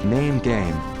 Name game.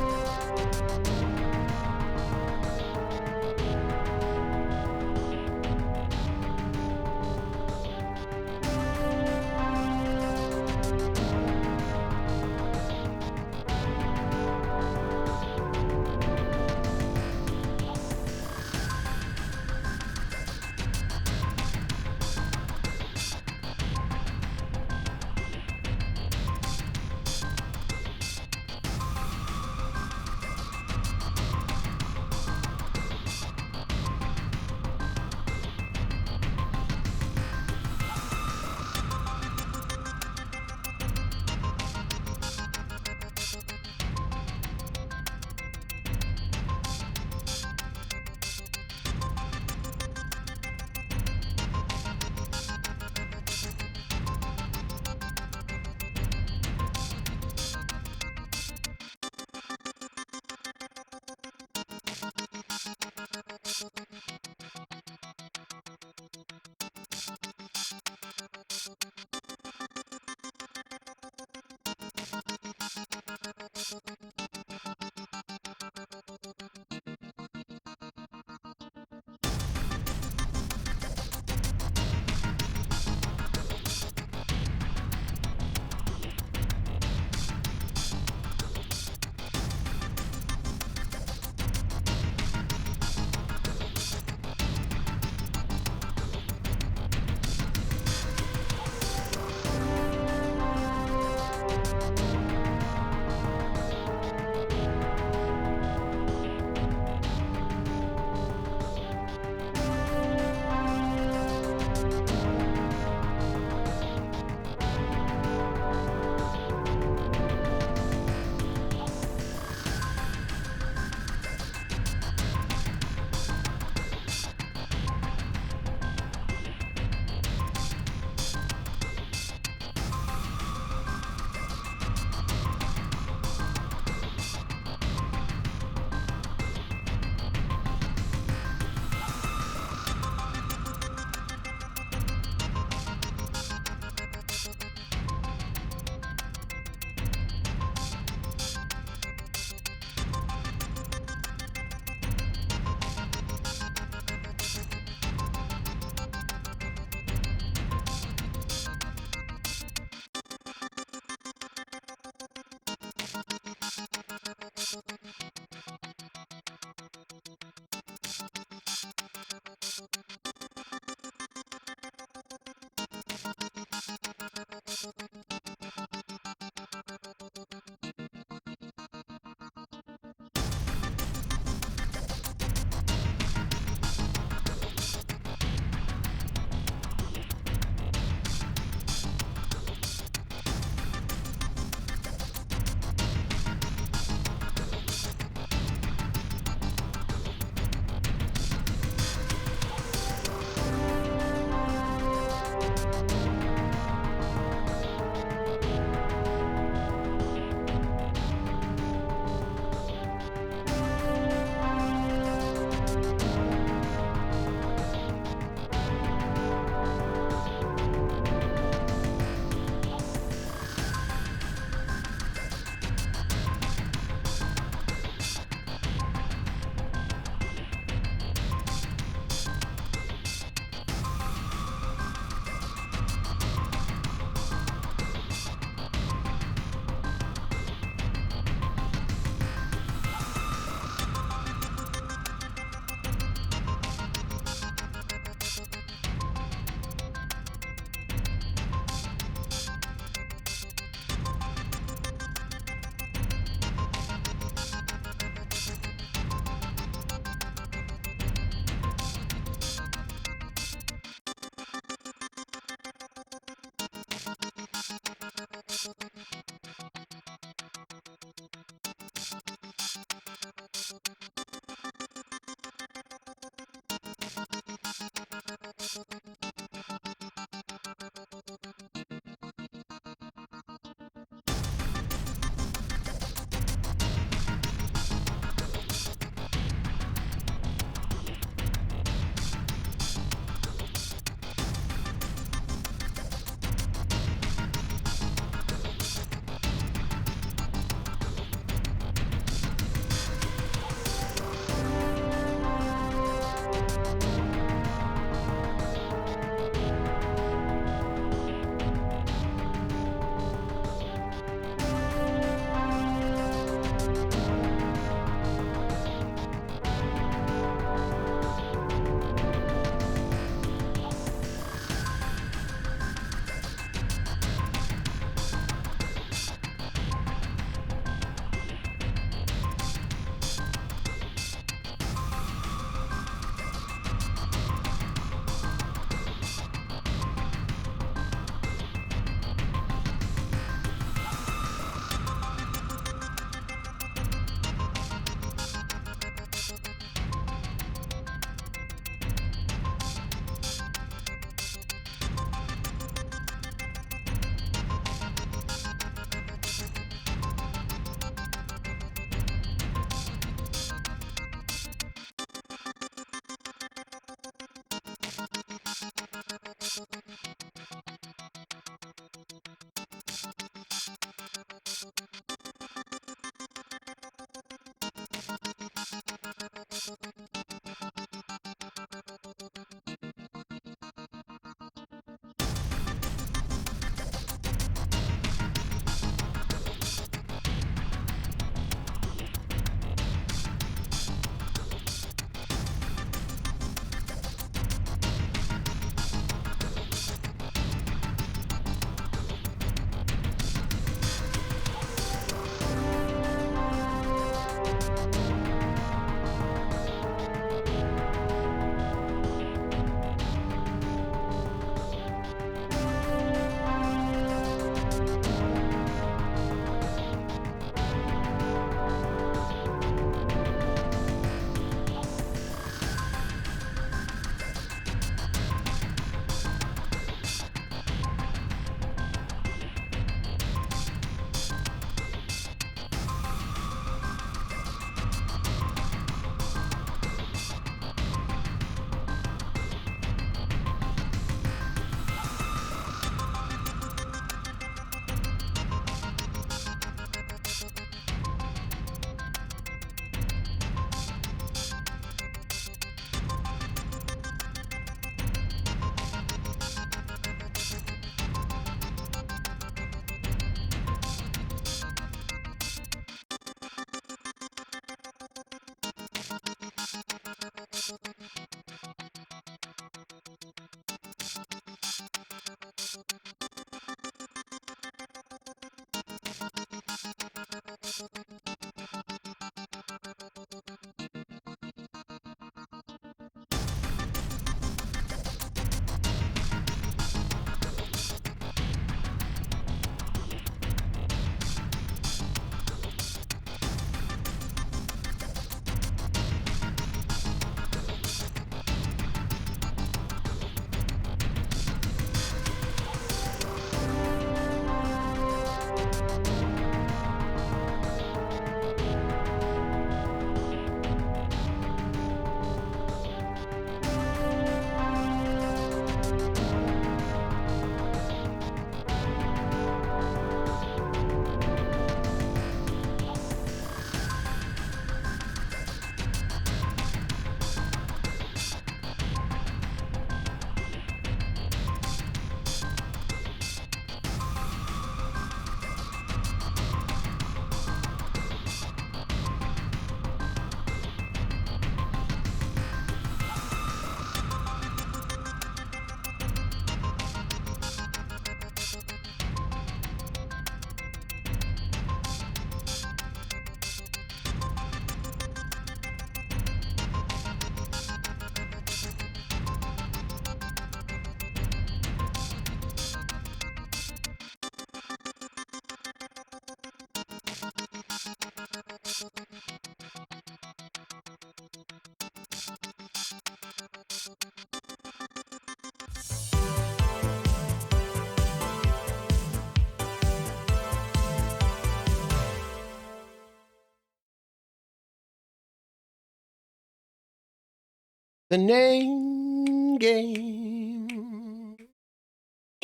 The name game.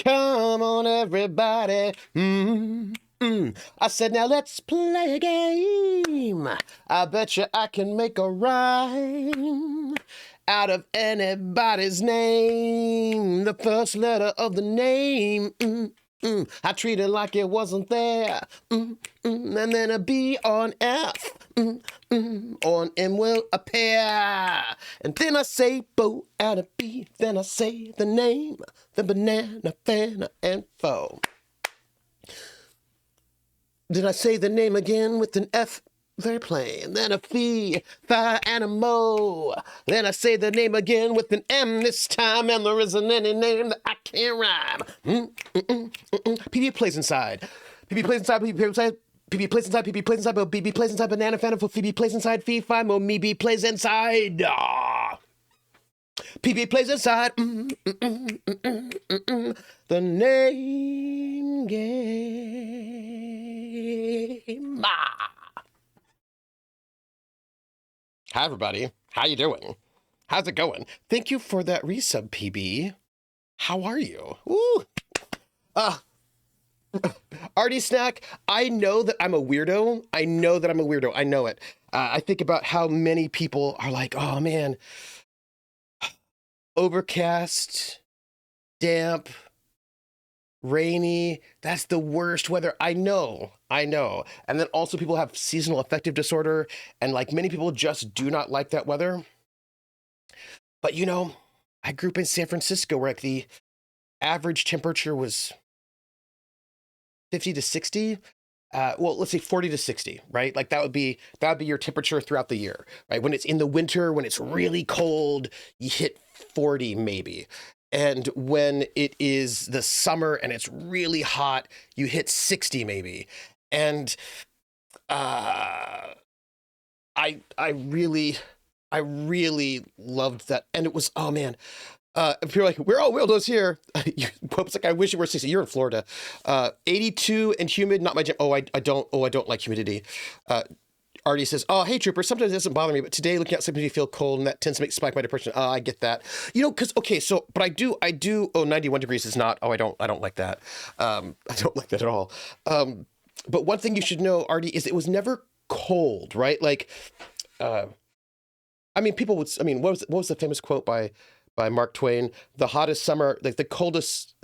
Come on, everybody. I said, now let's play a game. I bet you I can make a rhyme out of anybody's name. The first letter of the name. I treat it like it wasn't there. And then a B on F. On M will appear. And then I say bo out of B. Then I say the name. The banana, fana, and fo. Then I say the name again with an F. Very plain. Then a fee, fi, and a mo. Then I say the name again with an M this time, and there isn't any name that I can't rhyme. PB plays inside. PB plays inside. PB plays inside. PB plays inside. PB plays inside. BB plays inside. Banana fan for Phoebe plays inside. Fee, fi, mo, me, B plays inside. PB plays inside. The name game. Hi, everybody. How you doing? How's it going? Thank you for that resub, PB. How are you? Woo! Artie Snack, I know that I'm a weirdo. I know it. I think about how many people are like, oh, man, overcast, damp, rainy, that's the worst weather. I know. And then also people have seasonal affective disorder, and like many people just do not like that weather. But you know, I grew up in San Francisco where like the average temperature was 50 to 60. Well, let's say 40 to 60, right? Like that would be your temperature throughout the year, right? When it's in the winter, when it's really cold, you hit 40 maybe. And when it is the summer and it's really hot, you hit 60 maybe. And I really loved that. And it was, oh man, if you're like, we're all weirdos here. Pope's like, I wish you were 60. You're in Florida. 82 and humid, not my jam. I don't like humidity. Artie says, oh, hey, Trooper, sometimes it doesn't bother me, but today looking outside makes me feel cold, and that tends to spike my depression. I get that. You know, because, okay, so, but I do, 91 degrees is not, I don't like that. I don't like that at all. But one thing you should know, Artie, is it was never cold, right? Like, what was the famous quote by Mark Twain? The hottest summer, like the coldest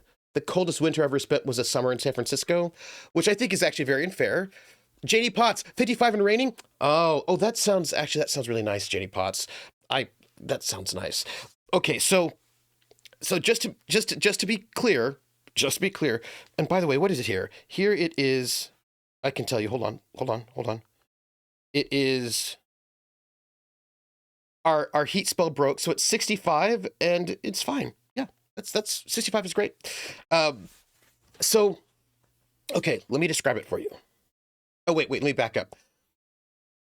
winter I ever spent was a summer in San Francisco, which I think is actually very unfair. JD Potts, 55 and raining. Oh, that sounds really nice, JD Potts. that sounds nice. Okay, so just to be clear, and by the way, what is it here? Here it is. I can tell you. Hold on. It is our heat spell broke, so it's 65, and it's fine. Yeah, that's 65 is great. So okay, let me describe it for you. Oh wait, let me back up.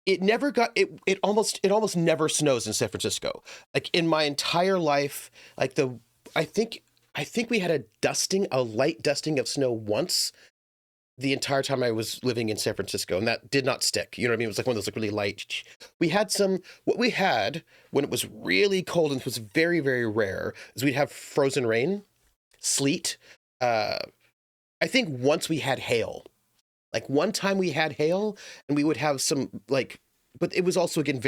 It never got it almost never snows in San Francisco. Like in my entire life, like I think we had a light dusting of snow once the entire time I was living in San Francisco, and that did not stick. You know what I mean? It was like one of those like really light. We had what we had when it was really cold and it was very, very rare is we'd have frozen rain, sleet. I think once we had hail. Like one time we had hail and we would have some like, but it was also again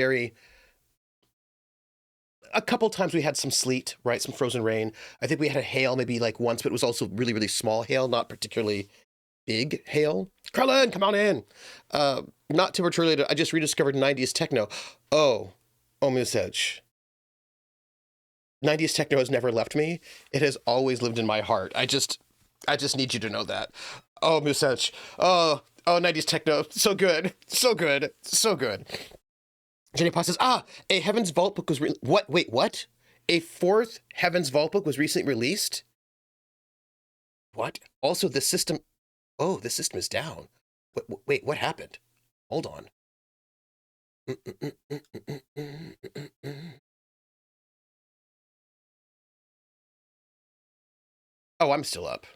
a couple times we had some sleet, right? Some frozen rain. I think we had a hail maybe like once, but it was also really, really small hail, not particularly big hail. Carlin, come on in. Not too much related. I just rediscovered 90s techno. Oh, Musech. 90s techno has never left me. It has always lived in my heart. I just need you to know that. Oh, Musech. Oh, 90s techno. So good. Jenny Potts says, a Heaven's Vault book was what? Wait, what? A fourth Heaven's Vault book was recently released? What? Also, the system is down. Wait, what happened? Hold on. Oh, I'm still up.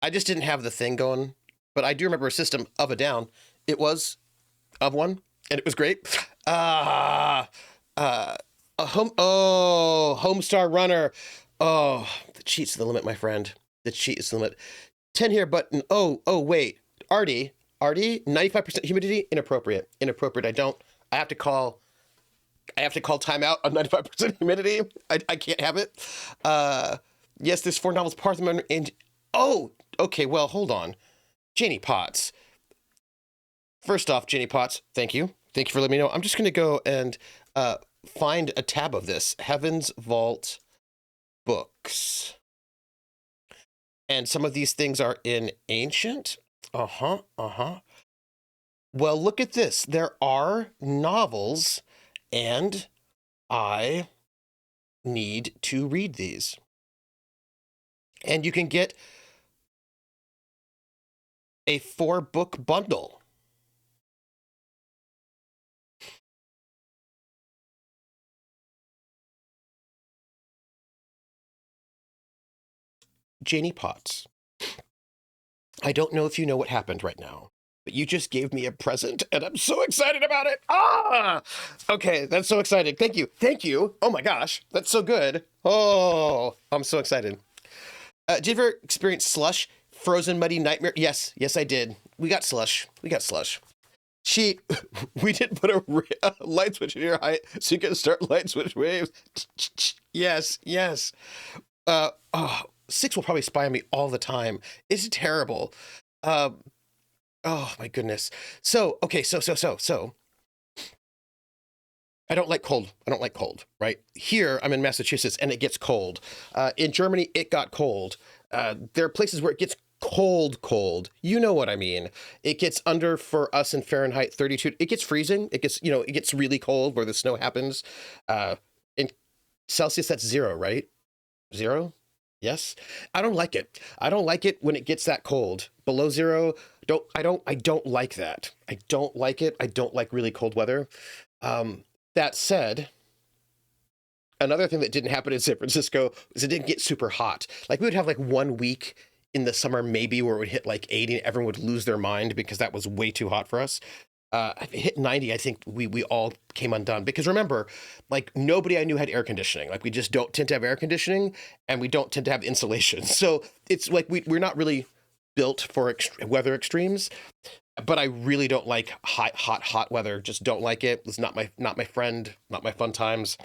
I just didn't have the thing going, but I do remember a system of a down. It was of one, and it was great. Homestar Runner. Oh, the cheat's the limit, my friend. The cheat is the limit. 10 here button. Oh, wait. Artie, 95% humidity, inappropriate. I have to call timeout on 95% humidity. I can't have it. Yes, there's 4 novels, Parthenon, and oh, okay, well, hold on. Janie Potts. First off, Janie Potts, thank you. Thank you for letting me know. I'm just going to go and find a tab of this. Heaven's Vault books. And some of these things are in ancient. Well, look at this. There are novels, and I need to read these. And you can get a 4-book bundle. Janie Potts, I don't know if you know what happened right now, but you just gave me a present, and I'm so excited about it. Okay, that's so exciting. Thank you. Oh my gosh, that's so good. Oh, I'm so excited. Did you ever experience slush? Frozen Muddy Nightmare? Yes, I did. We got slush. We didn't put a light switch in your height so you can start light switch waves. Yes. 6 will probably spy on me all the time. It's terrible. Oh my goodness. So, okay, so I don't like cold, right? Here, I'm in Massachusetts, and it gets cold. In Germany, it got cold. There are places where it gets cold. You know what I mean. It gets under, for us in Fahrenheit, 32. It gets freezing. It gets really cold where the snow happens. In Celsius, that's 0, right? 0? Yes. I don't like it. I don't like it when it gets that cold. Below 0, I don't like that. I don't like it. I don't like really cold weather. That said, another thing that didn't happen in San Francisco is it didn't get super hot. Like we would have like 1 week in the summer maybe where it would hit like 80 and everyone would lose their mind because that was way too hot for us. If it hit 90, I think we all came undone. Because remember, like nobody I knew had air conditioning. Like we just don't tend to have air conditioning, and we don't tend to have insulation. So it's like we're not really built for weather extremes. But I really don't like hot weather. Just don't like it. It's not my friend, not my fun times,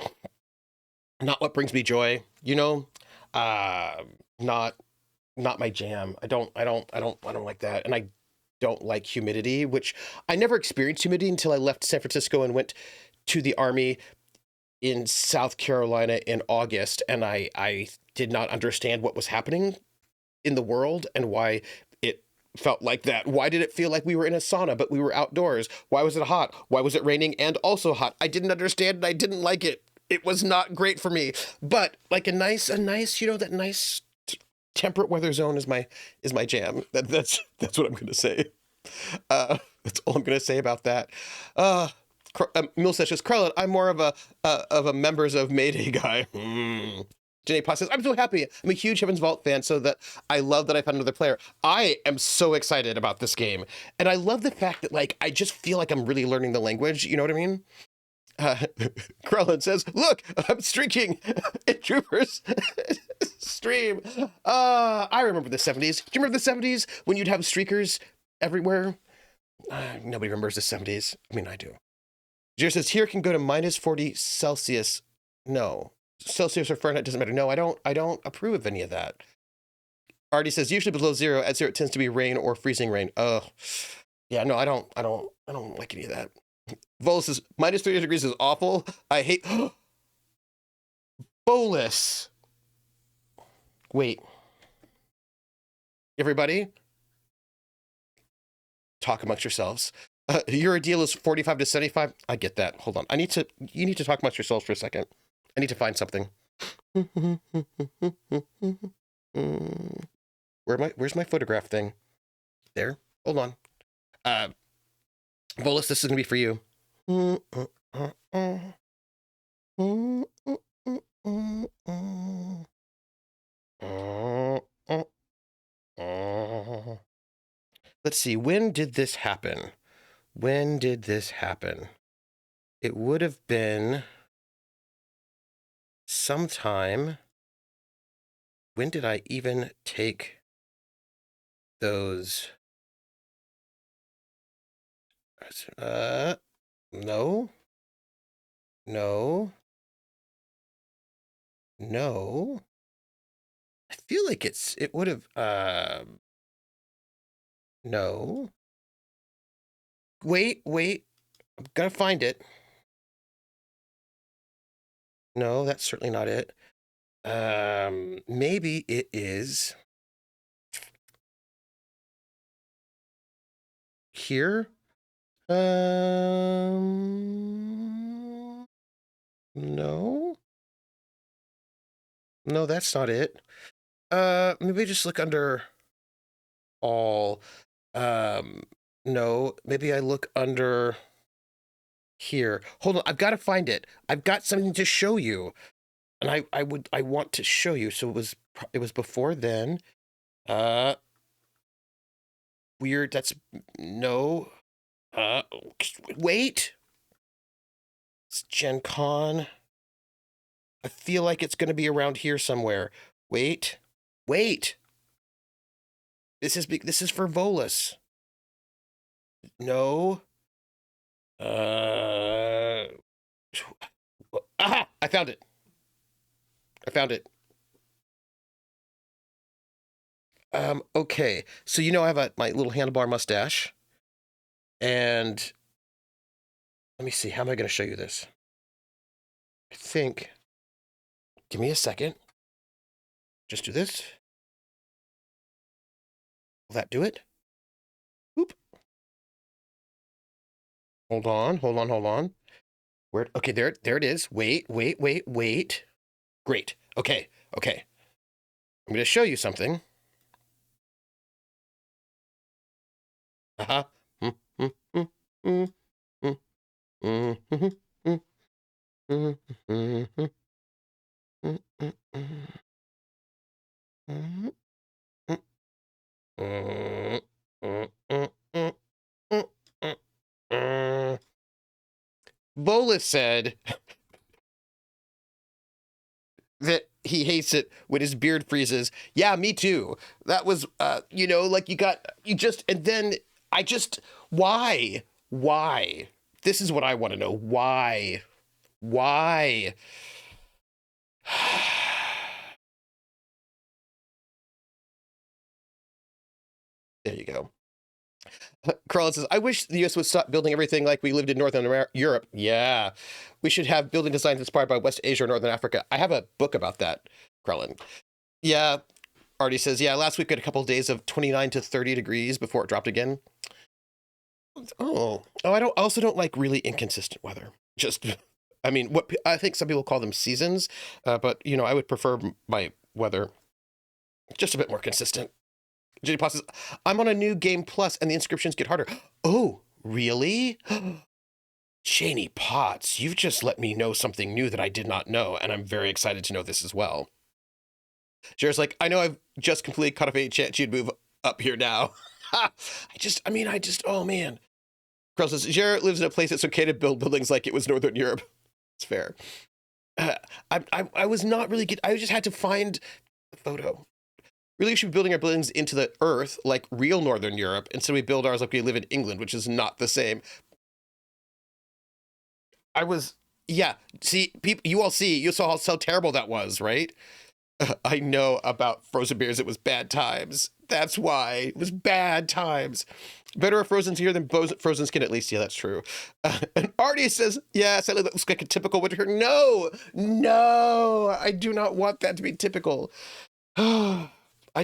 not what brings me joy. Not my jam. I don't like that. And I don't like humidity, which I never experienced humidity until I left San Francisco and went to the Army. in South Carolina in August, and I did not understand what was happening in the world and why it felt like that. Why did it feel like we were in a sauna, but we were outdoors? Why was it hot? Why was it raining and also hot? I didn't understand and I didn't like it. It was not great for me. But like a nice, that nice temperate weather zone is my jam. That's what I'm gonna say. That's all I'm gonna say about that. Mill says, Carlin, I'm more of a members of Mayday guy. Jenny Potts says, I'm so happy. I'm a huge Heaven's Vault fan, so that I love that I found another player. I am so excited about this game. And I love the fact that, like, I just feel like I'm really learning the language. You know what I mean? Krellin says, look, I'm streaking in Troopers stream. I remember the 70s. Do you remember the 70s when you'd have streakers everywhere? Nobody remembers the 70s. I mean, I do. Jer says, here can go to minus 40 Celsius. No. Celsius or Fahrenheit doesn't matter. No, I don't approve of any of that. Artie says, usually below zero. At zero, it tends to be rain or freezing rain. Oh, yeah, no, I don't like any of that. Volus says, minus 30 degrees is awful. I hate Bolus. Wait. Everybody, talk amongst yourselves. Your deal is 45 to 75. I get that. Hold on. You need to talk amongst yourselves for a second. I need to find something. Where's my photograph thing? There. Hold on. Volus, this is gonna be for you. Let's see. When did this happen? It would have been sometime. When did I even take those? No. I feel like it would have, no. Wait, I'm gonna find it. No, that's certainly not it. Maybe it is here. No, that's not it. Maybe just look under all. No, maybe I look under here. Hold on, I've got to find it. I've got something to show you, and I want to show you. So it was before then. Weird. That's no. Wait. It's Gen Con. I feel like it's going to be around here somewhere. Wait. This is for Volus. No. Aha! I found it. Okay. So I have my little handlebar mustache, and let me see. How am I going to show you this? I think. Give me a second. Just do this. Will that do it? Oop. Hold on. Where? Okay, there it is. Wait. Great. Okay. I'm going to show you something. Uh-huh. Volus said that he hates it when his beard freezes. Yeah, me too. That was, like and then why? This is what I want to know. Why? There you go. Carl says, I wish the US would stop building everything like we lived in Northern Europe. Yeah. We should have building designs inspired by West Asia or Northern Africa. I have a book about that, Krellin. Yeah. Artie says, yeah, last week we had a couple of days of 29 to 30 degrees before it dropped again. I also don't like really inconsistent weather. Just, I mean, what I think some people call them seasons, but, you know, I would prefer my weather just a bit more consistent. Jenny Potts says, I'm on a new game plus and the inscriptions get harder. Oh, really? Janie Potts, you've just let me know something new that I did not know, and I'm very excited to know this as well. Jared's like, I know I've just completely cut off a chance you'd move up here now. Oh man. Carl says, Jared lives in a place that's okay to build buildings like it was Northern Europe. It's fair. I was not really I just had to find the photo. Really, we should be building our buildings into the earth like real Northern Europe, instead we build ours like we live in England, which is not the same. Yeah, see, people, you saw how terrible that was, right? I know about frozen beers. It was bad times. That's why. It was bad times. Better a frozen here than frozen skin, at least. Yeah, that's true. And Artie says, yeah, sadly, that looks like a typical winter. No, I do not want that to be typical. I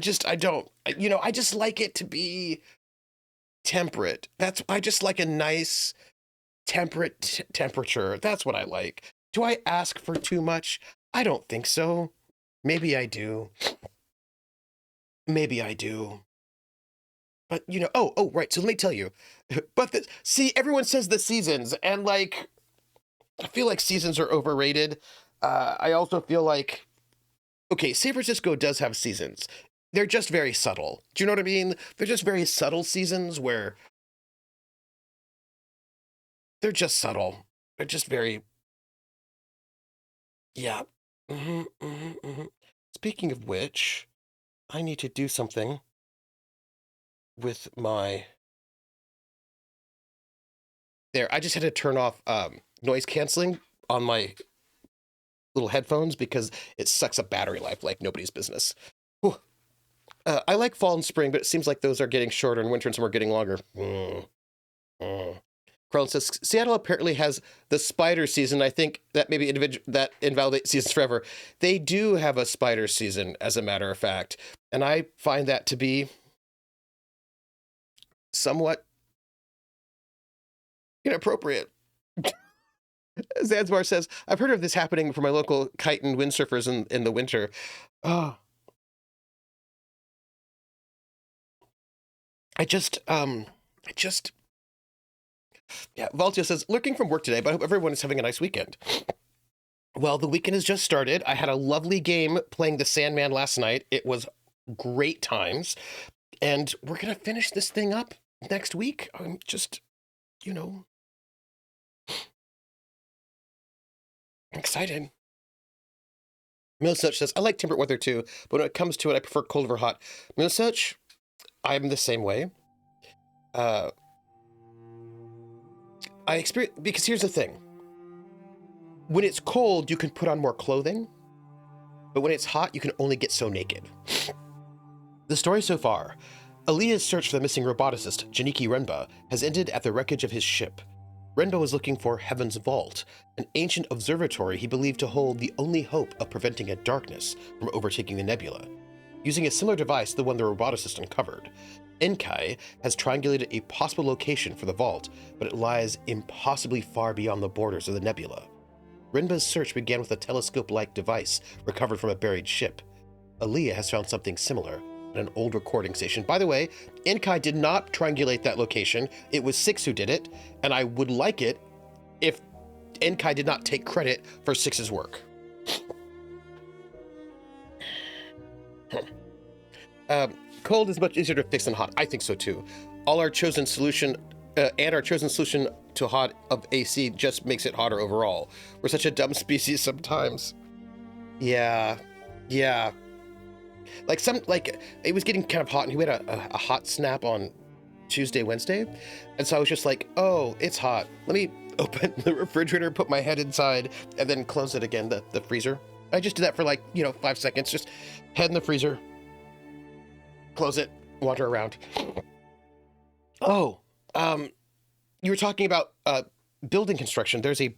don't. I just like it to be temperate. I just like a nice temperate temperature. That's what I like. Do I ask for too much? I don't think so. Maybe I do. But, right. So let me tell you. But see, everyone says the seasons, and like, I feel like seasons are overrated. I also feel like, okay, San Francisco does have seasons. They're just very subtle. Do you know what I mean? They're just very subtle seasons where they're just subtle. They're just very, yeah. Speaking of which, I need to do something with my... There, I just had to turn off noise canceling on my little headphones because it sucks up battery life like nobody's business. I like fall and spring, but it seems like those are getting shorter and winter and summer are getting longer. Carlin says, Seattle apparently has the spider season. I think that maybe that invalidates seasons forever. They do have a spider season, as a matter of fact. And I find that to be somewhat inappropriate. Zanzibar says, I've heard of this happening for my local kite and windsurfers in the winter. Oh. Yeah, Valtio says, lurking from work today, but I hope everyone is having a nice weekend. Well, the weekend has just started. I had a lovely game playing the Sandman last night. It was great times. And we're going to finish this thing up next week. I'm just, excited. Milsuch says, I like temperate weather too, but when it comes to it, I prefer cold over hot. Milsuch, I'm the same way. Because here's the thing. When it's cold, you can put on more clothing, but when it's hot, you can only get so naked. The story so far, Aaliyah's search for the missing roboticist, Janiki Renba, has ended at the wreckage of his ship. Renba was looking for Heaven's Vault, an ancient observatory he believed to hold the only hope of preventing a darkness from overtaking the nebula. Using a similar device to the one the roboticist uncovered, Enkai has triangulated a possible location for the vault, but it lies impossibly far beyond the borders of the nebula. Renba's search began with a telescope-like device recovered from a buried ship. Aaliyah has found something similar at an old recording station. By the way, Enkai did not triangulate that location. It was Six who did it, and I would like it if Enkai did not take credit for Six's work. Cold is much easier to fix than hot. I think so too. Our chosen solution to hot of AC just makes it hotter overall. We're such a dumb species sometimes. Yeah. Like it was getting kind of hot, and he had a hot snap on Tuesday, Wednesday, and so I was just like, oh, it's hot. Let me open the refrigerator, put my head inside, and then close it again, the freezer. I just did that for 5 seconds. Just head in the freezer, close it, wander around. Oh, You were talking about building construction. There's a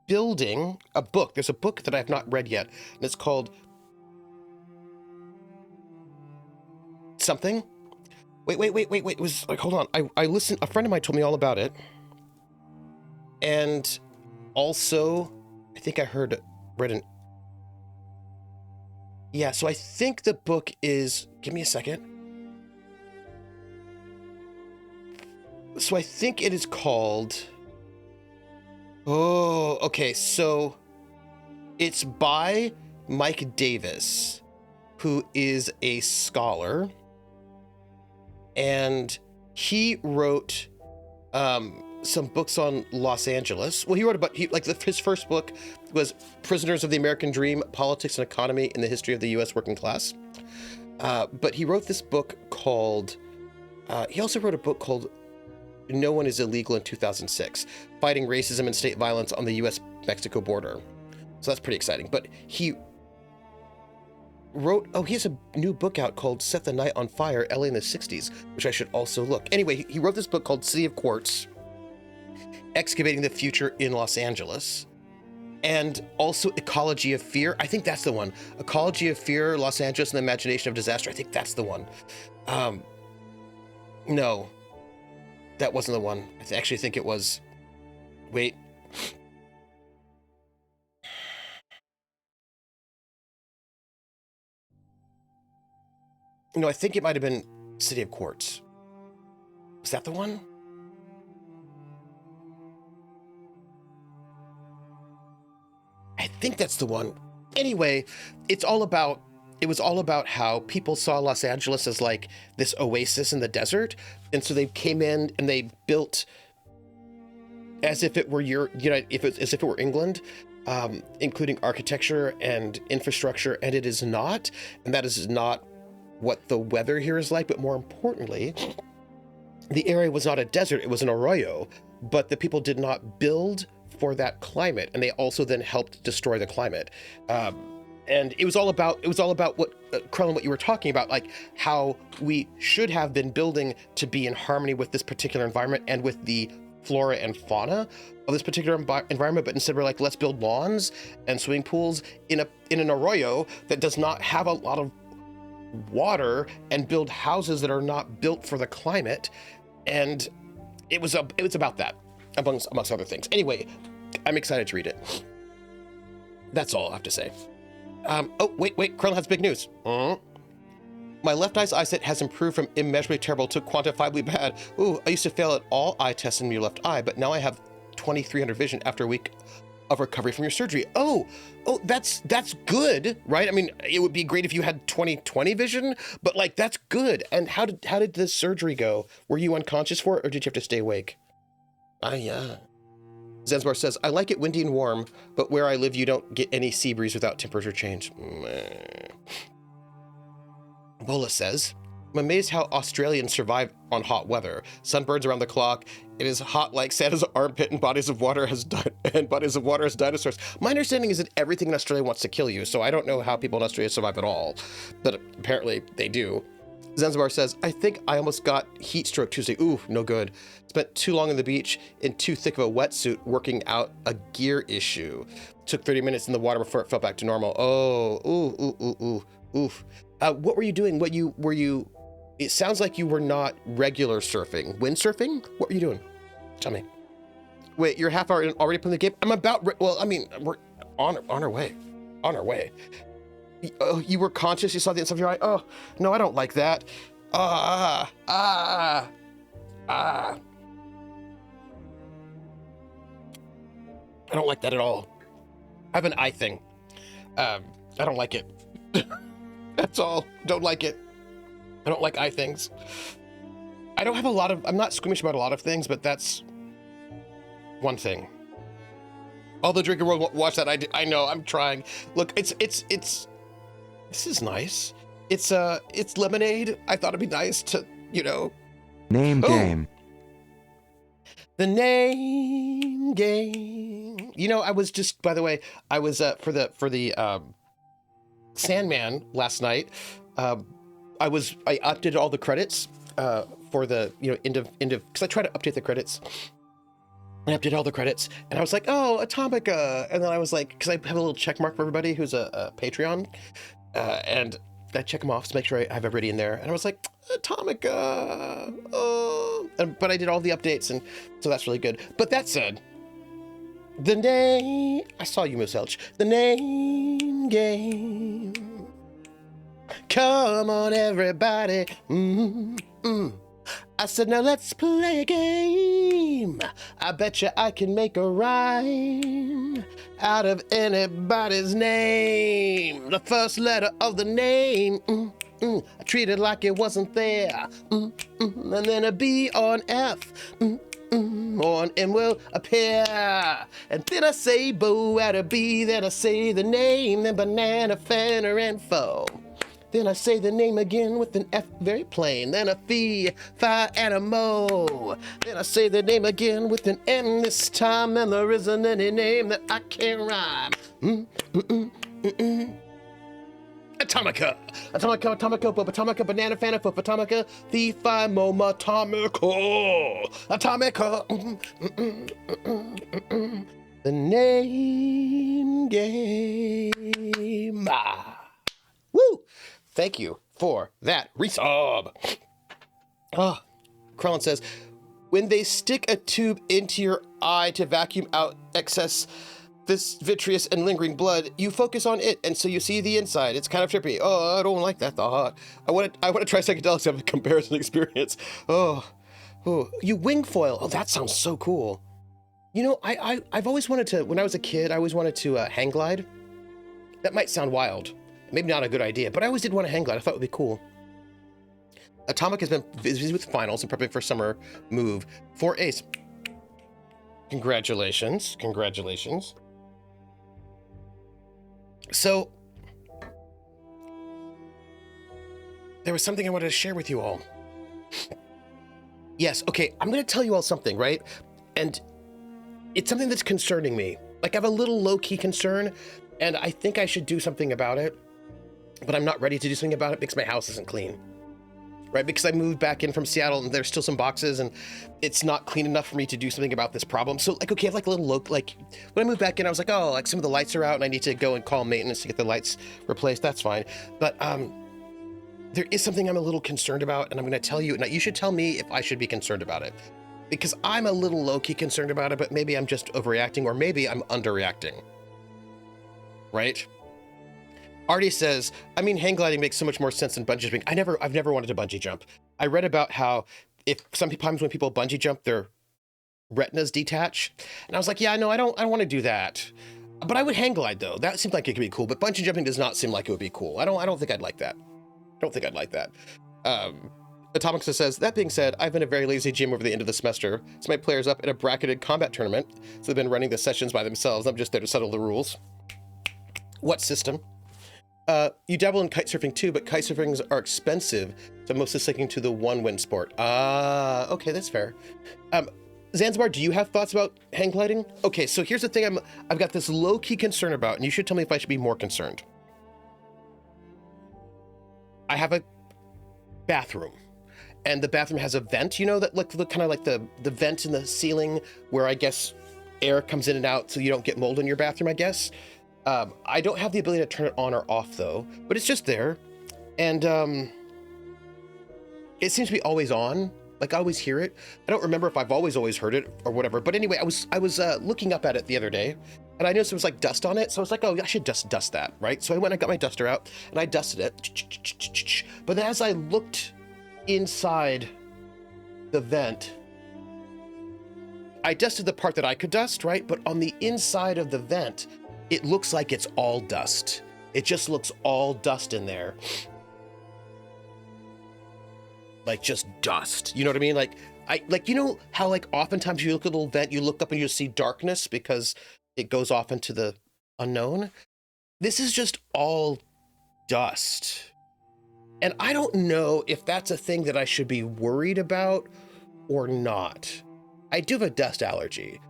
book. There's a book that I have not read yet, and it's called something. Wait. It was like, hold on. I listened. A friend of mine told me all about it, and also, I think I read an. Yeah, so I think the book is. Give me a second. So I think it is called. Oh, okay. So it's by Mike Davis, who is a scholar, and he wrote some books on Los Angeles. Well, he wrote about his first book was Prisoners of the American Dream: Politics and Economy in the History of the U.S. Working Class. But he wrote this book called. He also wrote a book called No One is Illegal in 2006, Fighting Racism and State Violence on the U.S.-Mexico Border. So that's pretty exciting. But he has a new book out called Set the Night on Fire, LA in the 60s, which I should also look. Anyway, he wrote this book called City of Quartz, Excavating the Future in Los Angeles, and also Ecology of Fear. I think that's the one. Ecology of Fear, Los Angeles and the Imagination of Disaster. I think that's the one. No. That wasn't the one. I actually think it was. Wait. No, I think it might have been City of Quartz. Was that the one? I think that's the one. Anyway, it was all about how people saw Los Angeles as like this oasis in the desert. And so they came in and they built as if it were as if it were England, including architecture and infrastructure. And it is not. And that is not what the weather here is like. But more importantly, the area was not a desert. It was an arroyo. But the people did not build for that climate. And they also then helped destroy the climate. And it was all about what Krellin, what you were talking about, like how we should have been building to be in harmony with this particular environment and with the flora and fauna of this particular environment. But instead we're like, let's build lawns and swimming pools in an arroyo that does not have a lot of water and build houses that are not built for the climate. And it was about that amongst other things. Anyway, I'm excited to read it. That's all I have to say. Oh, wait, Krellin has big news. My left eye's eyesight has improved from immeasurably terrible to quantifiably bad. Ooh, I used to fail at all eye tests in your left eye, but now I have 2300 vision after a week of recovery from your surgery. Oh, that's good, right? I mean, it would be great if you had 20/20 vision, but like, that's good. And how did this surgery go? Were you unconscious for it, or did you have to stay awake? Yeah. Zanzibar says, I like it windy and warm, but where I live, you don't get any sea breeze without temperature change. Bola says, I'm amazed how Australians survive on hot weather. Sunburns around the clock. It is hot like Santa's armpit, and bodies of water as dinosaurs. My understanding is that everything in Australia wants to kill you, so I don't know how people in Australia survive at all, but apparently they do. Zanzibar says, I think I almost got heat stroke Tuesday. Ooh, no good. Spent too long on the beach in too thick of a wetsuit working out a gear issue. Took 30 minutes in the water before it fell back to normal. Oh, oof. What were you doing? It sounds like you were not regular surfing. Windsurfing? What were you doing? Tell me. Wait, you're half hour in already playing the game? We're on our way. On our way. Oh, you were conscious? You saw the inside of your eye? Oh, no, I don't like that. I don't like that at all. I have an eye thing. I don't like it. That's all. Don't like it. I don't like eye things. I'm not squeamish about a lot of things, but that's one thing. All the drinking world watch that. I know, I'm trying. Look, this is nice. It's lemonade. I thought it'd be nice to, Name game. The name game. I was just, by the way, I was for the Sandman last night. I updated all the credits for the end of because I try to update the credits. I updated all the credits, and I was like, oh, Atomica, and then I was like, because I have a little check mark for everybody who's a Patreon, and I check them off to make sure I have everybody in there, and I was like, Atomica, oh, but I did all the updates, and so that's really good. But that said, the name, I saw you, Moose Elch, the name game. Come on, everybody. I said, now let's play a game. I bet you I can make a rhyme out of anybody's name. The first letter of the name, I treat it like it wasn't there. And then a B or an F, or an M will appear. And then I say bo at a B, then I say the name, then banana, fenner, and foe. Then I say the name again with an F, very plain. Then a fee, fi, and a mo. Then I say the name again with an M this time, and there isn't any name that I can't rhyme. Atomica, Atomica, Atomica, Atomica, banana, fana, Atomica, fee, fi, mo, Atomica, Atomica. The name game. Woo! Thank you for that resub. Oh, Krellin says, when they stick a tube into your eye to vacuum out excess this vitreous and lingering blood, you focus on it, and so you see the inside. It's kind of trippy. Oh, I don't like that thought. I want to try psychedelics to have a comparison experience. Oh, you wing foil. Oh, that sounds so cool. I've always wanted to. When I was a kid, I always wanted to hang glide. That might sound wild. Maybe not a good idea, but I always did want to hang glide. I thought it would be cool. Atomic has been busy with finals and prepping for summer move for Ace. Congratulations. Congratulations. So, there was something I wanted to share with you all. Yes, okay, I'm going to tell you all something, right? And it's something that's concerning me. Like, I have a little low-key concern, and I think I should do something about it. But I'm not ready to do something about it because my house isn't clean, right? Because I moved back in from Seattle and there's still some boxes and it's not clean enough for me to do something about this problem. So like, okay, I have like a little like when I moved back in, I was like, oh, like some of the lights are out and I need to go and call maintenance to get the lights replaced. That's fine. But there is something I'm a little concerned about, and I'm going to tell you, now you should tell me if I should be concerned about it, because I'm a little low-key concerned about it, but maybe I'm just overreacting, or maybe I'm underreacting, right? Artie says, I mean, hang gliding makes so much more sense than bungee jumping. I've never wanted to bungee jump. I read about how if sometimes when people bungee jump, their retinas detach. And I was like, yeah, no, I don't want to do that. But I would hang glide though. That seemed like it could be cool, but bungee jumping does not seem like it would be cool. I don't think I'd like that. Atomica says, that being said, I've been a very lazy gym over the end of the semester, so my players up in a bracketed combat tournament, so they've been running the sessions by themselves. I'm just there to settle the rules. What system? You dabble in kite surfing too, but kite surfings are expensive, so I'm mostly sticking to the one-wind sport. Okay, that's fair. Zanzibar, do you have thoughts about hang gliding? Okay, so here's the thing I've got this low-key concern about, and you should tell me if I should be more concerned. I have a bathroom, and the bathroom has a vent, you know, that look kind of like the vent in the ceiling where I guess air comes in and out so you don't get mold in your bathroom, I guess. I don't have the ability to turn it on or off though, but it's just there. And it seems to be always on. Like I always hear it. I don't remember if I've always heard it or whatever. But anyway, I was looking up at it the other day and I noticed there was like dust on it. So I was like, oh, I should just dust that, right? So I went and I got my duster out and I dusted it. But then as I looked inside the vent, I dusted the part that I could dust, right? But on the inside of the vent, it looks like it's all dust. It just looks all dust in there. Like just dust. You know what I mean? Like you know how like oftentimes you look at a little vent, you look up and you see darkness because it goes off into the unknown? This is just all dust. And I don't know if that's a thing that I should be worried about or not. I do have a dust allergy.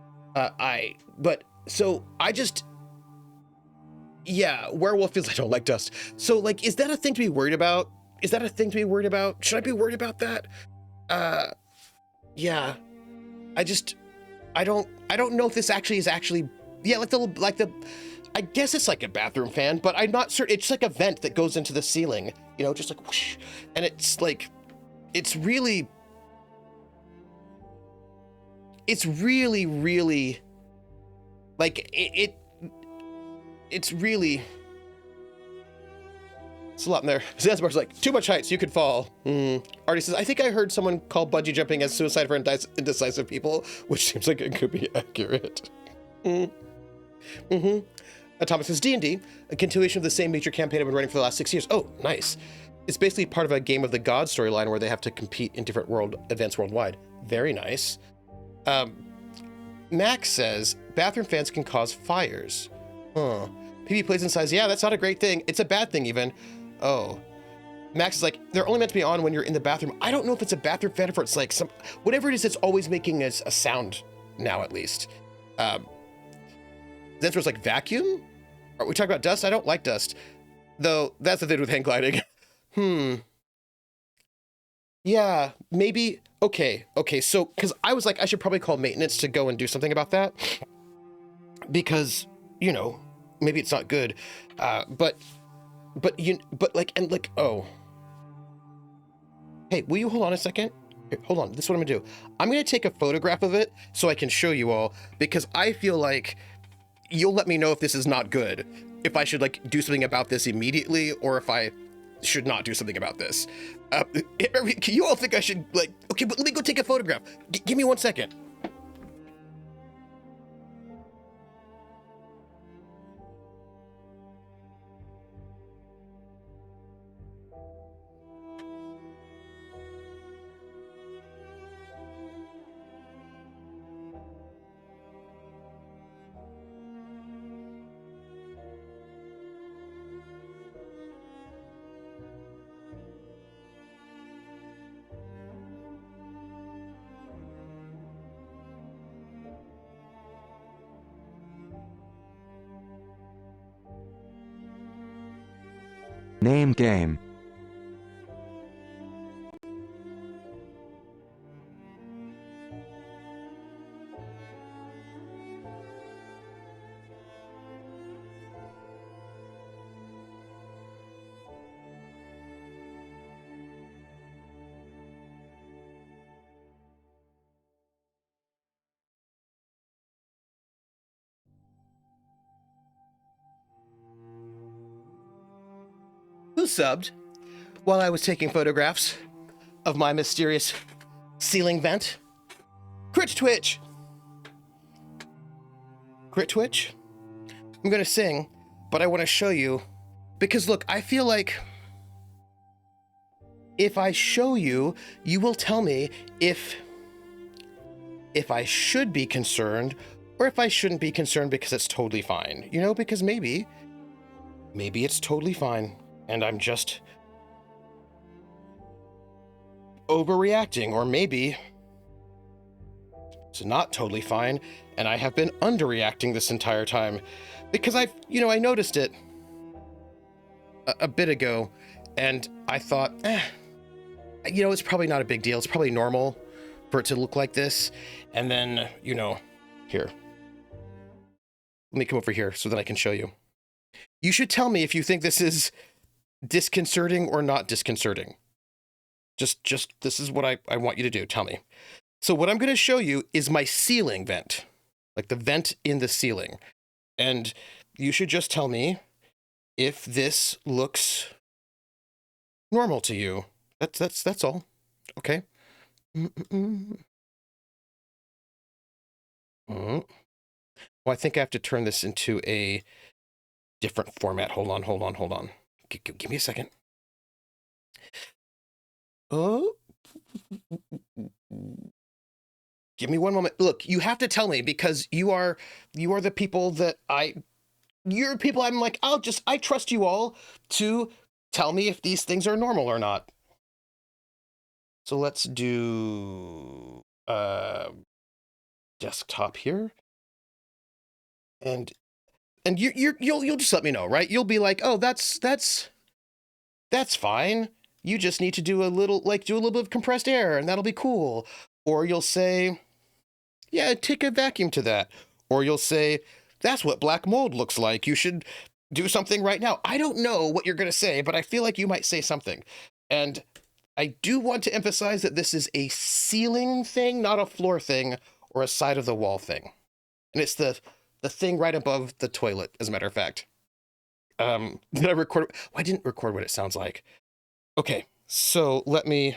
Yeah, werewolf feels I don't like dust. So like, is that a thing to be worried about? Should I be worried about that? Yeah, I don't know if this actually is yeah, like the I guess it's like a bathroom fan, but I'm not certain. It's like a vent that goes into the ceiling, you know, just like whoosh, and it's like it's really really like it's really it's a lot in there. Zanzibar's like, too much height, so you could fall. Artie says, I think I heard someone call bungee jumping as suicide for indecisive people, which seems like it could be accurate. Thomas says, D&D, a continuation of the same major campaign I've been running for the last 6 years. Oh, nice. It's basically part of a Game of the Gods storyline where they have to compete in different events worldwide. Very nice. Max says, bathroom fans can cause fires. PB plays and says, yeah, that's not a great thing. It's a bad thing even. Oh. Max is like, they're only meant to be on when you're in the bathroom. I don't know if it's a bathroom fan or it's like some, whatever it is, it's always making a sound now at least. Zensor's like, vacuum? Are we talking about dust? I don't like dust. Though, that's the thing with hang gliding. Yeah, maybe. Okay, so, because I was like, I should probably call maintenance to go and do something about that. Because, you know, maybe it's not good. But oh. Hey, will you hold on a second? Here, hold on, this is what I'm gonna do. I'm gonna take a photograph of it so I can show you all, because I feel like you'll let me know if this is not good, if I should like do something about this immediately, or if I should not do something about this. You all think I should like, okay, but let me go take a photograph. Give me 1 second. Name game. Who subbed while I was taking photographs of my mysterious ceiling vent? Crit Twitch! Crit Twitch? I'm gonna sing, but I want to show you, because look, I feel like if I show you, you will tell me if I should be concerned or if I shouldn't be concerned because it's totally fine. You know, because maybe it's totally fine and I'm just overreacting, or maybe it's not totally fine and I have been underreacting this entire time, because I noticed it a bit ago and I thought, it's probably not a big deal. It's probably normal for it to look like this. And then, here, let me come over here so that I can show you. You should tell me if you think this is disconcerting or not disconcerting. Just this is what I want you to do. Tell me. So what I'm going to show you is my ceiling vent, like the vent in the ceiling. And you should just tell me if this looks normal to you. That's all. Okay. Well, I think I have to turn this into a different format. Hold on. Give me a second. Oh. Give me one moment. Look, you have to tell me, because you are the people that you're people I'm like, I trust you all to tell me if these things are normal or not. So let's do desktop here. And you'll just let me know, right? You'll be like, oh, that's fine. you just need to do a little bit of compressed air and that'll be cool. Or you'll say, yeah, take a vacuum to that. Or you'll say, that's what black mold looks like. You should do something right now. I don't know what you're going to say, but I feel like you might say something. And I do want to emphasize that this is a ceiling thing, not a floor thing or a side of the wall thing. And it's the thing right above the toilet, as a matter of fact. Did I record? I didn't record what it sounds like. Okay, so I'm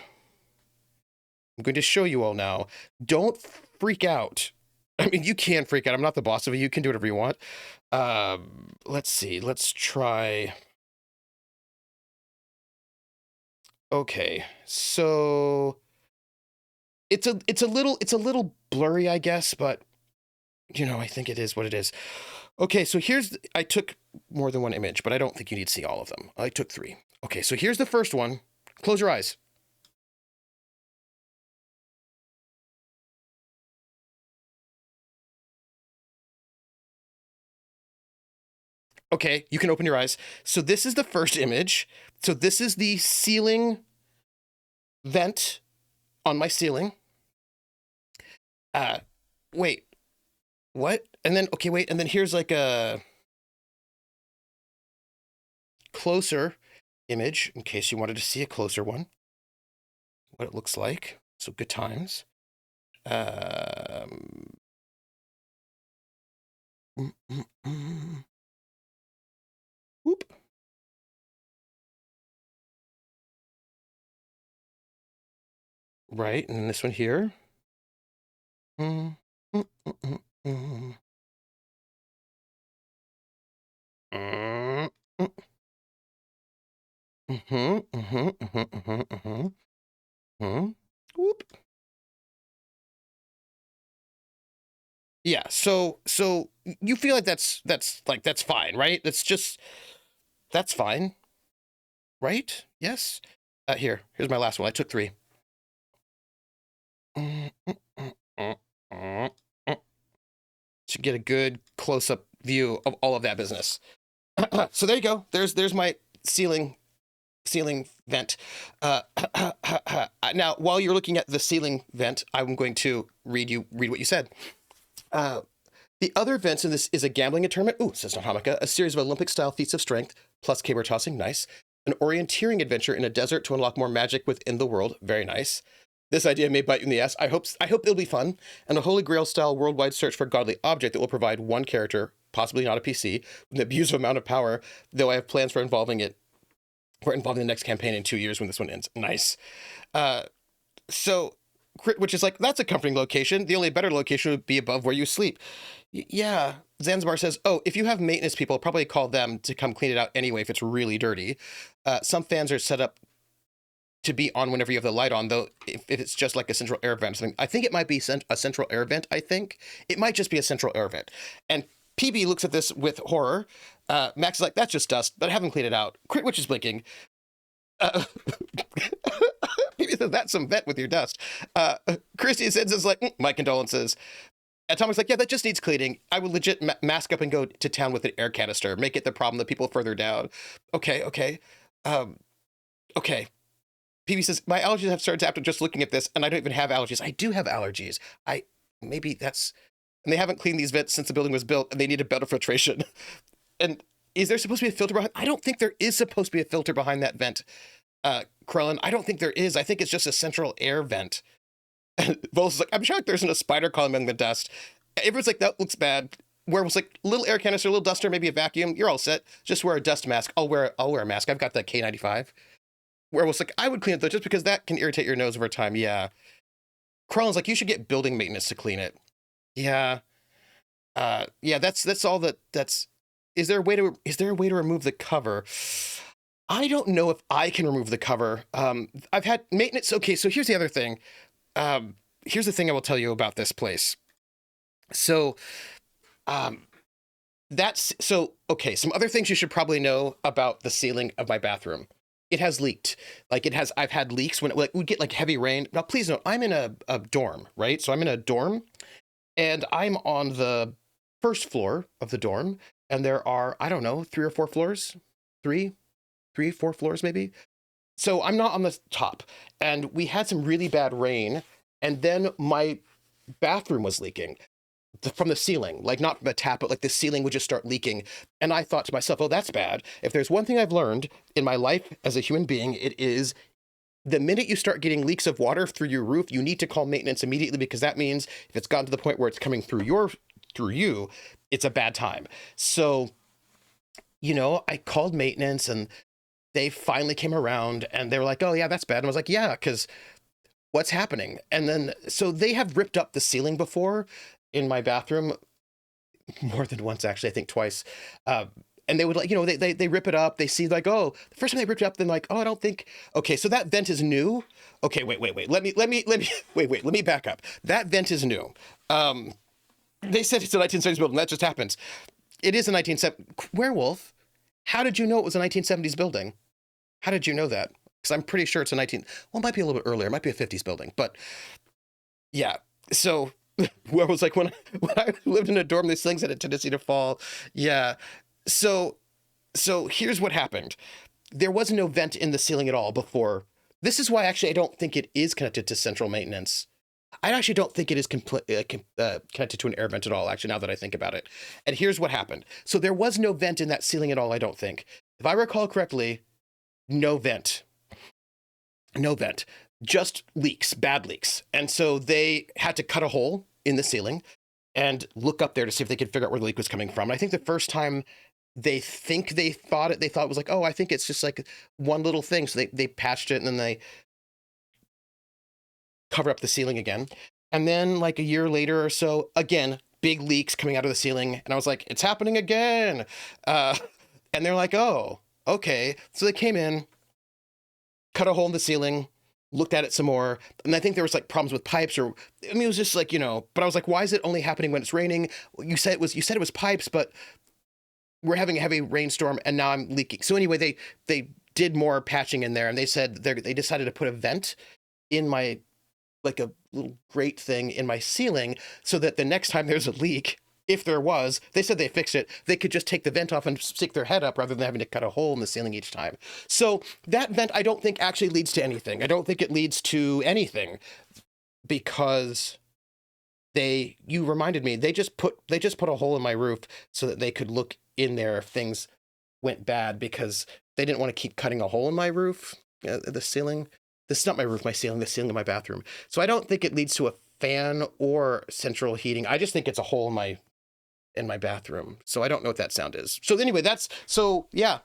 going to show you all now. Don't freak out. I mean, you can freak out. I'm not the boss of you. You can do whatever you want. Let's see. Let's try. Okay, so it's a little blurry, I guess, but you know, I think it is what it is. Okay, so I took more than one image, but I don't think you need to see all of them. I took 3. Okay, so here's the first one. Close your eyes. Okay, you can open your eyes. So this is the first image. So this is the ceiling vent on my ceiling. Wait, what? And then, okay, wait, and then here's like a closer image in case you wanted to see a closer one. What it looks like. So good times. Whoop. Right, and this one here. Whoop. Yeah, so you feel like that's fine, right? That's fine, right? Yes. Here's my last one. I took 3. To get a good close-up view of all of that business. So there you go. There's my ceiling vent. Now, while you're looking at the ceiling vent, I'm going to read what you said. The other events in this is a gambling tournament. Ooh, says Nahamika. A series of Olympic-style feats of strength, plus caber tossing. Nice. An orienteering adventure in a desert to unlock more magic within the world. Very nice. This idea may bite you in the ass. I hope it'll be fun. And a Holy Grail-style worldwide search for a godly object that will provide one character, possibly not a PC, with an abusive amount of power, though I have plans for involving the next campaign in 2 years when this one ends. Nice. So, which is like, that's a comforting location. The only better location would be above where you sleep. Yeah. Zanzibar says, oh, if you have maintenance people, probably call them to come clean it out anyway if it's really dirty. Some fans are set up to be on whenever you have the light on, though if it's just like a central air vent or something. I think it might be a central air vent, I think. It might just be a central air vent. And PB looks at this with horror. Max is like, that's just dust, but I haven't cleaned it out. Crit Witch is blinking. PB says, that's some vent with your dust. Christy says, is like, my condolences. Atomic's like, yeah, that just needs cleaning. I would legit mask up and go to town with an air canister. Make it the problem the people further down. Okay. Okay. PB says, my allergies have started after just looking at this, and I don't even have allergies. I do have allergies. Maybe that's... And they haven't cleaned these vents since the building was built, and they need a better filtration. And is there supposed to be a filter behind? I don't think there is supposed to be a filter behind that vent, Krellin. I don't think there is. I think it's just a central air vent. And Vol's like, I'm shocked there isn't a spider crawling among the dust. Everyone's like, that looks bad. Werewolf's like, little air canister, little duster, maybe a vacuum. You're all set. Just wear a dust mask. I'll wear a mask. I've got the K95. Werewolf's like, I would clean it though, just because that can irritate your nose over time. Yeah. Krellin's like, you should get building maintenance to clean it. Yeah. Yeah, that's all that's... Is there a way to remove the cover? I don't know if I can remove the cover. I've had maintenance. Okay, so here's the other thing. Here's the thing I will tell you about this place. So, okay, some other things you should probably know about the ceiling of my bathroom. It has leaked. I've had leaks when we get like heavy rain. Now, please note, I'm in a dorm, right? So I'm in a dorm and I'm on the first floor of the dorm. And there are, I don't know, 3 or 4 floors, 4 floors maybe. So I'm not on the top, and we had some really bad rain, and then my bathroom was leaking from the ceiling, like not from the tap, but like the ceiling would just start leaking. And I thought to myself, oh, that's bad. If there's one thing I've learned in my life as a human being, it is the minute you start getting leaks of water through your roof, you need to call maintenance immediately, because that means if it's gotten to the point where it's coming through you, it's a bad time. So, I called maintenance, and they finally came around, and they were like, oh yeah, that's bad. And I was like, yeah, because what's happening? And then, so they have ripped up the ceiling before in my bathroom, more than once, actually, I think twice. And they would like, they rip it up. They see like, oh, the first time they ripped it up, then like, oh, I don't think, okay, so that vent is new. Okay, wait. Let me back up. That vent is new. They said it's a 1970s building. That just happens. It is a 1970s. Werewolf, how did you know it was a 1970s building? How did you know that? Because I'm pretty sure it's well, it might be a little bit earlier. It might be a 50s building, but yeah. So where was like when I lived in a dorm, these things had a tendency to fall. Yeah. So here's what happened. There was no vent in the ceiling at all before. This is why actually I don't think it is connected to central maintenance. I actually don't think it is connected to an air vent at all, actually, now that I think about it. And here's what happened. So there was no vent in that ceiling at all, I don't think. If I recall correctly, no vent. No vent. Just leaks, bad leaks. And so they had to cut a hole in the ceiling and look up there to see if they could figure out where the leak was coming from. And I think the first time they thought it was like, oh, I think it's just like one little thing. So they patched it, and then they cover up the ceiling again. And then like a year later or so, again, big leaks coming out of the ceiling. And I was like, it's happening again. And they're like, oh, okay. So they came in, cut a hole in the ceiling, looked at it some more. And I think there was like problems with pipes, or, I mean, it was just like, but I was like, why is it only happening when it's raining? You said it was pipes, but we're having a heavy rainstorm and now I'm leaking. So anyway, they did more patching in there, and they said they decided to put a vent in my, like a little grate thing in my ceiling, so that the next time there's a leak, if there was, they said they fixed it, they could just take the vent off and stick their head up rather than having to cut a hole in the ceiling each time. So that vent, I don't think actually leads to anything. I don't think it leads to anything, because you reminded me, they just put a hole in my roof so that they could look in there if things went bad, because they didn't want to keep cutting a hole in my roof, the ceiling. This is not my roof, my ceiling, the ceiling of my bathroom. So I don't think it leads to a fan or central heating. I just think it's a hole in my bathroom. So I don't know what that sound is. So anyway, yeah.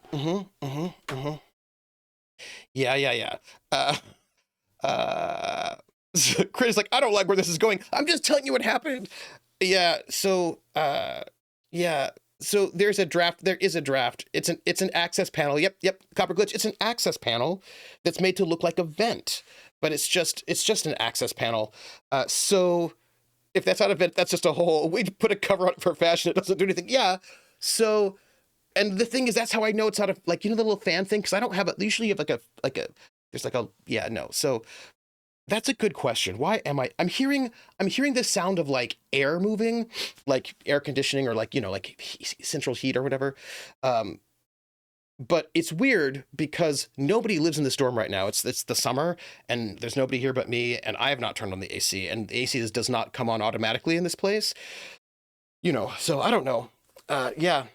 Yeah. Chris is like, I don't like where this is going. I'm just telling you what happened. Yeah. So, yeah. So there is a draft. It's an access panel. Yep. Copper glitch. It's an access panel that's made to look like a vent, but it's just an access panel. So if that's not a vent, that's just a hole. We put a cover on it for fashion. It doesn't do anything. Yeah. So, and the thing is, that's how I know it's not the little fan thing. Cause I don't have usually you have yeah, no. So that's a good question. Why am I'm hearing the sound of like air moving, like air conditioning, or like, central heat or whatever. But it's weird because nobody lives in this dorm right now. It's the summer, and there's nobody here but me, and I have not turned on the AC, and the AC does not come on automatically in this place. So I don't know. Yeah.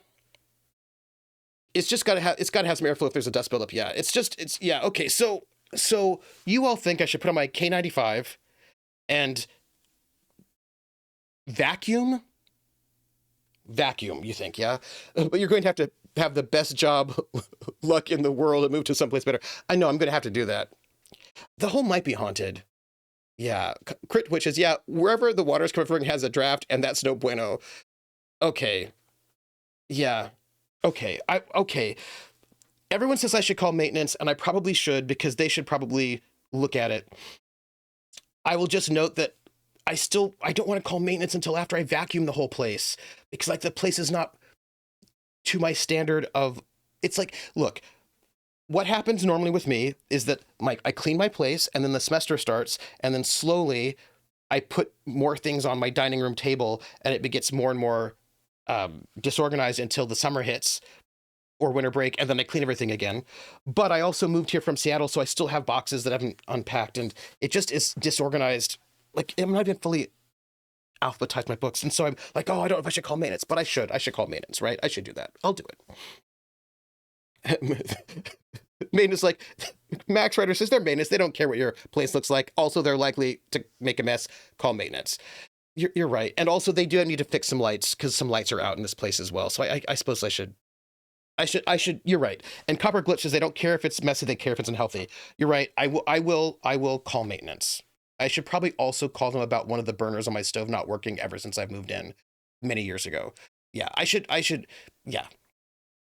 It's just gotta have some airflow if there's a dust buildup. Yeah. Yeah. Okay. So you all think I should put on my K95 and vacuum, you think, yeah? But you're going to have the best job luck in the world and move to someplace better. I know I'm going to have to do that. The home might be haunted. Yeah. Crit witches. Yeah. Wherever the water's coming from has a draft, and that's no bueno. Okay. Yeah. Okay. Okay. Everyone says I should call maintenance, and I probably should, because they should probably look at it. I will just note that I don't want to call maintenance until after I vacuum the whole place, because like the place is not to my standard of, it's like, look, what happens normally with me is that I clean my place, and then the semester starts, and then slowly I put more things on my dining room table, and it gets more and more disorganized until the summer hits, or winter break, and then I clean everything again. But I also moved here from Seattle, so I still have boxes that I haven't unpacked, and it just is disorganized. Like, I'm not even fully alphabetized my books, and so I'm like, oh, I don't know if I should call maintenance, but I should call maintenance, right? I should do that. I'll do it. Maintenance, like, Max Writer says, they're maintenance. They don't care what your place looks like. Also, they're likely to make a mess. Call maintenance. You're right. And also, they do need to fix some lights, because some lights are out in this place as well. So I suppose I should. You're right. And Copper Glitch says they don't care if it's messy, they care if it's unhealthy. You're right. I will call maintenance. I should probably also call them about one of the burners on my stove not working ever since I've moved in many years ago. Yeah, I should, yeah.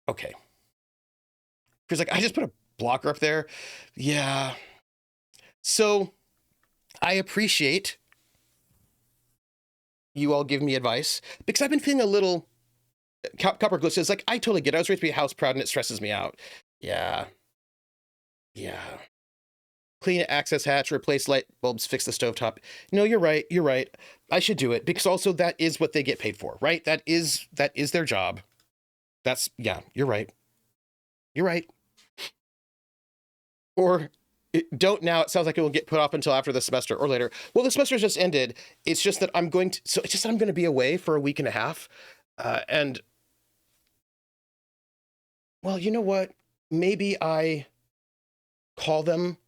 Okay. Because, like, I just put a blocker up there. Yeah. So I appreciate you all giving me advice, because I've been feeling a little. Copper Glitch says, like, I totally get it. I was raised to be house proud and it stresses me out. Yeah. Yeah. Clean access hatch, replace light bulbs, fix the stovetop. No, you're right. You're right. I should do it, because also that is what they get paid for, right? That is their job. Yeah, you're right. You're right. Or don't now. It sounds like it will get put off until after the semester or later. Well, the semester just ended. It's just that I'm going to be away for a week and a half. And well, you know what? Maybe I call them.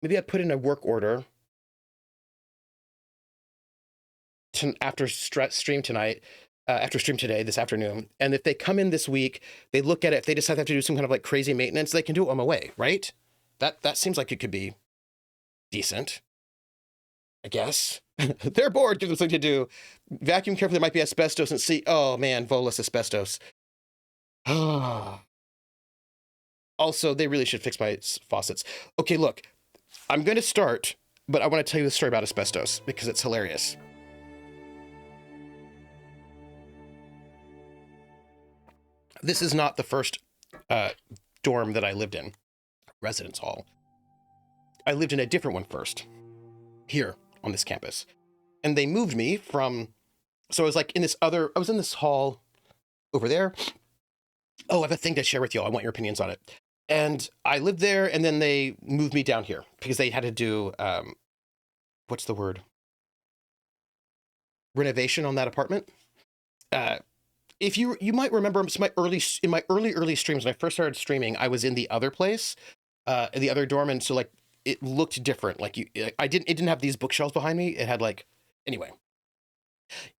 Maybe I put in a work order after stream tonight, after stream today, this afternoon. And if they come in this week, they look at it. If they decide they have to do some kind of like crazy maintenance, they can do it on my way, right? That seems like it could be decent, I guess. They're bored, give them something to do. Vacuum carefully, there might be asbestos, and see, oh man, volus asbestos. Also, they really should fix my faucets. Okay, look, I'm going to start, but I want to tell you the story about asbestos because it's hilarious. This is not the first dorm that I lived in, residence hall. I lived in a different one first, here on this campus. And they moved me from, so I was like I was in this hall over there. Oh, I have a thing to share with you all. I want your opinions on it. And I lived there, and then they moved me down here because they had to do, what's the word? Renovation on that apartment. If you might remember, in my early streams, when I first started streaming, I was in the other place, in the other dorm, and so like it looked different. Like it didn't have these bookshelves behind me. It had like, anyway.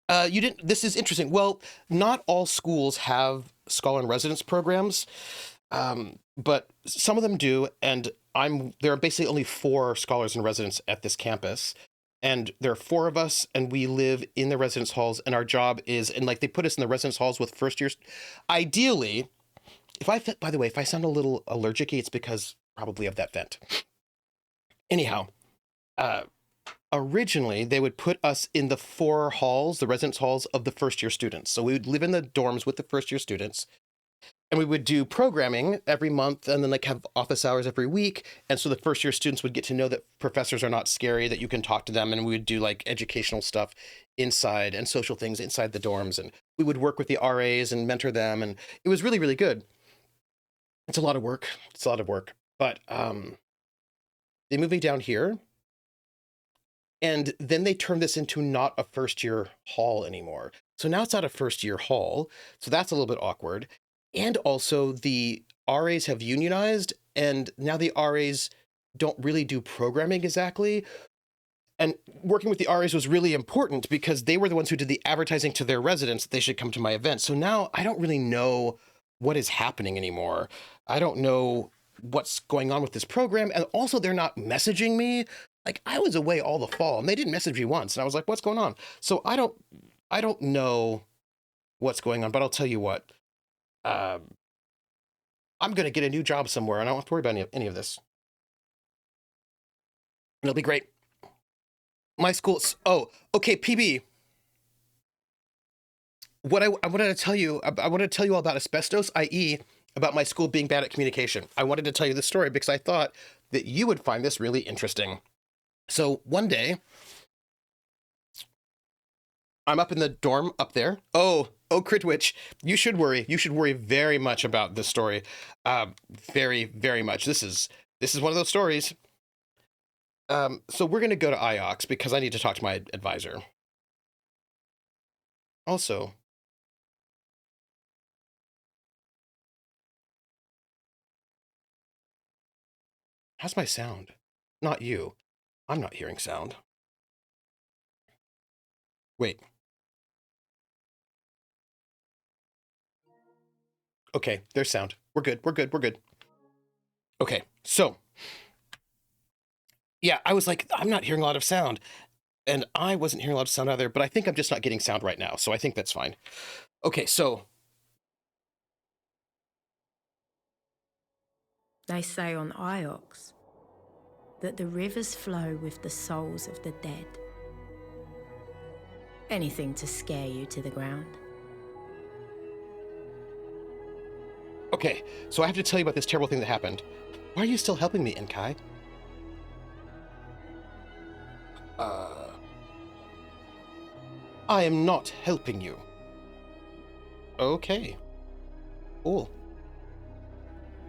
This is interesting. Well, not all schools have scholar in residence programs, but some of them do, and there are basically only 4 scholars in residence at this campus. And there are 4 of us, and we live in the residence halls, and our job is, and like they put us in the residence halls with first years. Ideally, by the way, if I sound a little allergic-y, it's because probably of that vent. Anyhow, originally they would put us in the 4 halls, the residence halls of the first year students. So we would live in the dorms with the first year students. And we would do programming every month, and then like have office hours every week. And so the first year students would get to know that professors are not scary, that you can talk to them. And we would do like educational stuff inside and social things inside the dorms. And we would work with the RAs and mentor them. And it was really, really good. It's a lot of work. But they moved me down here. And then they turned this into not a first year hall anymore. So now it's not a first year hall. So that's a little bit awkward. And also the RAs have unionized, and now the RAs don't really do programming exactly. And working with the RAs was really important because they were the ones who did the advertising to their residents that they should come to my event. So now I don't really know what is happening anymore. I don't know what's going on with this program. And also they're not messaging me. Like, I was away all the fall and they didn't message me once. And I was like, what's going on? So I don't know what's going on, but I'll tell you what. I'm going to get a new job somewhere, and I don't have to worry about any of this. It'll be great. My school's, oh, okay, PB. What I wanted to tell you, I wanted to tell you all about asbestos, i.e. about my school being bad at communication. I wanted to tell you this story because I thought that you would find this really interesting. So one day, I'm up in the dorm up there. Oh, Oh, Critwitch, you should worry. You should worry very much about this story. Very, very much. This is one of those stories. So we're gonna go to Iox because I need to talk to my advisor. Also, how's my sound? Not you. I'm not hearing sound. Wait. Okay, there's sound. We're good. We're good. We're good. Okay, so yeah, I was like, I'm not hearing a lot of sound. And I wasn't hearing a lot of sound either, but I think I'm just not getting sound right now, so I think that's fine. Okay, so They say on Iox that the rivers flow with the souls of the dead. Anything to scare you to the ground. okay, so I have to tell you about this terrible thing that happened. Why are you still helping me, Enkai? I am not helping you. Okay. Cool.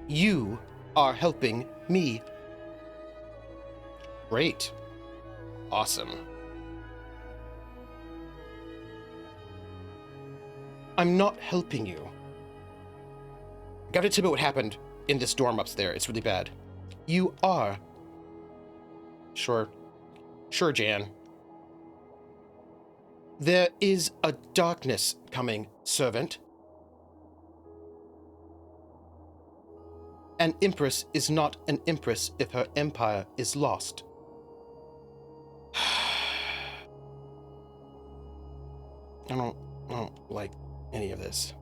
You are helping me. Great. Awesome. I'm not helping you. Got to tell me what happened in this dorm upstairs. It's really bad. You are. Sure. Sure, Jan. There is a darkness coming, servant. An empress is not an empress if her empire is lost. I don't like any of this.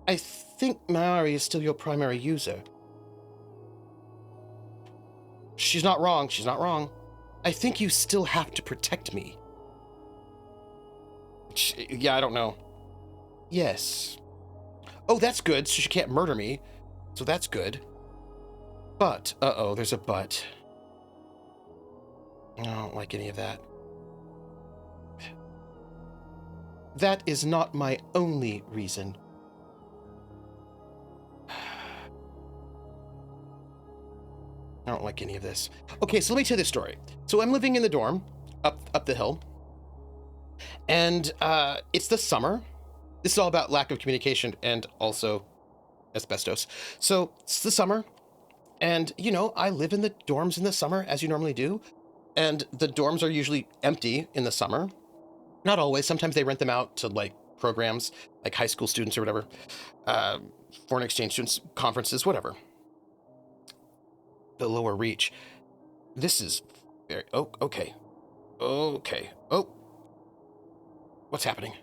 I think Maori is still your primary user. She's not wrong. She's not wrong. I think you still have to protect me. Yeah, I don't know. Yes. Oh, that's good. So she can't murder me. So that's good. But, uh-oh, there's a but. I don't like any of that. That is not my only reason. I don't like any of this. Okay, so let me tell you this story. So I'm living in the dorm up the hill, and it's the summer. This is all about lack of communication and also asbestos. So it's the summer, and you know, I live in the dorms in the summer as you normally do, and the dorms are usually empty in the summer. Not always. Sometimes they rent them out to like programs, like high school students or whatever, foreign exchange students, conferences, whatever. The lower reach. This is very. Oh, okay. Okay. Oh. What's happening?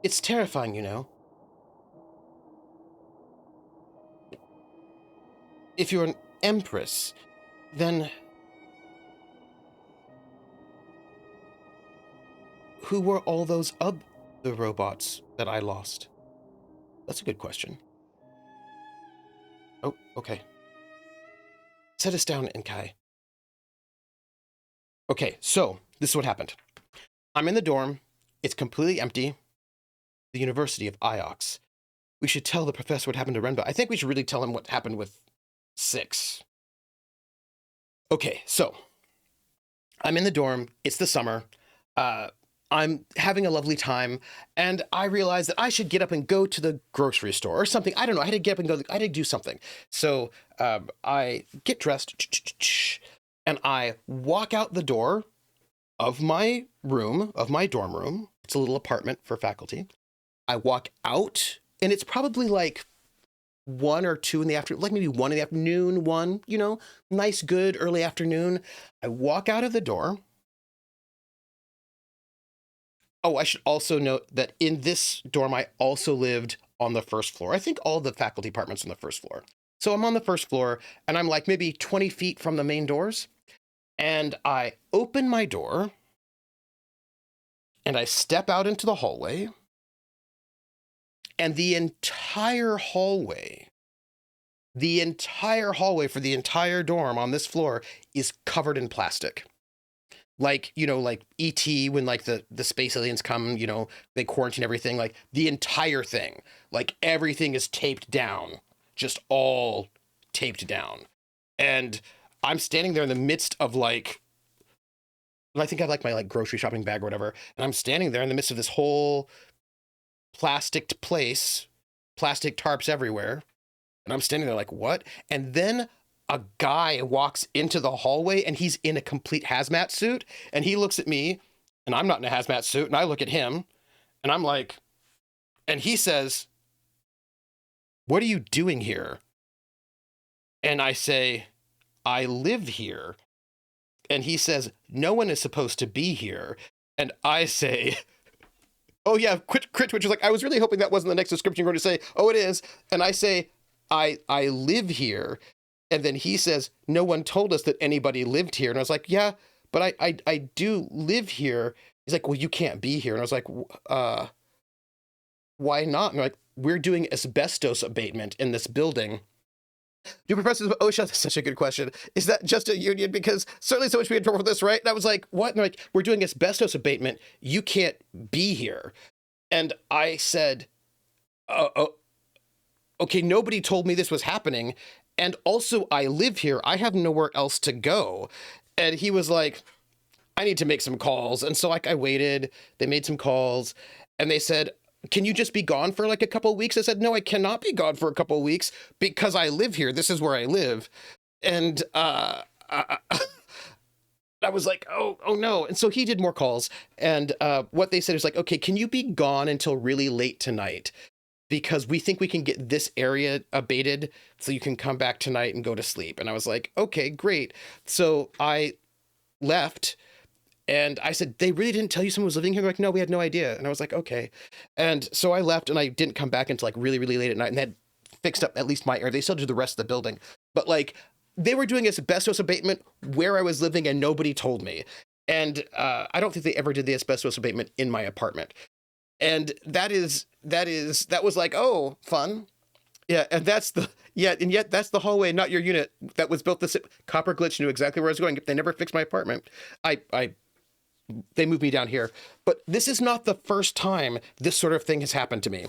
It's terrifying, you know. If you're an empress, then who were all those other robots that I lost? That's a good question. Oh, okay. Set us down, Enkai. Okay, so this is what happened. I'm in the dorm. It's completely empty. The University of Iox. We should tell the professor what happened to Renba. I think we should really tell him what happened with 6. Okay, so I'm in the dorm. It's the summer. I'm having a lovely time, and I realized that I should get up and go to the grocery store or something. I don't know. I had to get up and go. I had to do something. So I get dressed, and I walk out the door of my room, of my dorm room. It's a little apartment for faculty. I walk out, and it's probably like 1 or 2 in the afternoon, like maybe 1 in the afternoon, 1, you know, nice, good early afternoon. I walk out of the door. Oh, I should also note that in this dorm, I also lived on the first floor. I think all the faculty apartments on the first floor. So I'm on the first floor, and I'm like maybe 20 feet from the main doors. And I open my door, and I step out into the hallway. And the entire hallway for the entire dorm on this floor is covered in plastic. like, you know, like E.T. when like the space aliens come, you know, they quarantine everything, like the entire thing, like everything is taped down, just all taped down. And I'm standing there in the midst of like, I think I have like my like grocery shopping bag or whatever, and I'm standing there in the midst of this whole plastic place, plastic tarps everywhere. And I'm standing there like, what? And then a guy walks into the hallway and he's in a complete hazmat suit. And he looks at me and I'm not in a hazmat suit. And I look at him and I'm like, and he says, "What are you doing here?" And I say, "I live here." And he says, "No one is supposed to be here." And I say, "Oh yeah, Crit Twitch was like, I was really hoping that wasn't the next description you're going to say." "Oh, it is." And I say, I live here." And then he says, "No one told us that anybody lived here." And I was like, "Yeah, but I do live here." He's like, "Well, you can't be here." And I was like, "Why not?" And they're like, "We're doing asbestos abatement in this building." Do professors, oh, that's such a good question. Is that just a union? Because certainly so much we in trouble for this, right? And I was like, what? And they're like, "We're doing asbestos abatement. You can't be here." And I said, okay, nobody told me this was happening. And also, I live here. I have nowhere else to go. And he was like, "I need to make some calls." And so like I waited, they made some calls and they said, "Can you just be gone for like a couple of weeks?" I said, "No, I cannot be gone for a couple of weeks because I live here. This is where I live." And I was like, oh no. And so he did more calls. And what they said is like, "Okay, can you be gone until really late tonight? Because we think we can get this area abated so you can come back tonight and go to sleep." And I was like, "Okay, great." So I left and I said, "They really didn't tell you someone was living here?" They're like, "No, we had no idea." And I was like, "Okay." And so I left and I didn't come back until like really, really late at night, and they had fixed up at least my area. They still do the rest of the building. But like they were doing asbestos abatement where I was living and nobody told me. And I don't think they ever did the asbestos abatement in my apartment. And that was like, oh, fun. Yeah, and yet that's the hallway, not your unit. That was built this Copper Glitch knew exactly where I was going. They never fixed my apartment. They moved me down here. But this is not the first time this sort of thing has happened to me.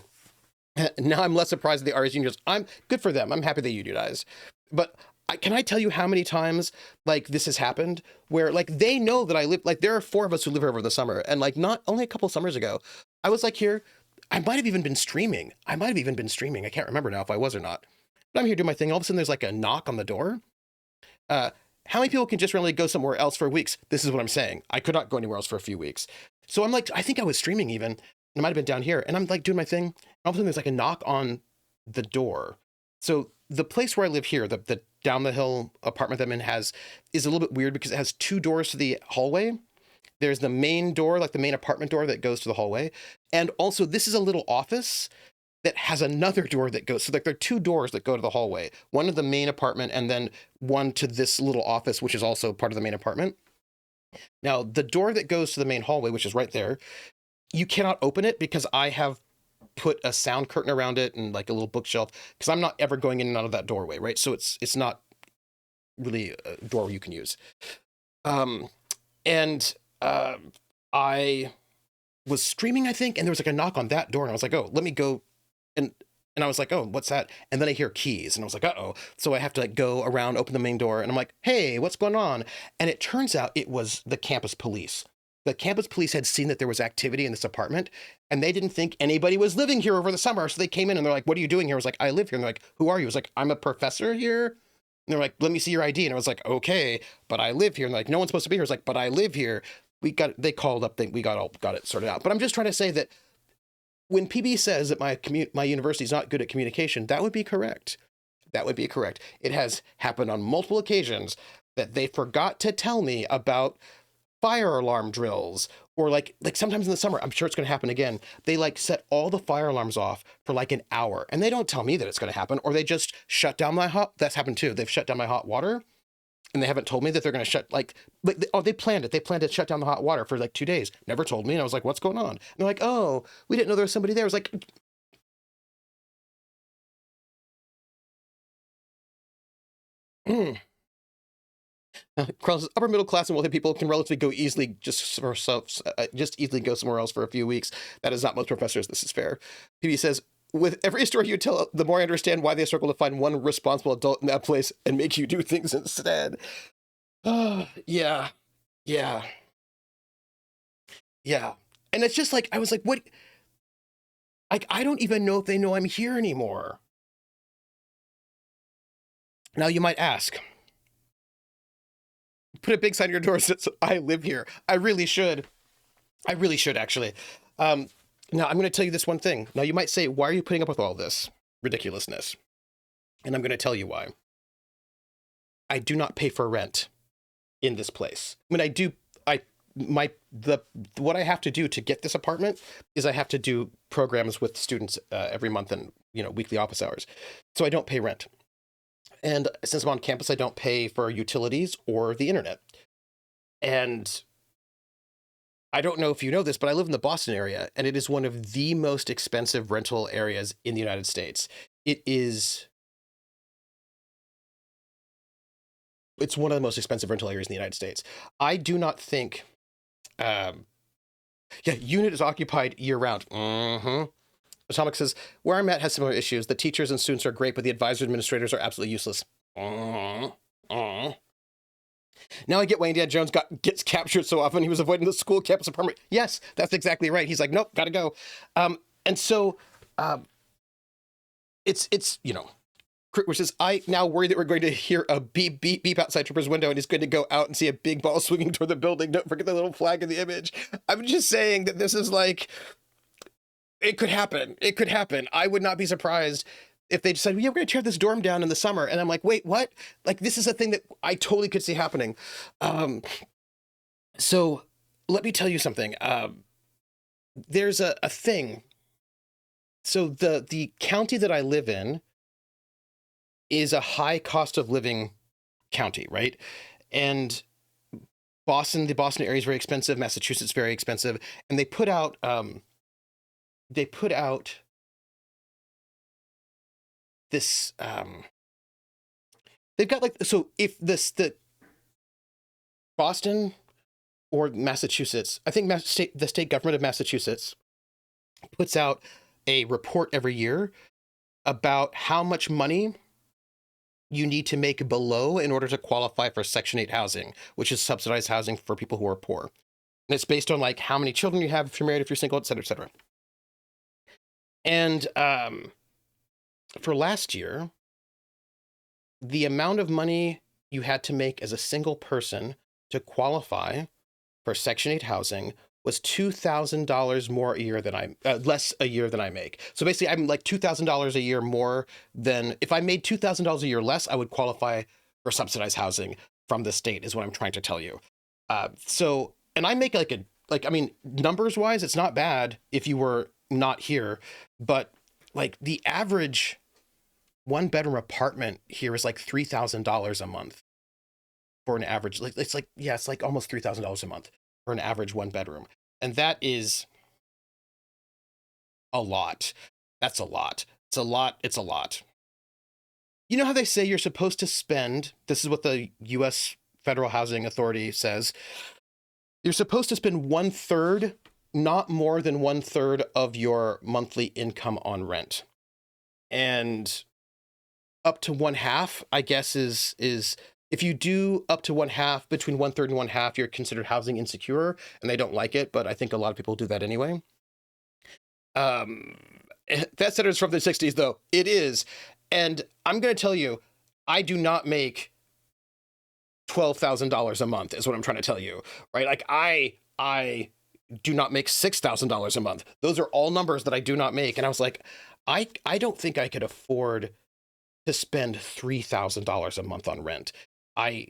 Now I'm less surprised that the RS unions. I'm good for them. I'm happy they unionized. But can I tell you how many times like this has happened where like they know that I live, like there are 4 of us who live here over the summer, and like not only a couple summers ago, I was like here. I might have even been streaming. I can't remember now if I was or not. But I'm here doing my thing. All of a sudden there's like a knock on the door. How many people can just randomly go somewhere else for weeks? This is what I'm saying. I could not go anywhere else for a few weeks. So I'm like, I think I was streaming even. It might have been down here. And I'm like doing my thing. And all of a sudden there's like a knock on the door. So the place where I live here, the down the hill apartment that I'm in is a little bit weird because it has 2 doors to the hallway. There's the main door, like the main apartment door that goes to the hallway. And also this is a little office that has another door that goes. So like there are 2 doors that go to the hallway, one to the main apartment and then one to this little office, which is also part of the main apartment. Now the door that goes to the main hallway, which is right there, you cannot open it because I have put a sound curtain around it and like a little bookshelf because I'm not ever going in and out of that doorway, right? So it's not really a door you can use. I was streaming, I think, and there was like a knock on that door, and I was like, "Oh, let me go," and I was like, "Oh, what's that?" And then I hear keys, and I was like, "Uh-oh!" So I have to like go around, open the main door, and I'm like, "Hey, what's going on?" And it turns out it was the campus police. The campus police had seen that there was activity in this apartment, and they didn't think anybody was living here over the summer, so they came in and they're like, "What are you doing here?" I was like, "I live here." And they're like, "Who are you?" I was like, "I'm a professor here." And they're like, "Let me see your ID." And I was like, "Okay, but I live here." And they're like, "No one's supposed to be here." I was like, "But I live here." They called up, we got it sorted out. But I'm just trying to say that when PB says that my university is not good at communication, that would be correct. That would be correct. It has happened on multiple occasions that they forgot to tell me about fire alarm drills, or like sometimes in the summer, I'm sure it's going to happen again. They like set all the fire alarms off for like an hour, and they don't tell me that it's going to happen, or they just shut down that's happened too. They've shut down my hot water. And they haven't told me that they're going to shut, they planned it. They planned to shut down the hot water for like 2 days. Never told me. And I was like, "What's going on?" And they're like, "Oh, we didn't know there was somebody there." I was like, Carlos says, upper middle class and wealthy people can relatively go easily just easily go somewhere else for a few weeks. That is not most professors. This is fair. PB says, with every story you tell, the more I understand why they struggle to find one responsible adult in that place and make you do things instead. Yeah. Yeah. Yeah. And it's just like, I was like, what? Like, I don't even know if they know I'm here anymore. Now you might ask, put a big sign on your door that says, I live here. I really should. I really should, actually. Now, I'm going to tell you this one thing. Now, you might say, why are you putting up with all this ridiculousness? And I'm going to tell you why. I do not pay for rent in this place. I mean, what I have to do to get this apartment is I have to do programs with students every month and, weekly office hours. So I don't pay rent. And since I'm on campus, I don't pay for utilities or the internet. And I don't know if you know this, but I live in the Boston area, and it is one of the most expensive rental areas in the United States. It's one of the most expensive rental areas in the United States. I do not think, unit is occupied year round. Atomic says, where I'm at has similar issues. The teachers and students are great, but the advisors and administrators are absolutely useless. Now I get why Indiana Jones gets captured so often. He was avoiding the school campus apartment. Yes, that's exactly right. He's like, nope, gotta go. And so it's which says, I now worry that we're going to hear a beep, beep, beep outside Tripper's window, and he's going to go out and see a big ball swinging toward the building. Don't forget the little flag in the image. I'm just saying that this is like, it could happen. It could happen. I would not be surprised if they decided, yeah, we're going to tear this dorm down in the summer. And I'm like, wait, what? Like, this is a thing that I totally could see happening. So let me tell you something. There's a thing. So the county that I live in is a high cost of living county, right? And the Boston area is very expensive. Massachusetts, very expensive. And they put out this, they've got so if the Boston or Massachusetts, I think the state government of Massachusetts puts out a report every year about how much money you need to make below in order to qualify for Section 8 housing, which is subsidized housing for people who are poor. And it's based on like how many children you have, if you're married, if you're single, et cetera, et cetera. And for last year, the amount of money you had to make as a single person to qualify for Section 8 housing was $2,000 more a year than less a year than I make. So basically, I'm like $2,000 a year more than, if I made $2,000 a year less, I would qualify for subsidized housing from the state, is what I'm trying to tell you. And I make numbers wise, it's not bad if you were not here, but like the average one bedroom apartment here is like $3,000 a month for an average. It's like almost $3,000 a month for an average one bedroom. And that is a lot. That's a lot. It's a lot. It's a lot. You know how they say you're supposed to spend, this is what the US Federal Housing Authority says, you're supposed to spend 1/3, not more than 1/3 of your monthly income on rent. And up to 1/2, I guess, is if you do up to 1/2, between 1/3 and 1/2, you're considered housing insecure, and they don't like it, but I think a lot of people do that anyway. That center is from the 60s, though. It is. And I'm going to tell you, I do not make $12,000 a month, is what I'm trying to tell you, right? Like I do not make $6,000 a month. Those are all numbers that I do not make. And I was like, I don't think I could afford to spend $3,000 a month on rent. I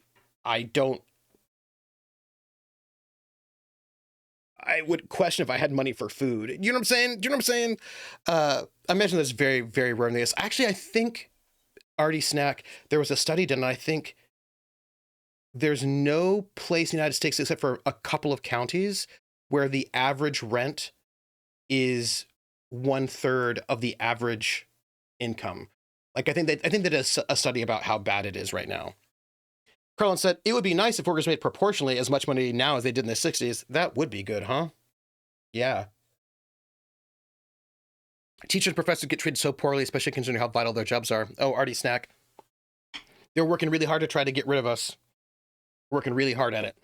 would question if I had money for food. You know what I'm saying? Do you know what I'm saying? I imagine that's very, very rare in this. Actually, I think, Artie Snack, there was a study done, and I think there's no place in the United States except for a couple of counties where the average rent is 1/3 of the average income. Like I think that is a study about how bad it is right now. Carlin said, it would be nice if workers made proportionally as much money now as they did in the 60s. That would be good, huh? Yeah. Teachers and professors get treated so poorly, especially considering how vital their jobs are. Oh, Artie Snack. They're working really hard to try to get rid of us. Working really hard at it.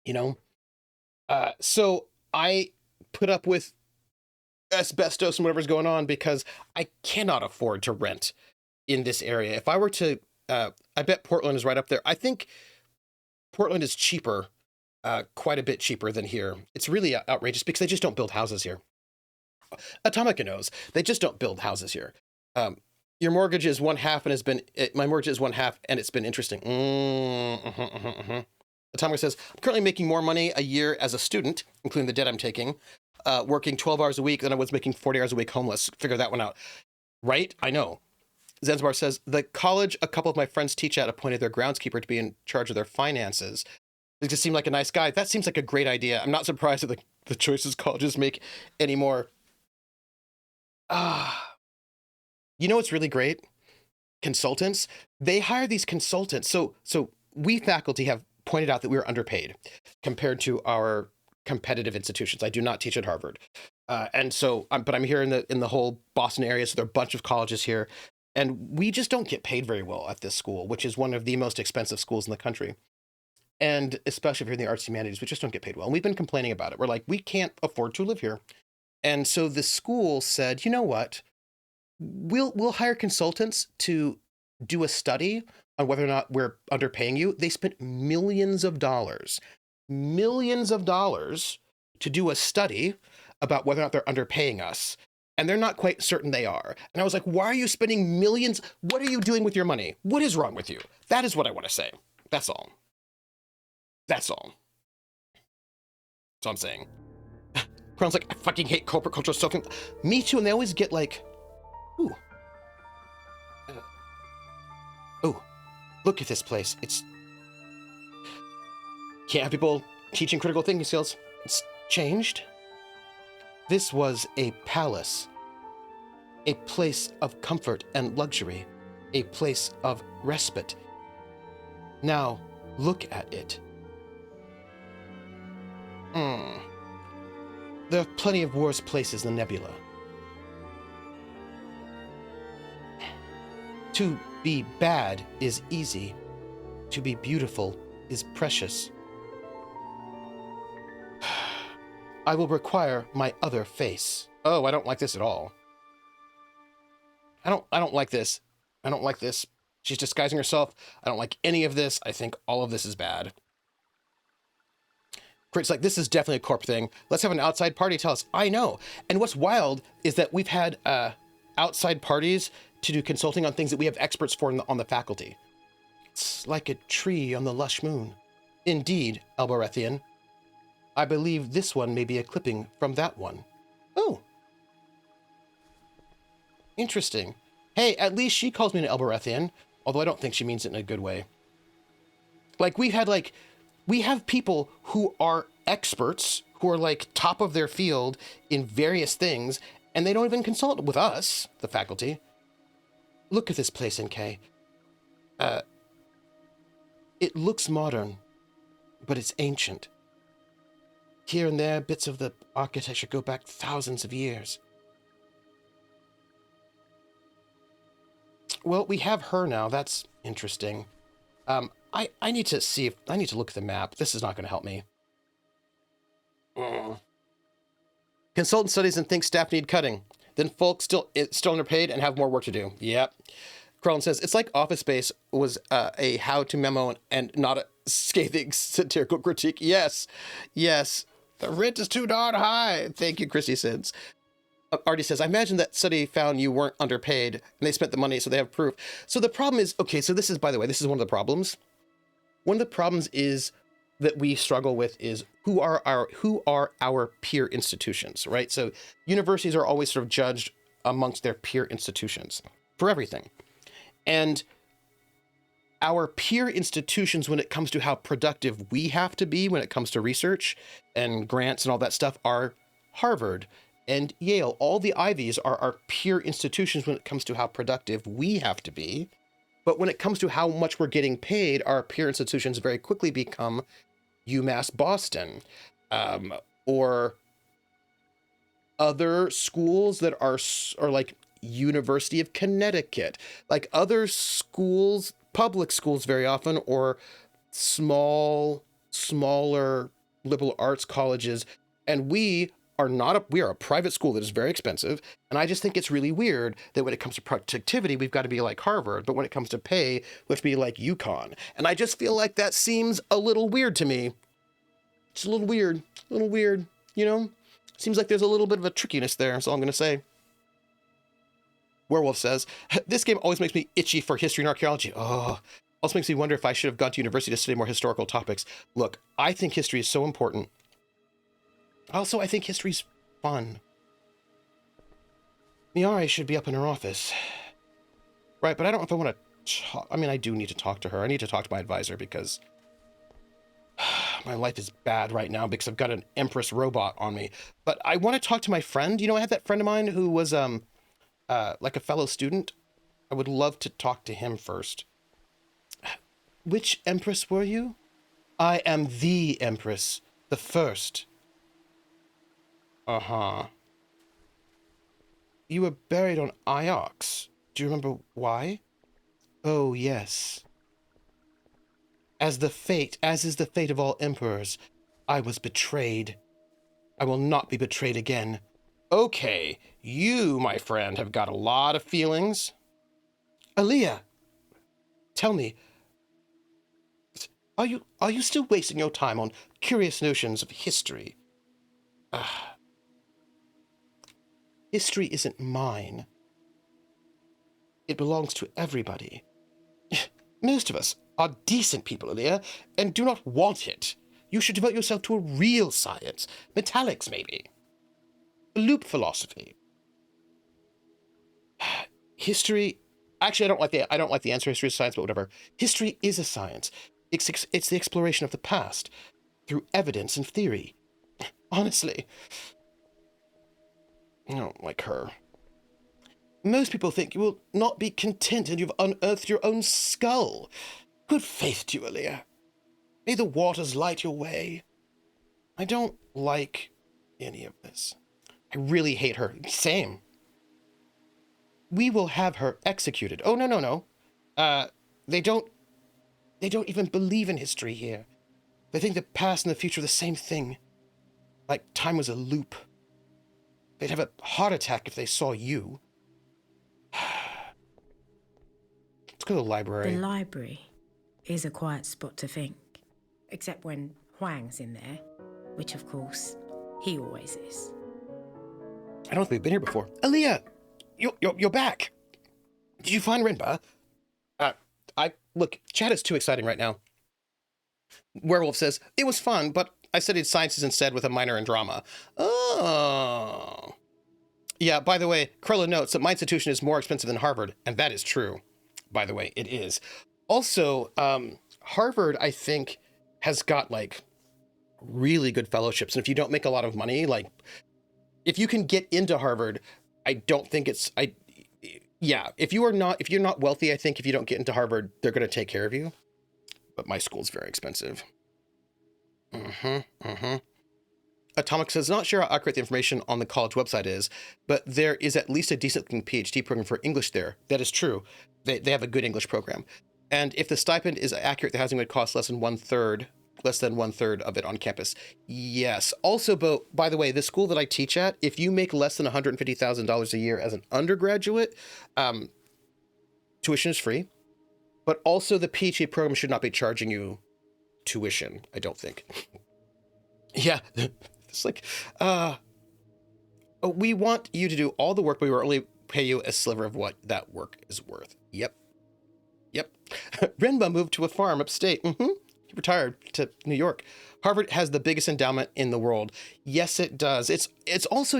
You know? So I put up with asbestos and whatever's going on because I cannot afford to rent in this area. If I were to, I bet Portland is right up there. I think Portland is cheaper, quite a bit cheaper than here. It's really outrageous because they just don't build houses here. Atomica knows. They just don't build houses here. Your mortgage is 1/2 and has been, my mortgage is 1/2 and it's been interesting. Atomica says, I'm currently making more money a year as a student, including the debt I'm taking, working 12 hours a week than I was making 40 hours a week homeless. Figure that one out. Right? I know. Zanzibar says, the college a couple of my friends teach at appointed their groundskeeper to be in charge of their finances. He just seemed like a nice guy. That seems like a great idea. I'm not surprised at the choices colleges make anymore. You know what's really great? Consultants. They hire these consultants. So we faculty have pointed out that we are underpaid compared to our competitive institutions. I do not teach at Harvard. And so, but I'm here in the whole Boston area, so there are a bunch of colleges here. And we just don't get paid very well at this school, which is one of the most expensive schools in the country. And especially if you're in the arts and humanities, we just don't get paid well. And we've been complaining about it. We're like, we can't afford to live here. And so the school said, you know what? We'll hire consultants to do a study on whether or not we're underpaying you. They spent millions of dollars to do a study about whether or not they're underpaying us. And they're not quite certain they are. And I was like, why are you spending millions? What are you doing with your money? What is wrong with you? That is what I want to say. That's all. That's all. That's all I'm saying. Crown's like, I fucking hate corporate culture so me too. And they always get like, ooh. Oh, look at this place. It's can't have people teaching critical thinking skills. It's changed. This was a palace, a place of comfort and luxury, a place of respite. Now, look at it. There are plenty of worse places than Nebula. To be bad is easy. To be beautiful is precious. I will require my other face. Oh, I don't like this at all. I don't like this. I don't like this. She's disguising herself. I don't like any of this. I think all of this is bad. Crit's like, this is definitely a corp thing. Let's have an outside party. Tell us. I know. And what's wild is that we've had outside parties to do consulting on things that we have experts for on the faculty. It's like a tree on the lush moon. Indeed, Alborethian. I believe this one may be a clipping from that one. Oh. Interesting. Hey, at least she calls me an Alborethian, although I don't think she means it in a good way. Like, we have people who are experts, who are like top of their field in various things, and they don't even consult with us, the faculty. Look at this place, NK. It looks modern, but it's ancient. Here and there, bits of the architecture go back thousands of years. Well, we have her now. That's interesting. I need to see if I need to look at the map. This is not going to help me. Consultant studies and thinks staff need cutting. Then folks still underpaid and have more work to do. Yep. Carlin says, it's like Office Space was a how-to memo and not a scathing satirical critique. Yes. Yes. The rent is too darn high. Thank you, Christy Sins. Artie says, I imagine that study found you weren't underpaid and they spent the money, so they have proof. So the problem is, okay, so this is, by the way, this is one of the problems. One of the problems is that we struggle with is who are our peer institutions, right? So universities are always sort of judged amongst their peer institutions for everything. And our peer institutions, when it comes to how productive we have to be when it comes to research and grants and all that stuff, are Harvard and Yale. All the Ivies are our peer institutions when it comes to how productive we have to be. But when it comes to how much we're getting paid, our peer institutions very quickly become UMass Boston, or other schools that are like University of Connecticut, like other schools, public schools very often, or smaller liberal arts colleges. And we are a private school that is very expensive. And I just think it's really weird that when it comes to productivity, we've got to be like Harvard, but when it comes to pay, we have to be like UConn. And I just feel like that seems a little weird to me. It's a little weird, you know? Seems like there's a little bit of a trickiness there, that's all I'm going to say. Werewolf says, this game always makes me itchy for history and archaeology. Oh, also makes me wonder if I should have gone to university to study more historical topics. Look, I think history is so important. Also, I think history's fun. Miari should be up in her office. Right, but I don't know if I want to talk. I mean, I do need to talk to her. I need to talk to my advisor because my life is bad right now because I've got an Empress robot on me. But I want to talk to my friend. You know, I have that friend of mine who was like a fellow student. I would love to talk to him first. Which Empress were you? I am the Empress, the first. Uh-huh. You were buried on Iox. Do you remember why? Oh, yes. As is the fate of all emperors, I was betrayed. I will not be betrayed again. Okay, you, my friend, have got a lot of feelings. Aaliyah, tell me, are you still wasting your time on curious notions of history? History isn't mine. It belongs to everybody. Most of us are decent people, Aaliyah, and do not want it. You should devote yourself to a real science. Metallics, maybe. Loop philosophy. History... Actually, I don't like the answer history is science, but whatever. History is a science. It's the exploration of the past through evidence and theory. Honestly. I don't like her. Most people think you will not be content and you've unearthed your own skull. Good faith to you, Aaliyah. May the waters light your way. I don't like any of this. I really hate her. Same. We will have her executed. Oh, no. They don't even believe in history here. They think the past and the future are the same thing. Like time was a loop. They'd have a heart attack if they saw you. Let's go to the library. The library is a quiet spot to think. Except when Huang's in there, which of course, he always is. I don't think we've been here before. Aaliyah! You're back! Did you find Rinba? Look, chat is too exciting right now. Werewolf says, it was fun, but I studied sciences instead with a minor in drama. Oh. Yeah, by the way, Krella notes that my institution is more expensive than Harvard, and that is true. By the way, it is. Also, Harvard, I think, has got, like, really good fellowships. And if you don't make a lot of money, like, if you can get into Harvard, I don't think it's... Yeah, if you're not wealthy, I think if you don't get into Harvard, they're going to take care of you. But my school's very expensive. Atomic says, not sure how accurate the information on the college website is, but there is at least a decent-looking PhD program for English there. That is true. They have a good English program. And if the stipend is accurate, the housing would cost less than one third of it on campus. Yes. Also, by the way, the school that I teach at, if you make less than $150,000 a year as an undergraduate, tuition is free. But also the PhD program should not be charging you tuition, I don't think. Yeah. It's like, we want you to do all the work, but we will only pay you a sliver of what that work is worth. Yep. Renba moved to a farm upstate. He retired to New York. Harvard has the biggest endowment in the world. Yes, it does. It's also,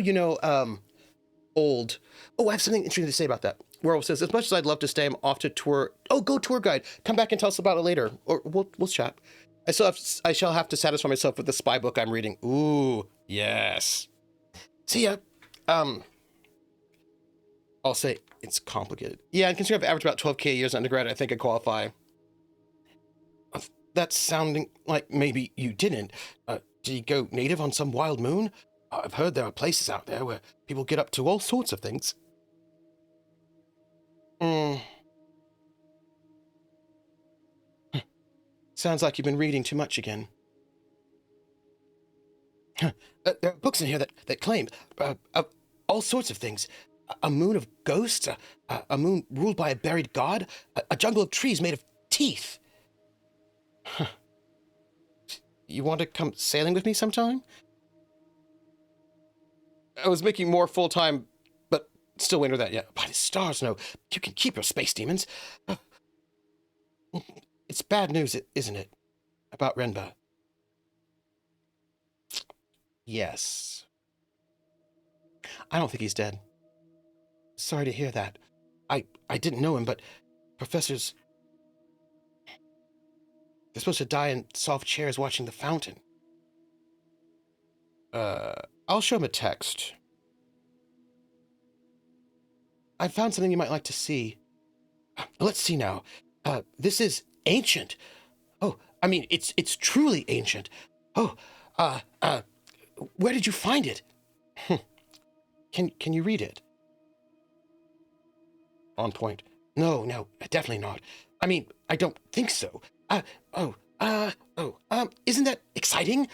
old. Oh, I have something interesting to say about that. Werewolf says, as much as I'd love to stay, I'm off to tour. Oh, go tour guide. Come back and tell us about it later. Or we'll chat. I shall have to satisfy myself with the spy book I'm reading. Ooh, yes. See ya. I'll say it's complicated. Yeah, and considering I've averaged about 12K a year as an undergrad, I think I qualify. That's sounding like maybe you didn't. Did you go native on some wild moon? I've heard there are places out there where people get up to all sorts of things. Sounds like you've been reading too much again. There are books in here that claim all sorts of things. A moon of ghosts, a moon ruled by a buried god, a jungle of trees made of teeth. You want to come sailing with me sometime? I was making more full-time, but still waiting for that. Yeah, by the stars, no. You can keep your space demons. It's bad news, isn't it? About Renba. Yes. I don't think he's dead. Sorry to hear that. I didn't know him, but professors... They're supposed to die in soft chairs watching the fountain. I'll show him a text. I found something you might like to see. Let's see now. This is ancient. Oh, I mean, it's truly ancient. Oh, where did you find it? Can you read it? On point. No, definitely not. I mean, I don't think so. Isn't that exciting?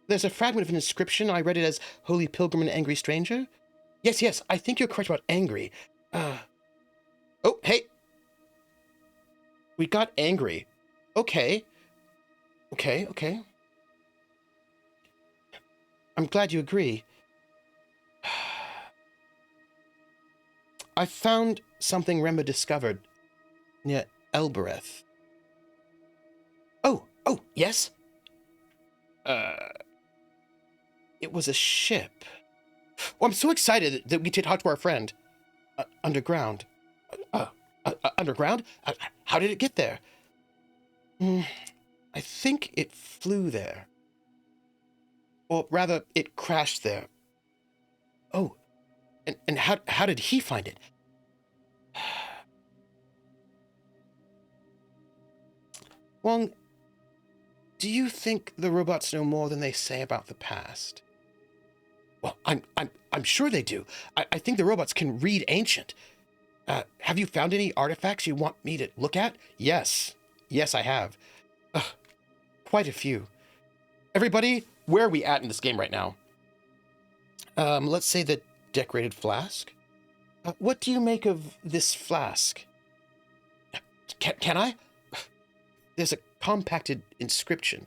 There's a fragment of an inscription. I read it as Holy Pilgrim and Angry Stranger. Yes, I think you're correct about angry. Oh, hey. We got angry. Okay. I'm glad you agree. I found something Remba discovered near Elbereth. Oh, yes? It was a ship. Oh, I'm so excited that we could talk to our friend. Underground. Underground? How did it get there? I think it flew there. Or rather, it crashed there. Oh, and how did he find it? Wong, do you think the robots know more than they say about the past? Well, I'm sure they do. I think the robots can read ancient. Have you found any artifacts you want me to look at? Yes, I have. Quite a few. Everybody, where are we at in this game right now? Let's say the decorated flask. What do you make of this flask? Can I? There's a compacted inscription.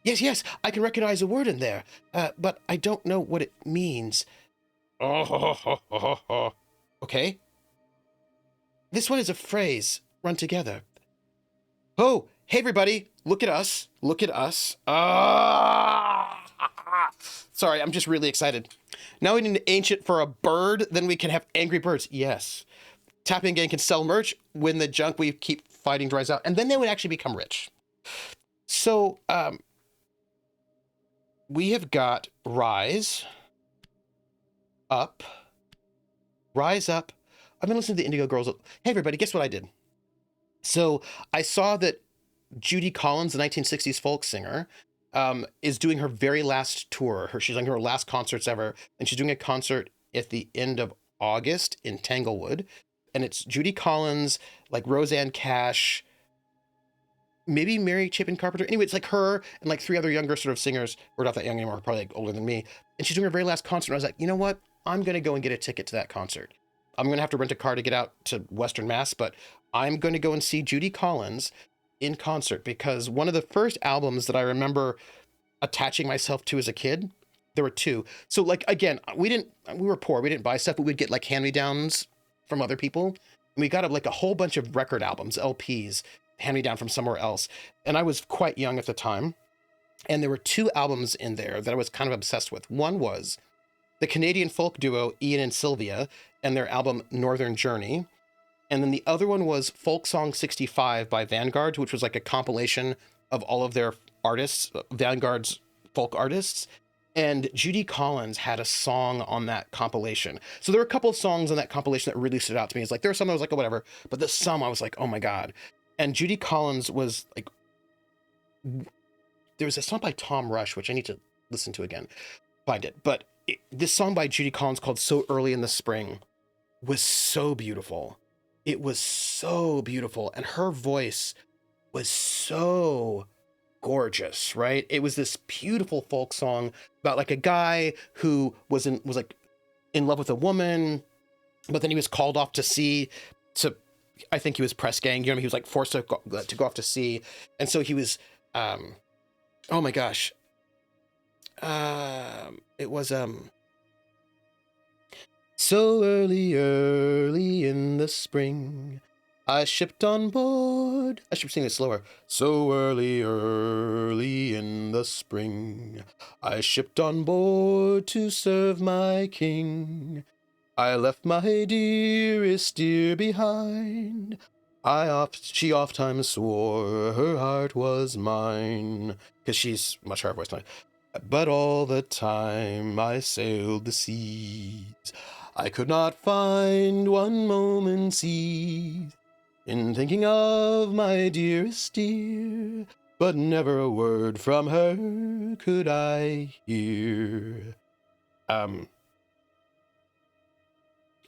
Yes, I can recognize a word in there, but I don't know what it means. Okay. This one is a phrase run together. Oh, hey everybody, look at us. Sorry, I'm just really excited. Now we need an ancient for a bird, then we can have angry birds. Yes. Tapping Gang can sell merch when the junk we keep fighting dries out, and then they would actually become rich. So, we have got Rise Up. I've been listening to the Indigo Girls. Hey, everybody, guess what I did? So I saw that Judy Collins, the 1960s folk singer, is doing her very last tour. She's doing her last concerts ever, and she's doing a concert at the end of August in Tanglewood. And it's Judy Collins, like Roseanne Cash, maybe Mary Chapin Carpenter. Anyway, it's like her and like three other younger sort of singers. We're not that young anymore, probably like older than me. And she's doing her very last concert. And I was like, you know what? I'm going to go and get a ticket to that concert. I'm going to have to rent a car to get out to Western Mass, but I'm going to go and see Judy Collins in concert, because one of the first albums that I remember attaching myself to as a kid, there were two. So like, again, we were poor. We didn't buy stuff, but we'd get like hand-me-downs from other people. And we got like a whole bunch of record albums, LPs, hand-me-down from somewhere else. And I was quite young at the time. And there were two albums in there that I was kind of obsessed with. One was the Canadian folk duo Ian and Sylvia and their album Northern Journey. And then the other one was Folk Song 65 by Vanguard, which was like a compilation of all of their artists, Vanguard's folk artists. And Judy Collins had a song on that compilation. So there were a couple of songs on that compilation that really stood out to me. It's like, there were some I was like, oh, whatever. But the some I was like, oh my God. And Judy Collins was like, there was a song by Tom Rush, which I need to listen to again, find it. But this song by Judy Collins called So Early in the Spring was so beautiful. It was so beautiful. And her voice was so gorgeous, right? It was this beautiful folk song about like a guy who was like in love with a woman, but then he was called off to sea to, I think he was press gang, you know, he was like forced to go off to sea. And so he was, oh my gosh. It was, so early, early in the spring, I shipped on board. I should sing it slower. So early, early in the spring, I shipped on board to serve my king. I left my dearest dear behind. She oft times swore her heart was mine. Because she's much higher voice than I. But all the time I sailed the seas, I could not find one moment's ease in thinking of my dearest dear, but never a word from her could I hear.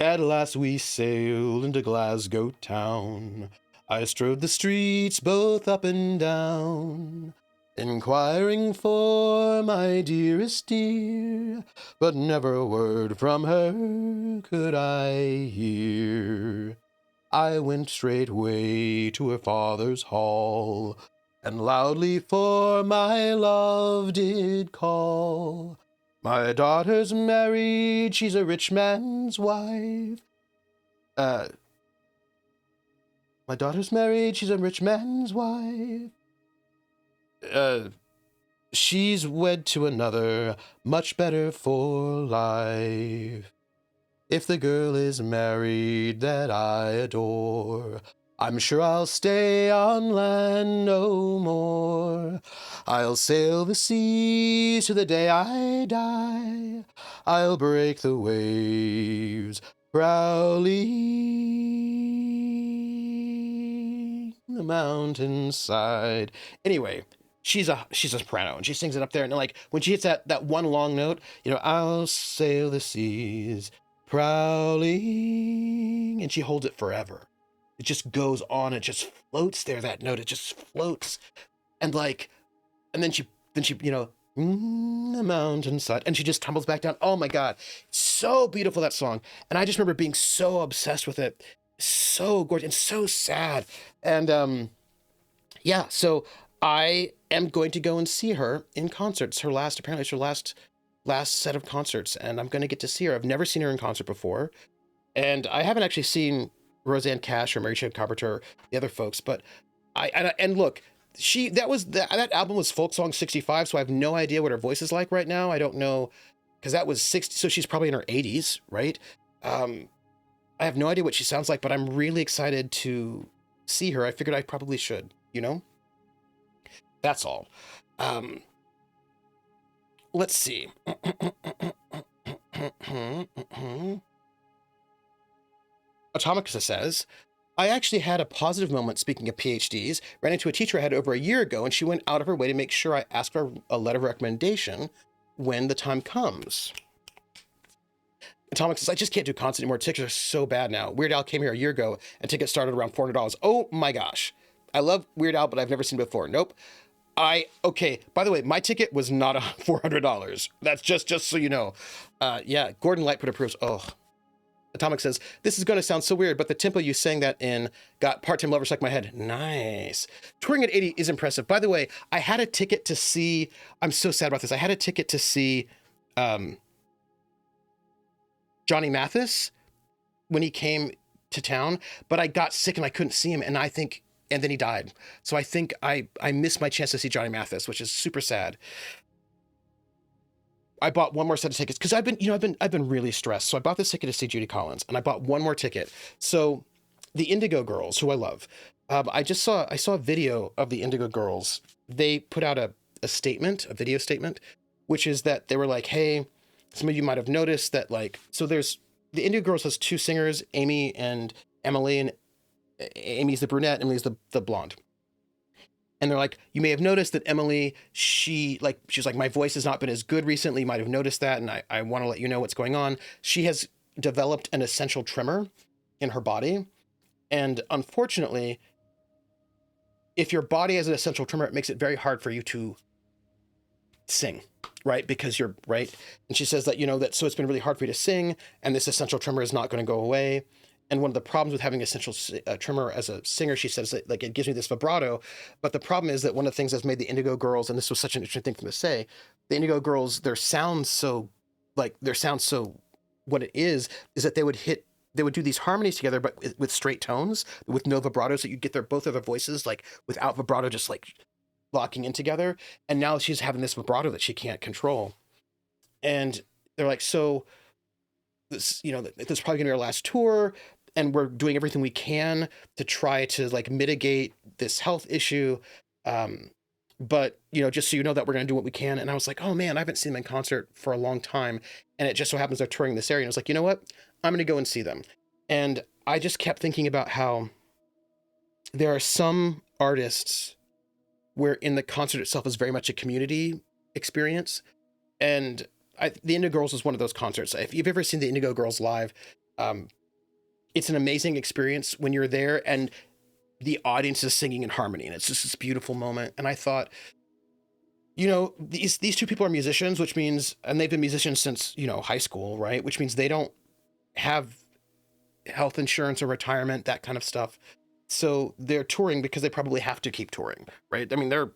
At last we sailed into Glasgow town. I strode the streets both up and down, inquiring for my dearest dear, but never a word from her could I hear. I went straightway to her father's hall, and loudly for my love did call. My daughter's married, she's a rich man's wife. My daughter's married, she's a rich man's wife. She's wed to another, much better for life. If the girl is married that I adore, I'm sure I'll stay on land no more. I'll sail the seas to the day I die. I'll break the waves prowling the mountainside. Anyway, she's a soprano, and she sings it up there, and like when she hits that one long note, you know, I'll sail the seas prowling, and she holds it forever. It just goes on, it just floats there, that note, it just floats. And like, and then she, you know, the mountainside, and she just tumbles back down. Oh my God, so beautiful, that song. And I just remember being so obsessed with it, so gorgeous and so sad. And yeah, so I am going to go and see her in concert. It's her last, apparently it's her last set of concerts, and I'm going to get to see her. I've never seen her in concert before, and I haven't actually seen Roseanne Cash or Mary Jane Carpenter or the other folks, but and look, that album was Folk Song 65, so I have no idea what her voice is like right now. I don't know, because that was 60, so she's probably in her 80s, right? I have no idea what she sounds like, but I'm really excited to see her. I figured I probably should, you know? That's all. Let's see. Atomica says, I actually had a positive moment, speaking of PhDs. Ran into a teacher I had over a year ago, and she went out of her way to make sure I asked for a letter of recommendation when the time comes. Atomic says, I just can't do concerts anymore. Tickets are so bad now. Weird Al came here a year ago, and tickets started around $400. Oh my gosh. I love Weird Al, but I've never seen it before. Nope. Okay, by the way, my ticket was not $400. That's just so you know. Yeah, Gordon Lightfoot approves. Oh. Atomic says, this is going to sound so weird, but the tempo you sang that in got Part-Time Lover Stuck in my head. Nice. Touring at 80 is impressive. By the way, I had a ticket to see, I'm so sad about this. I had a ticket to see Johnny Mathis when he came to town, but I got sick and I couldn't see him, and then he died. So I think I missed my chance to see Johnny Mathis, which is super sad. I bought one more set of tickets because I've been really stressed. So I bought this ticket to see Judy Collins, and I bought one more ticket. So the Indigo Girls, who I love, I saw a video of the Indigo Girls. They put out a video statement which is that they were like, hey, some of you might have noticed that, like, so there's the Indigo Girls has two singers, Amy and Emily, and Amy's the brunette, Emily's the blonde. And they're like, you may have noticed that Emily, she's like, my voice has not been as good recently. You might have noticed that. And I want to let you know what's going on. She has developed an essential tremor in her body. And unfortunately, if your body has an essential tremor, it makes it very hard for you to sing, right? Because you're right. And she says that, that, so it's been really hard for you to sing, and this essential tremor is not going to go away. And one of the problems with having essential tremor as a singer, she says that, like, it gives me this vibrato. But the problem is that one of the things that's made the Indigo Girls, and this was such an interesting thing for them to say, the Indigo Girls, their sound so what it is that they would do these harmonies together, but with straight tones, with no vibrato. So you'd get both of their voices, like, without vibrato, just like locking in together. And now she's having this vibrato that she can't control. And they're like, so this, this is probably gonna be our last tour, and we're doing everything we can to try to, like, mitigate this health issue. But, just so you know that we're going to do what we can. And I was like, oh man, I haven't seen them in concert for a long time. And it just so happens they're touring this area. And I was like, you know what? I'm going to go and see them. And I just kept thinking about how there are some artists where in the concert itself is very much a community experience. And the Indigo Girls is one of those concerts. If you've ever seen the Indigo Girls live, it's an amazing experience when you're there and the audience is singing in harmony, and it's just this beautiful moment. And I thought, these two people are musicians, which means, and they've been musicians since, high school, right? Which means they don't have health insurance or retirement, that kind of stuff. So they're touring because they probably have to keep touring, right? I mean, they're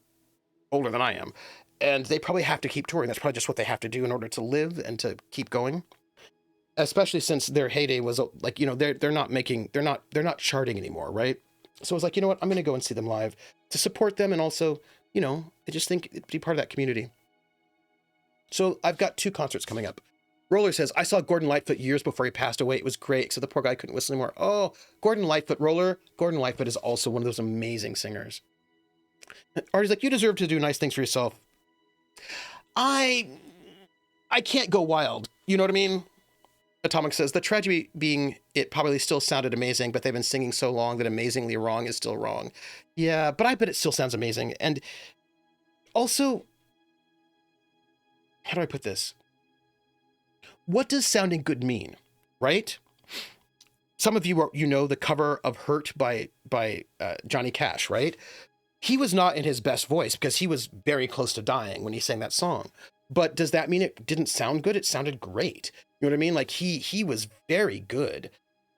older than I am, and they probably have to keep touring. That's probably just what they have to do in order to live and to keep going. Especially since their heyday was like, they're not charting anymore, right? So I was like, you know what? I'm going to go and see them live to support them. And also, I just think it'd be part of that community. So I've got 2 concerts coming up. Roller says, I saw Gordon Lightfoot years before he passed away. It was great, except the poor guy couldn't whistle anymore. Oh, Gordon Lightfoot, Roller. Gordon Lightfoot is also one of those amazing singers. Artie's like, you deserve to do nice things for yourself. I can't go wild. You know what I mean? Atomic says, the tragedy being it probably still sounded amazing, but they've been singing so long that amazingly wrong is still wrong. Yeah, but I bet it still sounds amazing. And also, how do I put this? What does sounding good mean, right? Some of you are, the cover of Hurt by Johnny Cash, right? He was not in his best voice because he was very close to dying when he sang that song. But does that mean it didn't sound good? It sounded great. You know what I mean? Like he was very good.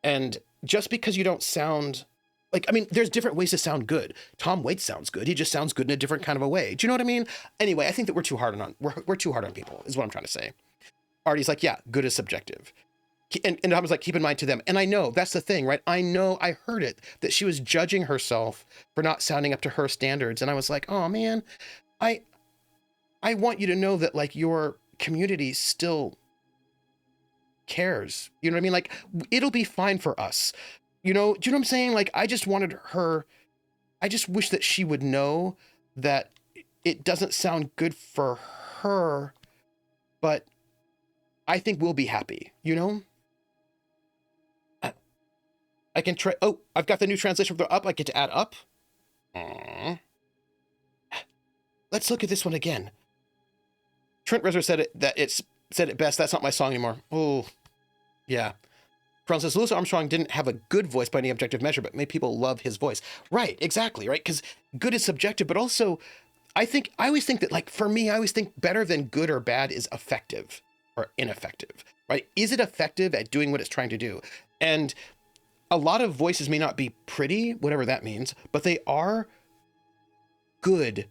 And just because you don't sound like, I mean, there's different ways to sound good. Tom Waits sounds good. He just sounds good in a different kind of a way. Do you know what I mean? Anyway, I think that we're too hard on people is what I'm trying to say. Artie's like, yeah, good is subjective. And I was like, keep in mind to them. And I know that's the thing, right? I know I heard it, that she was judging herself for not sounding up to her standards. And I was like, oh man, I want you to know that, like, your community still cares. You know what I mean? Like, it'll be fine for us. Do you know what I'm saying? Like, I just wish that she would know that it doesn't sound good for her, but I think we'll be happy, I can try. Oh, I've got the new translation for up. I get to add up. Let's look at this one again. Trent Reznor said it best. That's not my song anymore. Oh, yeah. Crown says, Louis Armstrong didn't have a good voice by any objective measure, but made people love his voice. Right, exactly, right? Because good is subjective, but also I always think that, like, for me, I always think better than good or bad is effective or ineffective, right? Is it effective at doing what it's trying to do? And a lot of voices may not be pretty, whatever that means, but they are good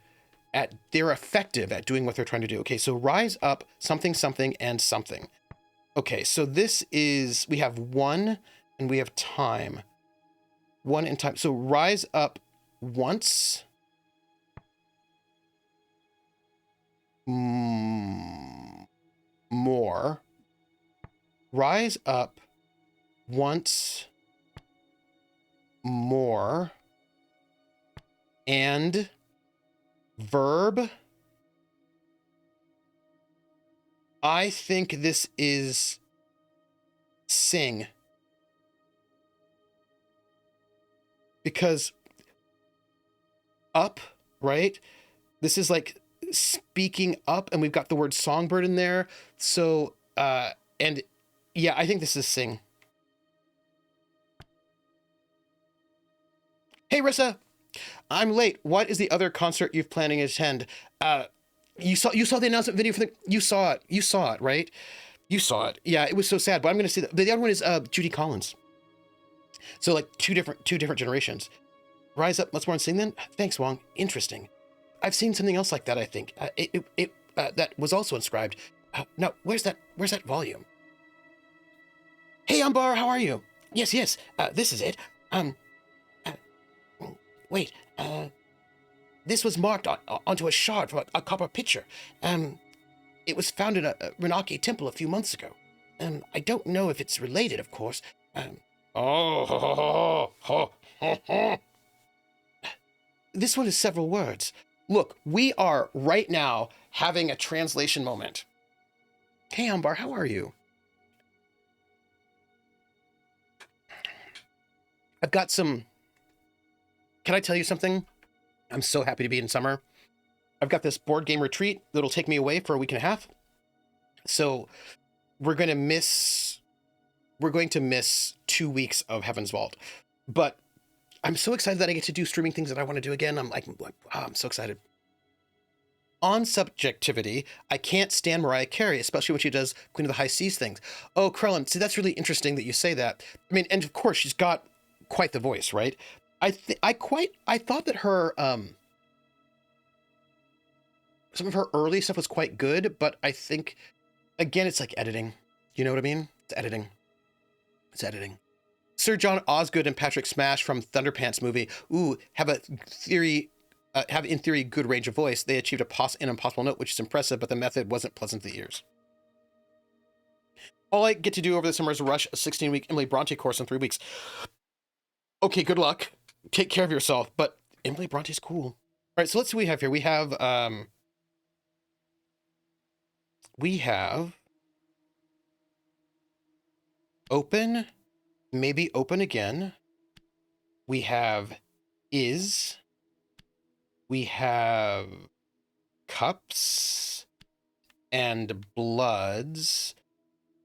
they're effective at doing what they're trying to do. Okay, so rise up, something, something, and something. Okay, so we have 1 and we have time. 1 and time. So rise up once. More. Rise up once more. And verb I think this is sing. Because up, right? This is like speaking up, and we've got the word songbird in there. So, and yeah, I think this is sing. Hey, Rissa, I'm late. What is the other concert you're planning to attend? You saw the announcement video for the. You saw it, right? You saw it. Yeah, it was so sad. But I'm going to see that. The other one is Judy Collins. So like two different generations. Rise up, let's more and sing then. Thanks, Wong. Interesting. I've seen something else like that. I think that was also inscribed. No, where's that volume? Hey, Umbar, how are you? Yes. This is it. Wait. This was marked onto a shard from a copper pitcher. It was found in a Renaki temple a few months ago. I don't know if it's related, of course. This one is several words. Look, we are right now having a translation moment. Hey, Umbar, how are you? I've got some... Can I tell you something? I'm so happy to be in summer. I've got this board game retreat that'll take me away for a week and a half. So we're going to miss 2 weeks of Heaven's Vault. But I'm so excited that I get to do streaming things that I want to do again. I'm like, wow, I'm so excited. On subjectivity, I can't stand Mariah Carey, especially when she does Queen of the High Seas things. Oh, Krellin, see, that's really interesting that you say that. I mean, and of course, she's got quite the voice, right? I thought that her some of her early stuff was quite good, but I think again it's like editing. You know what I mean? It's editing. Sir John Osgood and Patrick Smash from Thunderpants movie. Ooh, have in theory good range of voice. They achieved an impossible note, which is impressive, but the method wasn't pleasant to the ears. All I get to do over the summer is rush a 16-week Emily Bronte course in 3 weeks. Okay, good luck. Take care of yourself. But Emily Bronte's cool. All right, so let's see what we have here. We have open, maybe open again. We have is. We have cups and bloods.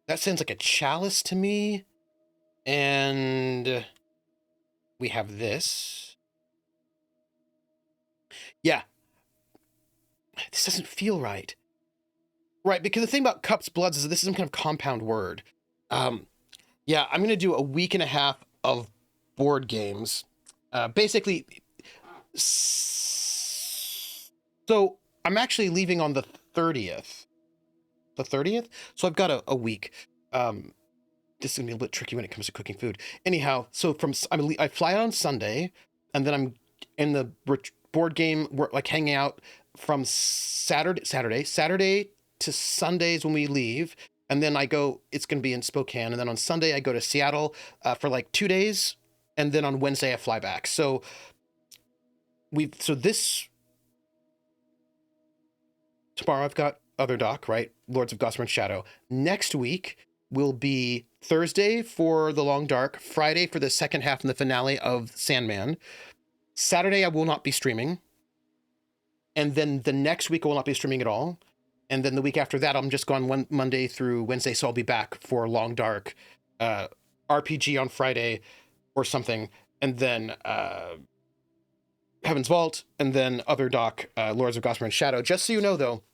That sounds like a chalice to me. And we have this. Yeah. This doesn't feel right. Right, because the thing about cups, bloods is that this is some kind of compound word. Yeah, I'm going to do a week and a half of board games. Basically, so I'm actually leaving on the 30th. The 30th? So I've got a week. This is going to be a bit tricky when it comes to cooking food. Anyhow, so I fly out on Sunday, and then I'm in the board game, like hanging out from Saturday to Sundays when we leave. And then it's going to be in Spokane. And then on Sunday, I go to Seattle for like 2 days. And then on Wednesday, I fly back. So tomorrow I've got Other Doc, right? Lords of Gossamer and Shadow. Next week will be Thursday for The Long Dark, Friday for the second half and the finale of Sandman. Saturday, I will not be streaming. And then the next week, I will not be streaming at all. And then the week after that, I'm just gone Monday through Wednesday, so I'll be back for Long Dark, RPG on Friday or something, and then Heaven's Vault, and then Other Doc, Lords of Gossamer and Shadow. Just so you know, though,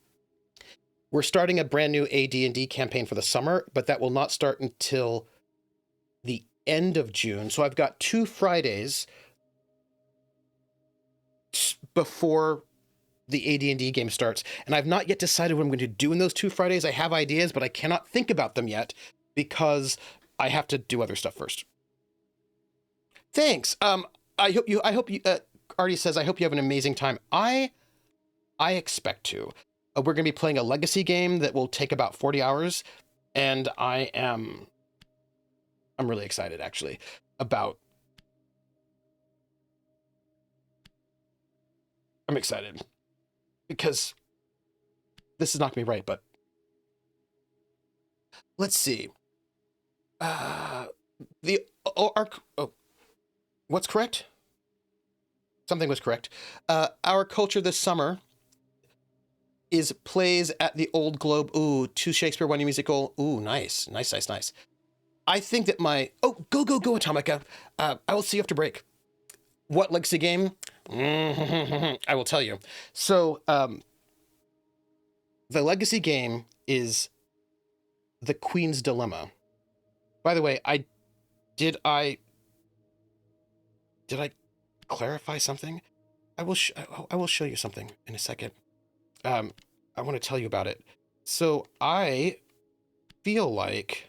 we're starting a brand new AD&D campaign for the summer, but that will not start until the end of June. So I've got 2 Fridays before the AD&D game starts, and I've not yet decided what I'm going to do in those 2 Fridays. I have ideas, but I cannot think about them yet because I have to do other stuff first. Thanks. I hope you Artie says, I hope you have an amazing time. I expect to. We're going to be playing a legacy game that will take about 40 hours, and I'm really excited actually about. I'm excited because this is not going to be right, but Let's see. The arc. Oh, what's correct? Something was correct. Our culture this summer is plays at the Old Globe. Ooh, 2 Shakespeare, 1 musical. Ooh, nice. I think that go Atomica. I will see you after break. What legacy game? I will tell you. So, the legacy game is The Queen's Dilemma. By the way, did I clarify something? I will show you something in a second. I want to tell you about it. So I feel like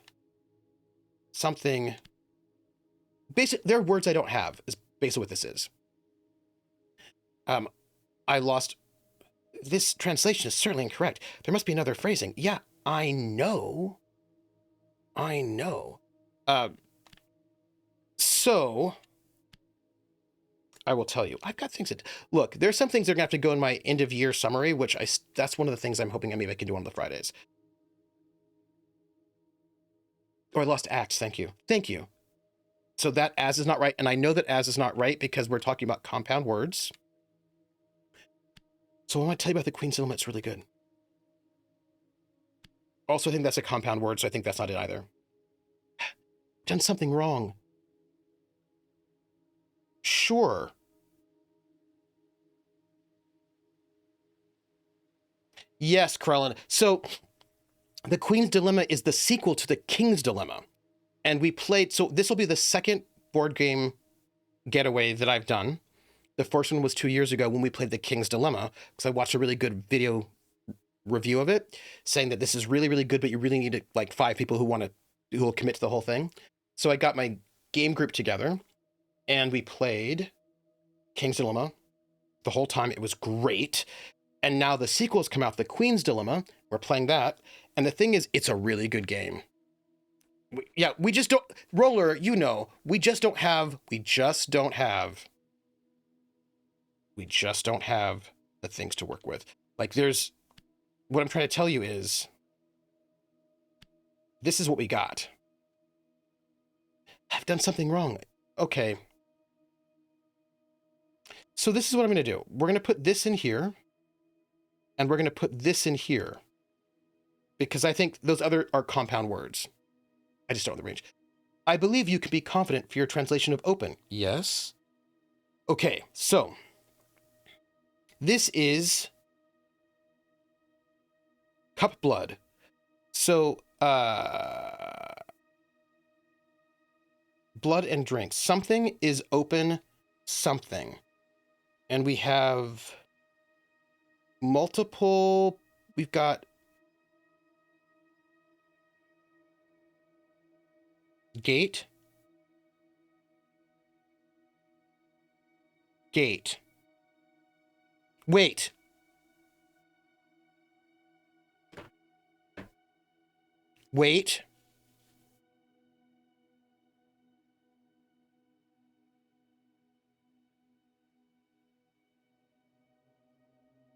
something. There are words I don't have. Is basically what this is. I lost. This translation is certainly incorrect. There must be another phrasing. Yeah, I know. So I will tell you. I've got things that look. There's some things that are gonna have to go in my end of year summary, which that's one of the things I'm hoping maybe I can do on the Fridays. Oh, I lost acts. Thank you. So that as is not right, and I know that as is not right because we're talking about compound words. So I want to tell you about the Queen's Dilemma. It's really good. Also, I think that's a compound word, so I think that's not it either. Done something wrong. Sure. Yes, Krellin. So the Queen's Dilemma is the sequel to the King's Dilemma. And we played, so this will be the second board game getaway that I've done. The first one was 2 years ago when we played the King's Dilemma, because I watched a really good video review of it, saying that this is really, really good, but you really need like 5 people who will commit to the whole thing. So I got my game group together, and we played King's Dilemma the whole time. It was great. And now the sequel's come out, The Queen's Dilemma. We're playing that. And the thing is, it's a really good game. We just don't, Roller, we just don't have the things to work with. Like what I'm trying to tell you is, this is what we got. I've done something wrong. Okay. So this is what I'm going to do. We're going to put this in here, and we're going to put this in here, because I think those other are compound words. I just don't know the range. I believe you can be confident for your translation of open. Yes. Okay, so this is cup blood. So, blood and drink. Something is open something. And we have multiple, we've got gate. Wait.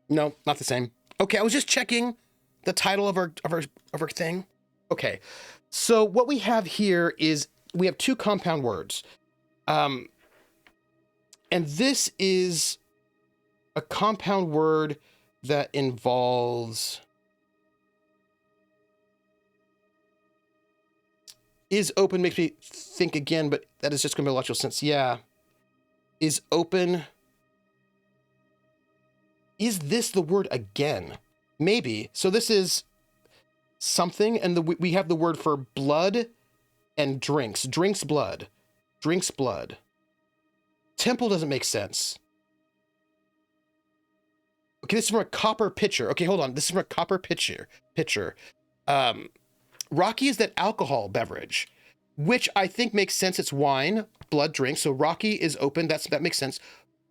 No, not the same. Okay, I was just checking the title of our thing. Okay. So what we have here is we have 2 compound words. And this is a compound word that involves is open, makes me think again, but that is just going to be a logical sense. Yeah. Is open. Is this the word again? Maybe. So this is something, and we have the word for blood and drinks. Drinks blood. Temple doesn't make sense. Okay, this is from a copper pitcher. Okay, hold on. This is from a copper pitcher. Rocky is that alcohol beverage, which I think makes sense. It's wine, blood, drink. So Rocky is open. That makes sense.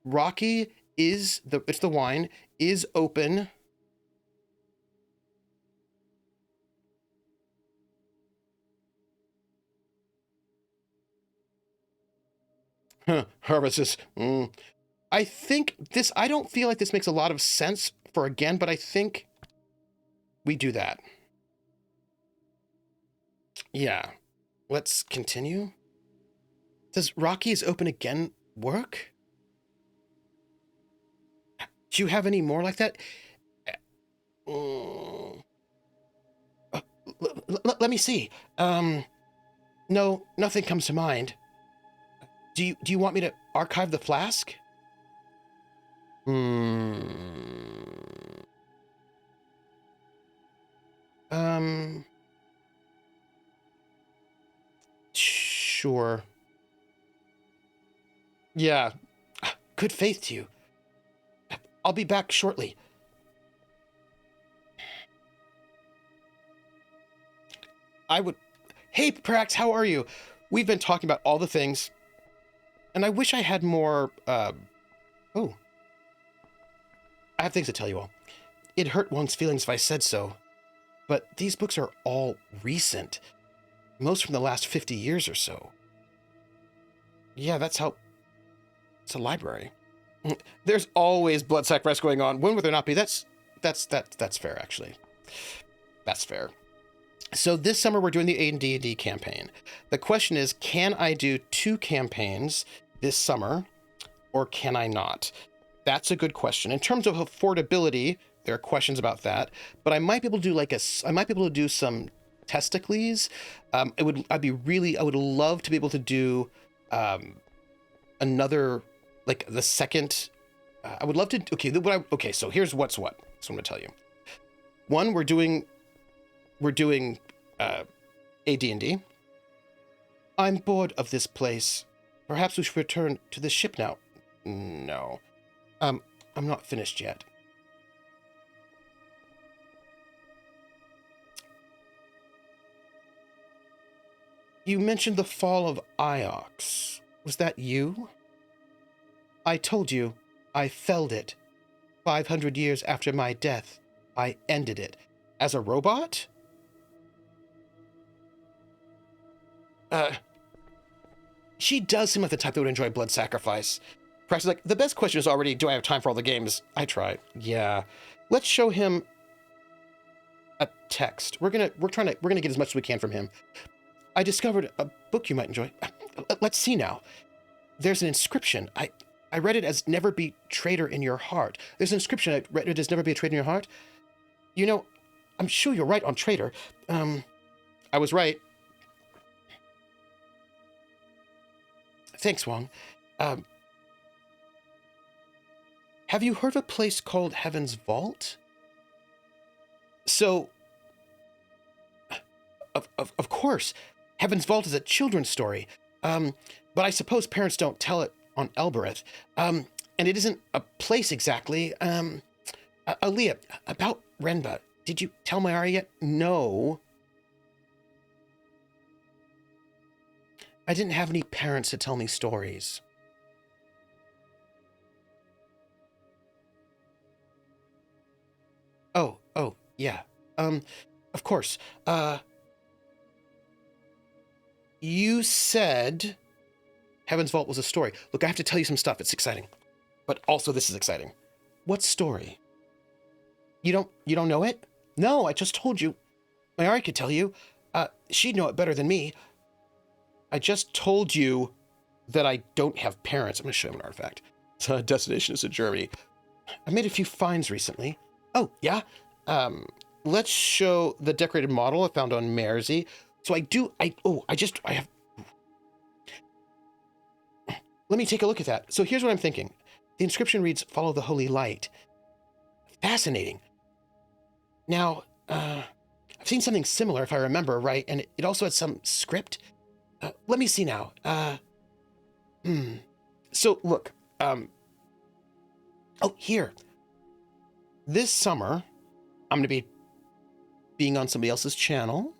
Rocky is it's the wine, is open. Harvest. I think this, I don't feel like this makes a lot of sense for again, but I think we do that. Yeah. Let's continue. Does Rocky's open again work? Do you have any more like that? Let me see. No, nothing comes to mind. Do you want me to archive the flask? Hmm. Sure. Yeah. Good faith to you. I'll be back shortly. I would... Hey, Prax, how are you? We've been talking about all the things, and I wish I had more, Oh. I have things to tell you all. It'd hurt one's feelings if I said so, but these books are all recent. Most from the last 50 years or so. Yeah, that's how... It's a library. There's always blood sacrifice going on. When would there not be? That's fair, actually. That's fair. So this summer we're doing the AD&D campaign. The question is, can I do 2 campaigns this summer, or can I not? That's a good question. In terms of affordability, there are questions about that, but I might be able to do I might be able to do some testicles. I would love to be able to do another, like the second. I would love to. Okay, so here's what's what. So I'm gonna tell you. One, we're doing AD&D. I'm bored of this place. Perhaps we should return to the ship now. No. I'm not finished yet. You mentioned the fall of Iox. Was that you? I told you, I felled it. 500 years after my death, I ended it. As a robot? She does seem like the type that would enjoy blood sacrifice. Perhaps like, the best question is already, do I have time for all the games? I try. Yeah. Let's show him a text. We're gonna get as much as we can from him. I discovered a book you might enjoy. Let's see now. There's an inscription. I read it as never be traitor in your heart. There's an inscription. I read it as never be a traitor in your heart. You know, I'm sure you're right on traitor. I was right. Thanks, Wong. Have you heard of a place called Heaven's Vault? So, of course, Heaven's Vault is a children's story. But I suppose parents don't tell it on Elbereth. And it isn't a place exactly. Aaliyah, about Renba, did you tell Mayari yet? No. I didn't have any parents to tell me stories. Oh, yeah. Of course. You said Heaven's Vault was a story. Look, I have to tell you some stuff. It's exciting. But also this is exciting. What story? You don't know it? No, I just told you. Mayari could tell you. She'd know it better than me. I just told you that I don't have parents. I'm going to show him an artifact. Destination is in Germany. I made a few finds recently. Oh, yeah? Let's show the decorated model I found on Mersey. So I have... Let me take a look at that. So here's what I'm thinking. The inscription reads, "Follow the holy light." Fascinating. Now, I've seen something similar, if I remember right, and it also had some script. Let me see now. So, look. Oh, here. This summer, I'm going to be being on somebody else's channel.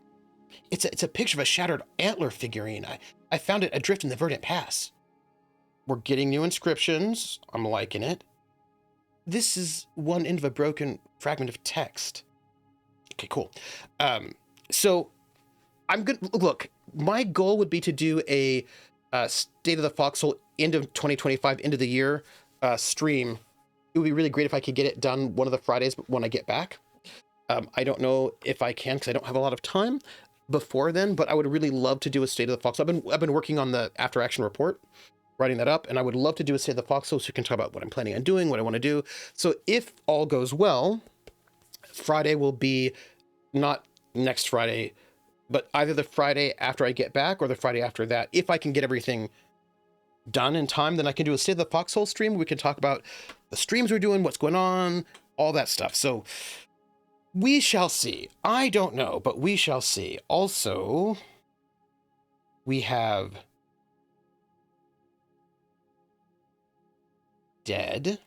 It's a picture of a shattered antler figurine. I found it adrift in the Verdant Pass. We're getting new inscriptions. I'm liking it. This is one end of a broken fragment of text. Okay, cool. So I'm good. Look, my goal would be to do a State of the Foxhole end of 2025, end of the year stream. It would be really great if I could get it done one of the Fridays when I get back. I don't know if I can because I don't have a lot of time, before then, but I would really love to do a State of the Foxhole. I've been working on the after action report, writing that up, and I would love to do a State of the Foxhole so we can talk about what I'm planning on doing, what I want to do. So if all goes well, Friday will be not next Friday, but either the Friday after I get back or the Friday after that. If I can get everything done in time, then I can do a State of the Foxhole stream. We can talk about the streams we're doing, what's going on, all that stuff. So we shall see. I don't know, but we shall see. Also, we have dead.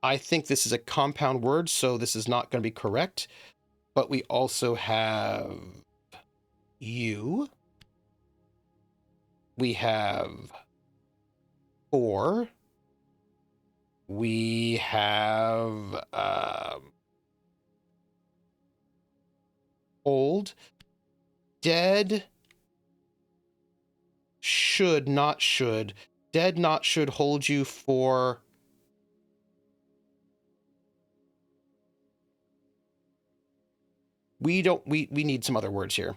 I think this is a compound word, so this is not going to be correct. But we also have you. We have for. We have old. Dead. Should, not should. Dead, not should hold you for. We need some other words here.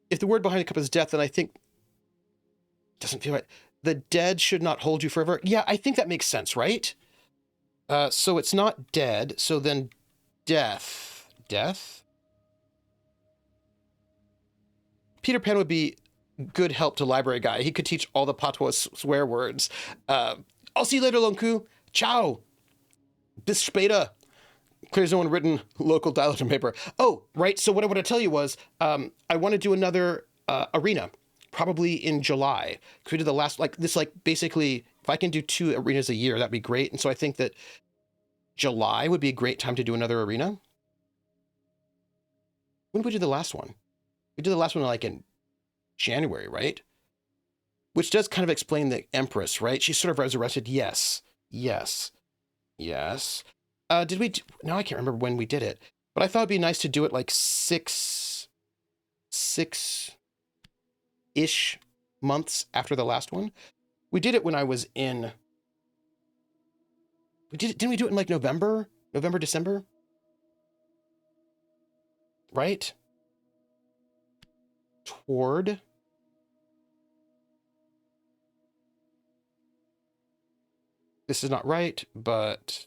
If the word behind the cup is death, then I think doesn't feel right. The dead should not hold you forever. Yeah, I think that makes sense, right? So it's not dead. So then death. Death? Peter Pan would be good help to library guy. He could teach all the patois swear words. I'll see you later, Lonku. Ciao. Bis später. Clear's no one written local dialect on paper. Oh, right. So what I want to tell you was I want to do another arena, probably in July. Because we did the last, basically, if I can do 2 arenas a year, that'd be great. And so I think that July would be a great time to do another arena. When did we do the last one? We did the last one like in January, right? Which does kind of explain the Empress, right? She's sort of resurrected. Yes. Yes. Yes. Did we? Now I can't remember when we did it, but I thought it'd be nice to do it like six-ish months after the last one. We did it when I was in. Didn't we do it in like November, December? Right? Toward. This is not right, but.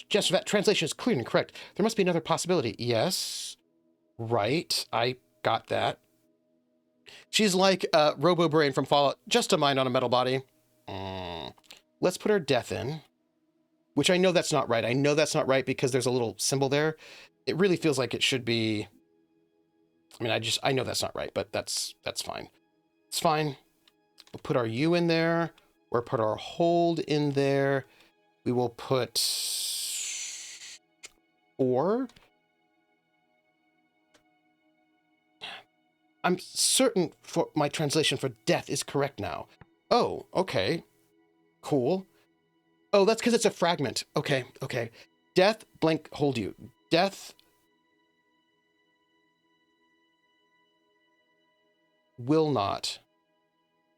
Just that translation is clear and correct. There must be another possibility. Yes. Right. I got that. She's like Robo Brain from Fallout. Just a mind on a metal body. Let's put her death in. Which I know that's not right. I know that's not right because there's a little symbol there. It really feels like it should be. I mean, I know that's not right, but that's fine. It's fine. We'll put our U in there. Or put our hold in there. We will put 4. I'm certain for my translation for death is correct now. Oh, okay. Cool. Oh, that's because it's a fragment. Okay. Death, blank, hold you. Death will not.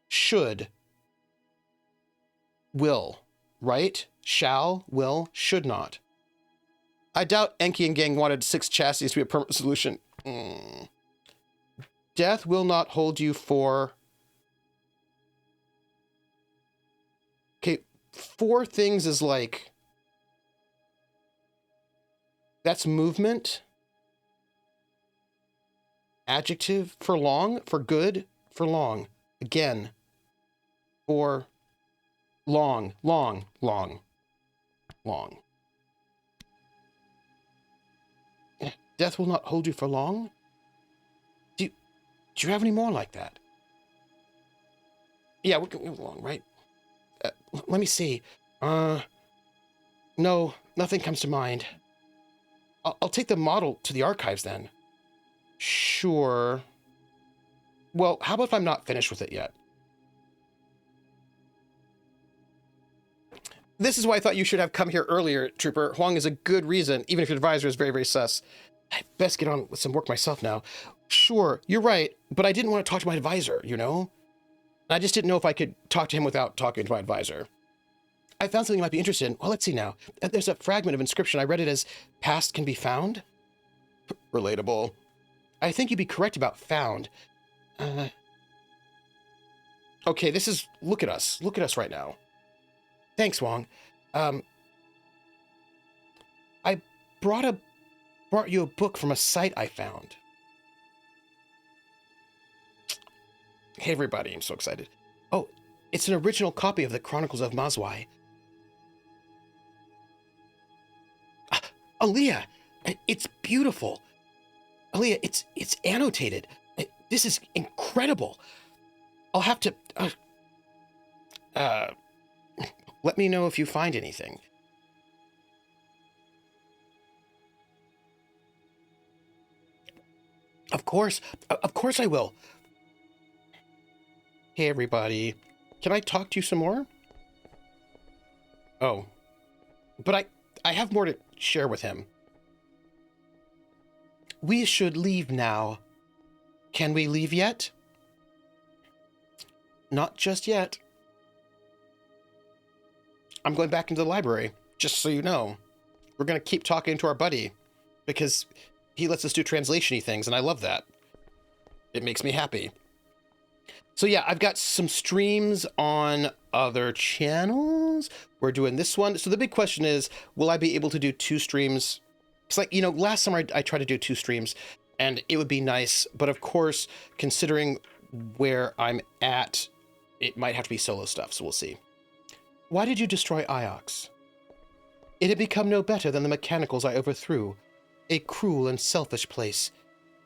Should. Will. Right? Shall, will, should not. I doubt Enki and gang wanted 6 chassis to be a permanent solution. Death will not hold you for. Okay, 4 things is like. That's movement. Adjective for long, for good, for long. Again. For long. Death will not hold you for long? Do you have any more like that? Yeah, we're going along, right? Let me see. No, nothing comes to mind. I'll take the model to the archives then. Sure. Well, how about if I'm not finished with it yet? This is why I thought you should have come here earlier, Trooper. Huang is a good reason, even if your advisor is very, very sus. I best get on with some work myself now. Sure, you're right, but I didn't want to talk to my advisor, you know? I just didn't know if I could talk to him without talking to my advisor. I found something you might be interested in. Well, let's see now. There's a fragment of inscription. I read it as past can be found. Relatable. I think you'd be correct about found. Okay, this is... Look at us. Look at us right now. Thanks, Wong. I brought you a book from a site I found. Hey, everybody. I'm so excited. Oh, it's an original copy of the Chronicles of Mazwai. Aaliyah, it's beautiful. Aaliyah, it's annotated. This is incredible. I'll have to... let me know if you find anything. Of course I will. Hey, everybody. Can I talk to you some more? Oh. But I have more to share with him. We should leave now. Can we leave yet? Not just yet. I'm going back into the library, just so you know. We're going to keep talking to our buddy, because he lets us do translation-y things, and I love that. It makes me happy. So yeah, I've got some streams on other channels. We're doing this one. So the big question is, will I be able to do 2 streams? It's like, you know, last summer I tried to do 2 streams, and it would be nice. But of course, considering where I'm at, it might have to be solo stuff, so we'll see. Why did you destroy Iox? It had become no better than the mechanicals I overthrew. A cruel and selfish place.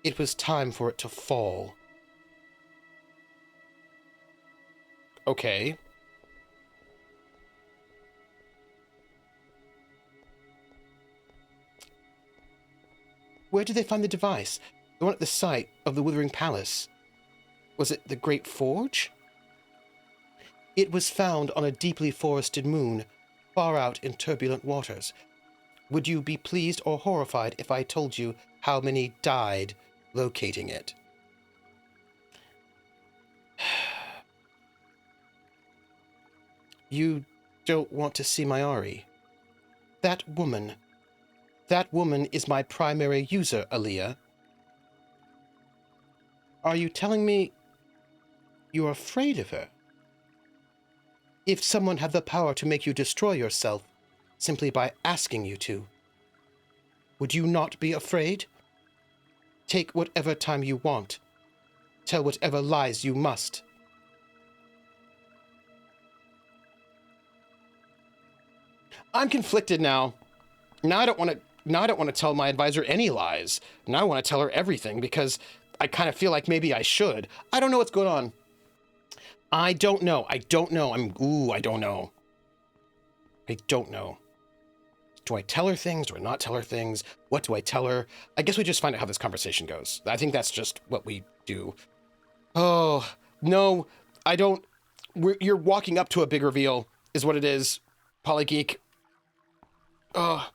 It was time for it to fall. Okay. Where did they find the device? The one at the site of the Withering Palace. Was it the Great Forge? It was found on a deeply forested moon, far out in turbulent waters. Would you be pleased or horrified if I told you how many died locating it? You don't want to see my Ari. That woman is my primary user, Aaliyah. Are you telling me you're afraid of her? If someone had the power to make you destroy yourself simply by asking you to, would you not be afraid? Take whatever time you want. Tell whatever lies you must. I'm conflicted now. Now I don't want to tell my advisor any lies. Now I want to tell her everything because I kind of feel like maybe I should. I don't know what's going on. I don't know. I don't know. I don't know. I don't know. Do I tell her things? Do I not tell her things? What do I tell her? I guess we just find out how this conversation goes. I think that's just what we do. Oh, no, I don't. You're walking up to a big reveal, is what it is. Polygeek. Oh.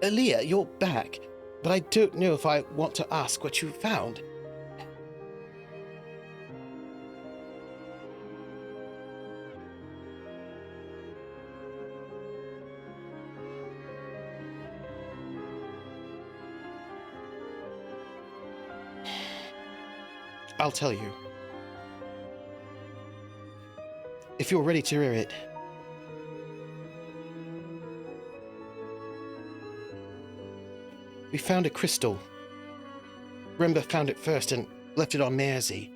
Aaliyah, you're back, but I don't know if I want to ask what you found. I'll tell you. If you're ready to hear it. We found a crystal. Remember found it first and left it on Mersey.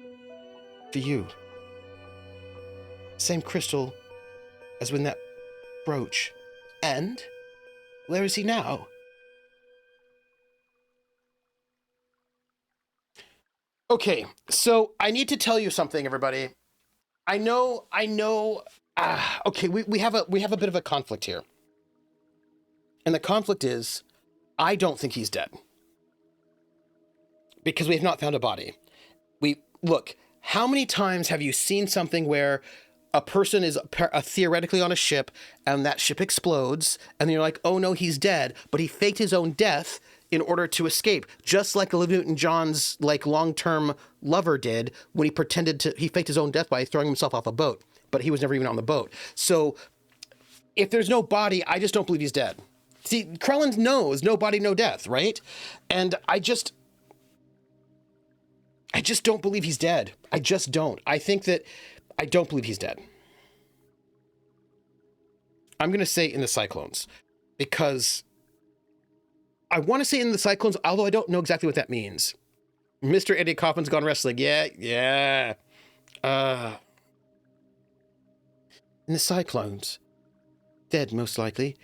For you. Same crystal as when that brooch. And? Where is he now? Okay, so I need to tell you something, everybody. I know, okay, we have a bit of a conflict here. And the conflict is, I don't think he's dead. Because we have not found a body. Look, how many times have you seen something where a person is theoretically on a ship and that ship explodes and you're like, oh no, he's dead, but he faked his own death in order to escape, just like Olivia Newton-John's like long-term lover did when he faked his own death by throwing himself off a boat, but he was never even on the boat. So if there's no body, I just don't believe he's dead. See, Krellin knows no body, no death, right? And I just don't believe he's dead. I just don't. I don't believe he's dead. I'm going to say in the Cyclones, because I want to say in the Cyclones, although I don't know exactly what that means. Mr. Eddie Coffin's gone wrestling. Yeah. In the Cyclones. Dead, most likely.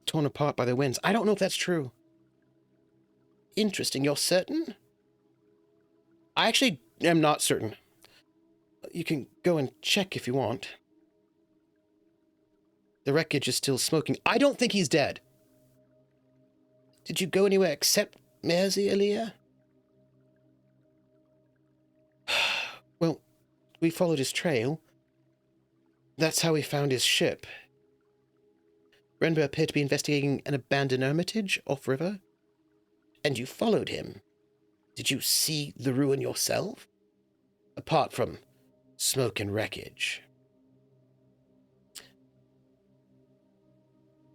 Torn apart by the winds. I don't know if that's true. Interesting. You're certain? I actually am not certain. You can go and check if you want. The wreckage is still smoking. I don't think he's dead. Did you go anywhere except Mersey, Aaliyah? Well, we followed his trail. That's how we found his ship. Renber appeared to be investigating an abandoned hermitage off-river. And you followed him. Did you see the ruin yourself? Apart from smoke and wreckage.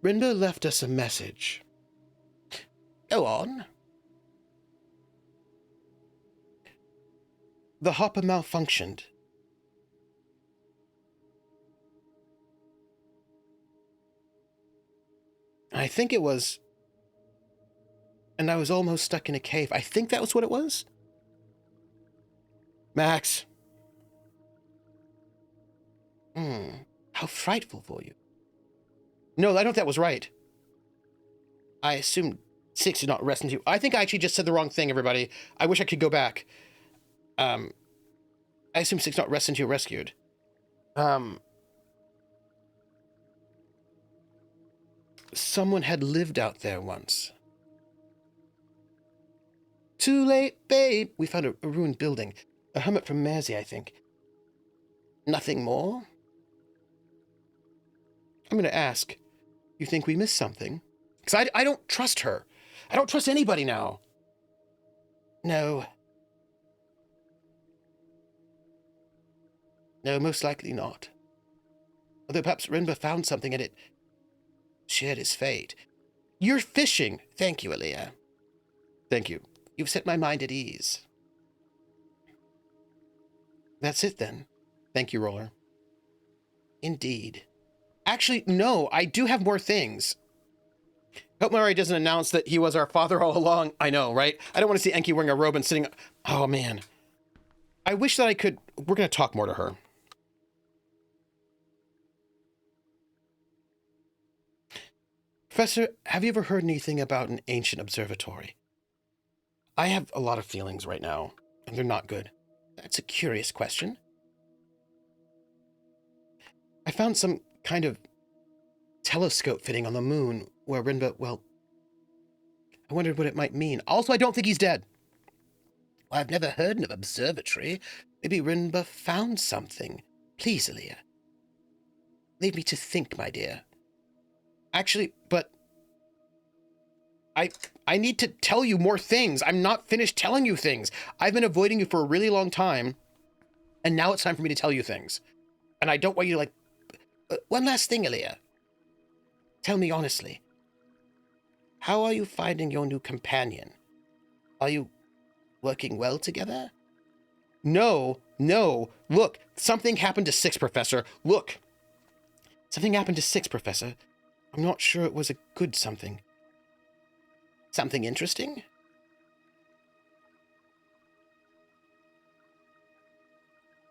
Renber left us a message. Go on. The hopper malfunctioned. I think it was... And I was almost stuck in a cave. I think that was what it was. Max. How frightful for you. No, I don't think that was right. I assumed 6 did not rest into... I think I actually just said the wrong thing, everybody. I wish I could go back. I assume 6 not rest until rescued. Someone had lived out there once. Too late, babe. We found a ruined building. A hermit from Mersey, I think. Nothing more? I'm going to ask. You think we missed something? Because I don't trust her. I don't trust anybody now. No. No, most likely not. Although perhaps Renber found something and it shared his fate. You're fishing. Thank you, Aaliyah. Thank you. You've set my mind at ease. That's it, then. Thank you, Roller. Indeed. Actually, no, I do have more things. Hope Murray doesn't announce that he was our father all along. I know, right? I don't want to see Enki wearing a robe and sitting... Oh, man. I wish that I could... We're going to talk more to her. Professor, have you ever heard anything about an ancient observatory? I have a lot of feelings right now, and they're not good. That's a curious question. I found some kind of telescope fitting on the moon where Renber, well, I wondered what it might mean. Also, I don't think he's dead. Well, I've never heard of an observatory. Maybe Renber found something. Please, Aaliyah. Leave me to think, my dear. Actually, but I need to tell you more things. I'm not finished telling you things. I've been avoiding you for a really long time, and now it's time for me to tell you things. And I don't want you to, like... one last thing, Aaliyah. Tell me honestly. How are you finding your new companion? Are you working well together? No. Look, something happened to 6, Professor. Look. Something happened to 6, Professor. I'm not sure it was a good something. Something interesting?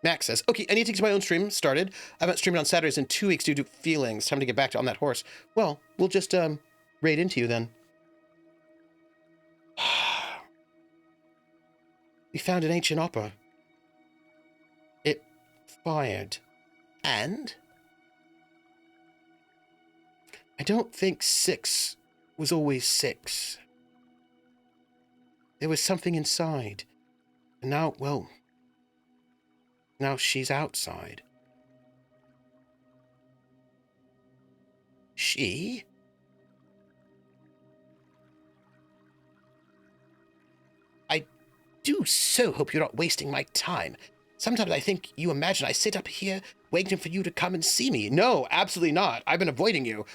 Max says, okay, I need to get my own stream started. I haven't streamed on Saturdays in 2 weeks due to feelings. Time to get back on that horse. Well, we'll just raid into you then. We found an ancient opera. It fired. And? I don't think 6 was always 6. There was something inside. And now, well... Now she's outside. She? I do so hope you're not wasting my time. Sometimes I think you imagine I sit up here waiting for you to come and see me. No, absolutely not. I've been avoiding you.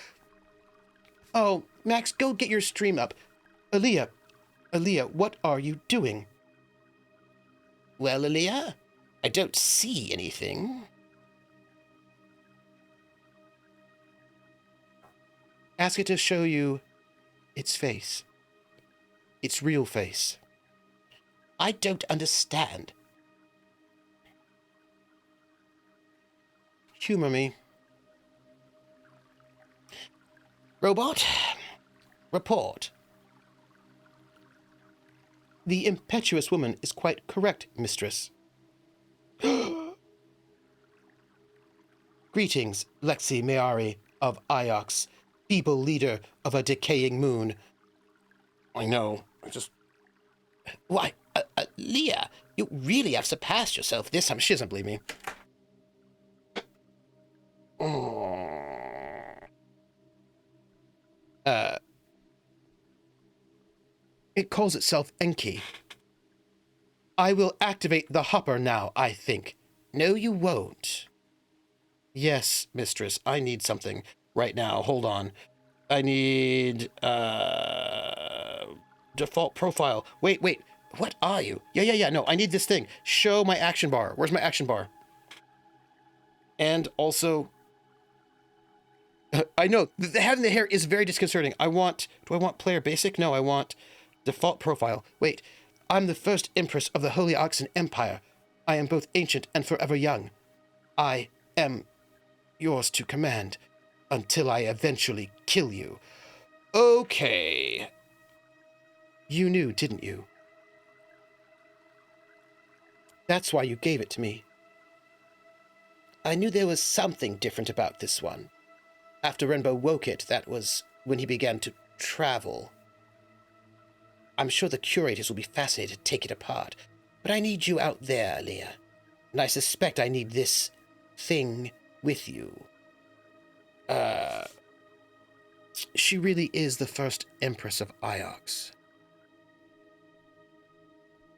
Oh, Max, go get your stream up. Aaliyah, what are you doing? Well, Aaliyah, I don't see anything. Ask it to show you its face. Its real face. I don't understand. Humor me. Robot, report. The impetuous woman is quite correct, mistress. Greetings, Lexi Meari of Iox, feeble leader of a decaying moon. I know, Why, Leah, you really have surpassed yourself this time. She doesn't believe me. It calls itself Enki. I will activate the hopper now, I think. No, you won't. Yes, mistress, I need something right now. Hold on. I need, default profile. Wait. What are you? Yeah. No, I need this thing. Show my action bar. Where's my action bar? And also, I know, having the hair is very disconcerting. Do I want player basic? No, I want default profile. Wait, I'm the first empress of the Holy Iox Empire. I am both ancient and forever young. I am yours to command until I eventually kill you. Okay. You knew, didn't you? That's why you gave it to me. I knew there was something different about this one. After Renbo woke it, that was when he began to travel. I'm sure the curators will be fascinated to take it apart, but I need you out there, Leah. And I suspect I need this thing with you. She really is the first Empress of Iox.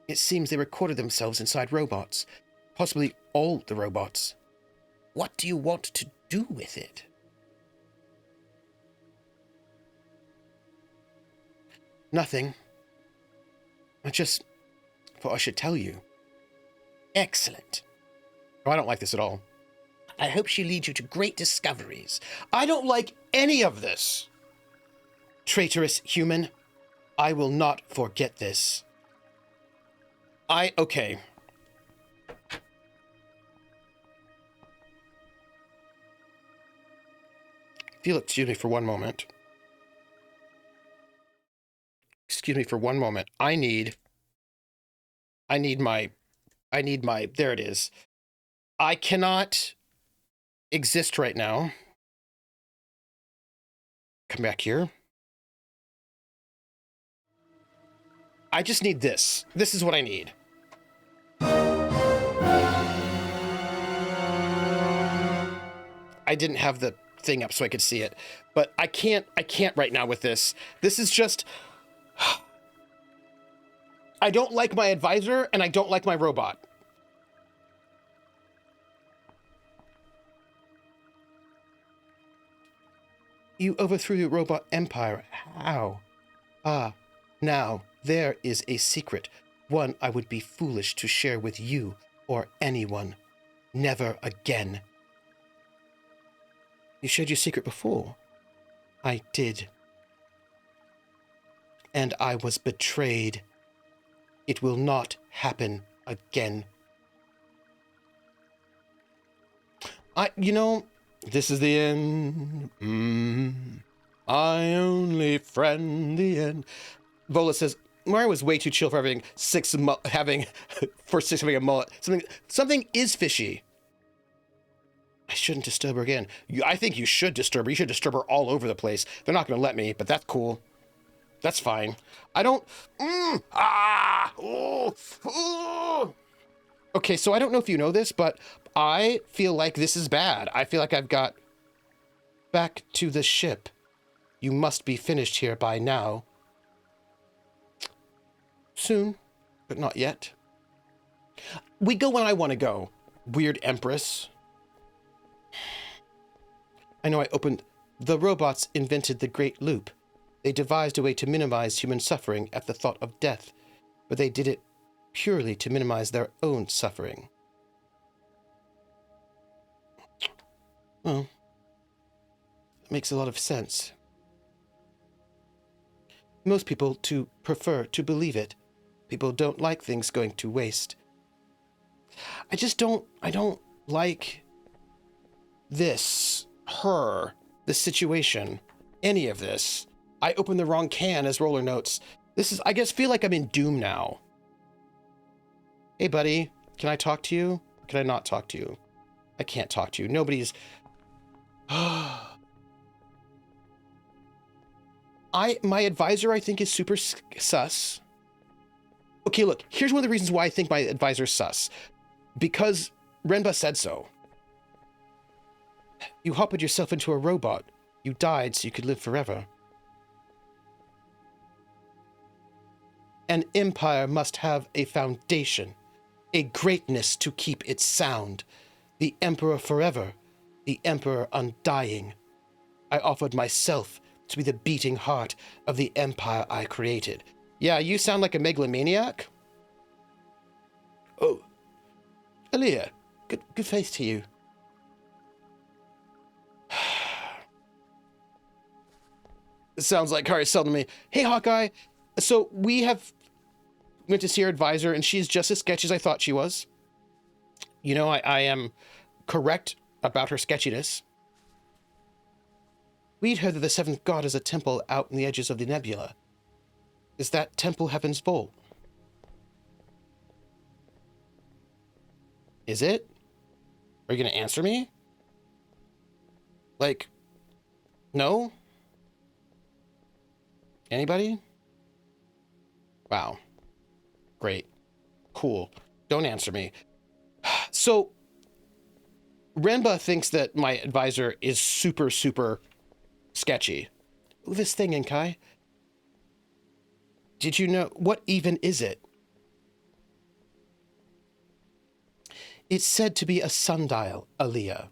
It seems they recorded themselves inside robots, possibly all the robots. What do you want to do with it? Nothing. I just thought I should tell you. Excellent. Oh, I don't like this at all. I hope she leads you to great discoveries. I don't like any of this. Traitorous human, I will not forget this. Okay. If you'll excuse me for one moment. I need my, there it is. I cannot exist right now. Come back here. I just need this. This is what I need. I didn't have the thing up so I could see it, but I can't right now with this. This is just, I don't like my advisor and I don't like my robot. You overthrew the robot empire. How? Now there is a secret, one I would be foolish to share with you or anyone. Never again. You shared your secret before. I did. And I was betrayed. It will not happen again. This is the end. I only friend the end. Vola says, Mario was way too chill for having having a mullet. Something is fishy. I shouldn't disturb her again. I think you should disturb her. You should disturb her all over the place. They're not going to let me, but that's cool. That's fine. I don't... Okay, so I don't know if you know this, but I feel like this is bad. I feel like I've got Back to the ship. You must be finished here by now. Soon, but not yet. We go when I want to go. Weird Empress. I know I opened... The robots invented the Great Loop. They devised a way to minimize human suffering at the thought of death, but they did it purely to minimize their own suffering. Well, that makes a lot of sense. Most people prefer to believe it. People don't like things going to waste. I don't like this, her, the situation, any of this. I opened the wrong can, as Roller notes. This is, I guess, feel like I'm in Doom now. Hey, buddy, can I talk to you? Can I not talk to you? I can't talk to you. Nobody's... My advisor, I think, is super sus. Okay, look, here's one of the reasons why I think my advisor's sus. Because Renba said so. You hopped yourself into a robot. You died so you could live forever. An empire must have a foundation, a greatness to keep it sound. The emperor forever, the emperor undying. I offered myself to be the beating heart of the empire I created. Yeah, you sound like a megalomaniac. Oh, Aaliyah, good face to you. It sounds like Kari Seldom to me. Hey, Hawkeye. So we went to see our advisor, and she's just as sketchy as I thought she was. You know, I am correct about her sketchiness. We'd heard that the seventh god is a temple out in the edges of the nebula. Is that temple Heaven's Vault? Is it? Are you going to answer me? Like, no? Anybody? Wow. Great. Cool. Don't answer me. So, Renba thinks that my advisor is super, super sketchy. Ooh, this thing, Inkai. Did you know? What even is it? It's said to be a sundial, Aaliyah.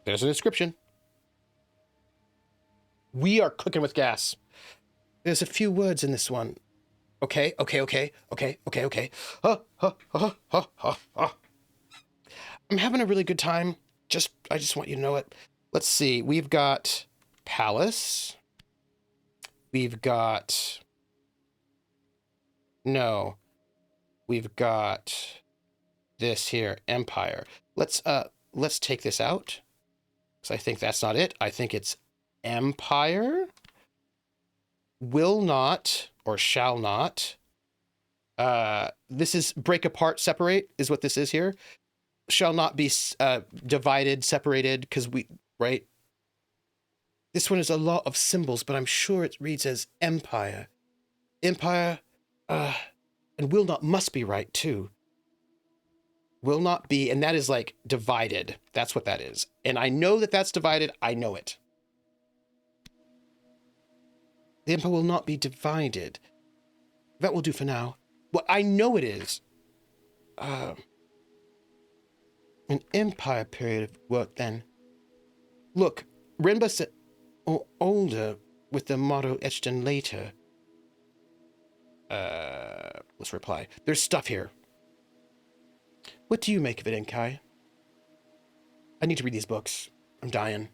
There's an inscription. We are cooking with gas. There's a few words in this one. Okay. I'm having a really good time. I just want you to know it. Let's see. We've got palace. We've got... No. We've got this here, empire. Let's take this out. Because I think that's not it. I think it's empire. Will not, or shall not. This is break apart, separate, is what this is here. Shall not be divided, separated, because right? This one is a lot of symbols, but I'm sure it reads as empire. Empire, and will not must be right, too. Will not be, and that is like divided. That's what that is. And I know that that's divided. I know it. The empire will not be divided. That will do for now. Well, I know it is. An empire period of work, then. Look, Renba said, or older, with the motto etched in later. Let's reply. There's stuff here. What do you make of it, Inkai? I need to read these books. I'm dying.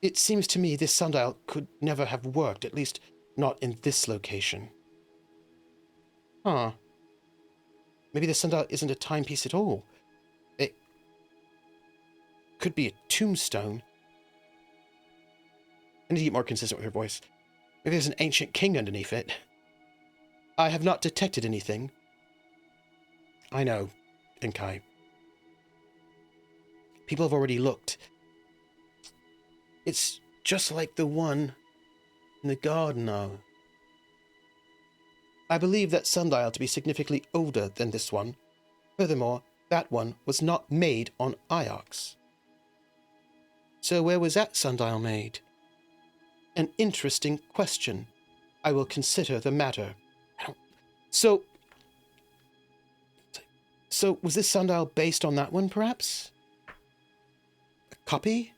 It seems to me this sundial could never have worked, at least not in this location. Huh. Maybe the sundial isn't a timepiece at all. It could be a tombstone. I need to get more consistent with her voice. Maybe there's an ancient king underneath it. I have not detected anything. I know, Inkai. People have already looked. It's just like the one in the garden now. I believe that sundial to be significantly older than this one. Furthermore, That one was not made on Iox. So where was that sundial made? An interesting question. I will consider the matter. So was this sundial based on that one, perhaps? A copy?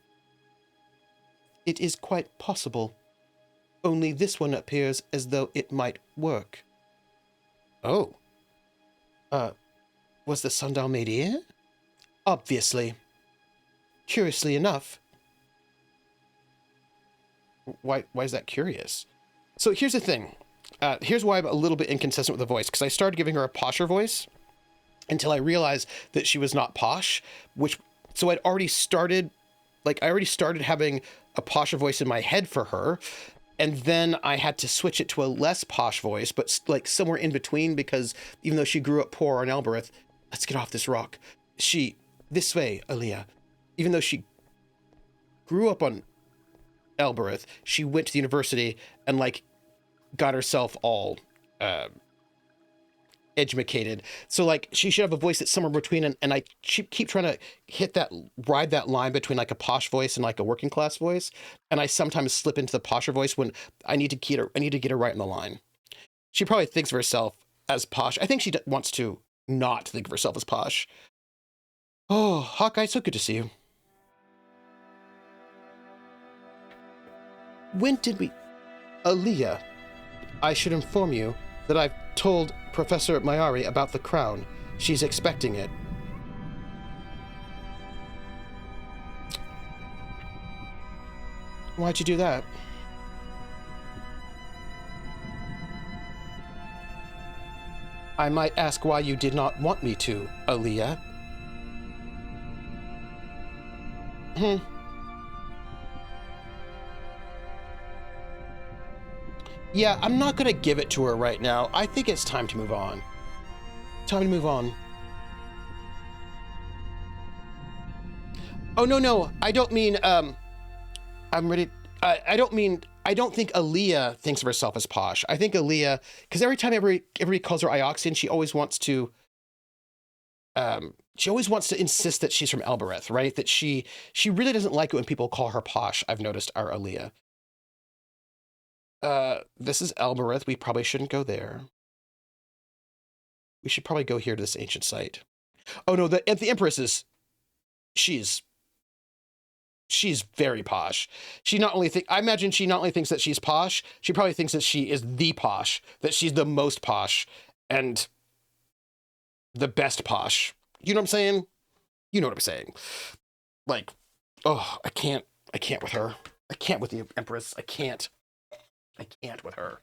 It is quite possible. Only this one appears as though it might work. Oh. Was the sundial made here? Obviously. Curiously enough. Why is that curious? So here's the thing. Here's why I'm a little bit inconsistent with the voice, because I started giving her a posher voice until I realized that she was not posh, so I already started having a posher voice in my head for her, and then I had to switch it to a less posh voice, but like somewhere in between, because even though she grew up poor on Elbereth, let's get off this rock. This way, Aaliyah. Even though she grew up on Elbereth, she went to the university and like got herself all educated. So like she should have a voice that's somewhere between, and I keep trying to ride that line between like a posh voice and like a working class voice, and I sometimes slip into the posher voice when I need to get her right in the line. She probably thinks of herself as posh. I think she wants to not think of herself as posh. Oh, Hawkeye, so good to see you. When did we... Aaliyah, I should inform you that I've told Professor Mayari about the crown. She's expecting it. Why'd you do that? I might ask why you did not want me to, Aaliyah. Yeah, I'm not gonna give it to her right now. I think it's time to move on. Time to move on. Oh, no, I don't mean, I'm ready. I don't think Aaliyah thinks of herself as posh. I think Aaliyah, because every time everybody calls her Ioxian, she always wants to insist that she's from Elbereth, right? That she really doesn't like it when people call her posh, I've noticed, our Aaliyah. This is Elbereth. We probably shouldn't go there. We should probably go here to this ancient site. Oh no, the Empress is... She's very posh. I imagine she not only thinks that she's posh, she probably thinks that she is the posh, that she's the most posh, and the best posh. You know what I'm saying? You know what I'm saying. Like, oh, I can't with her. I can't with the Empress. I can't with her.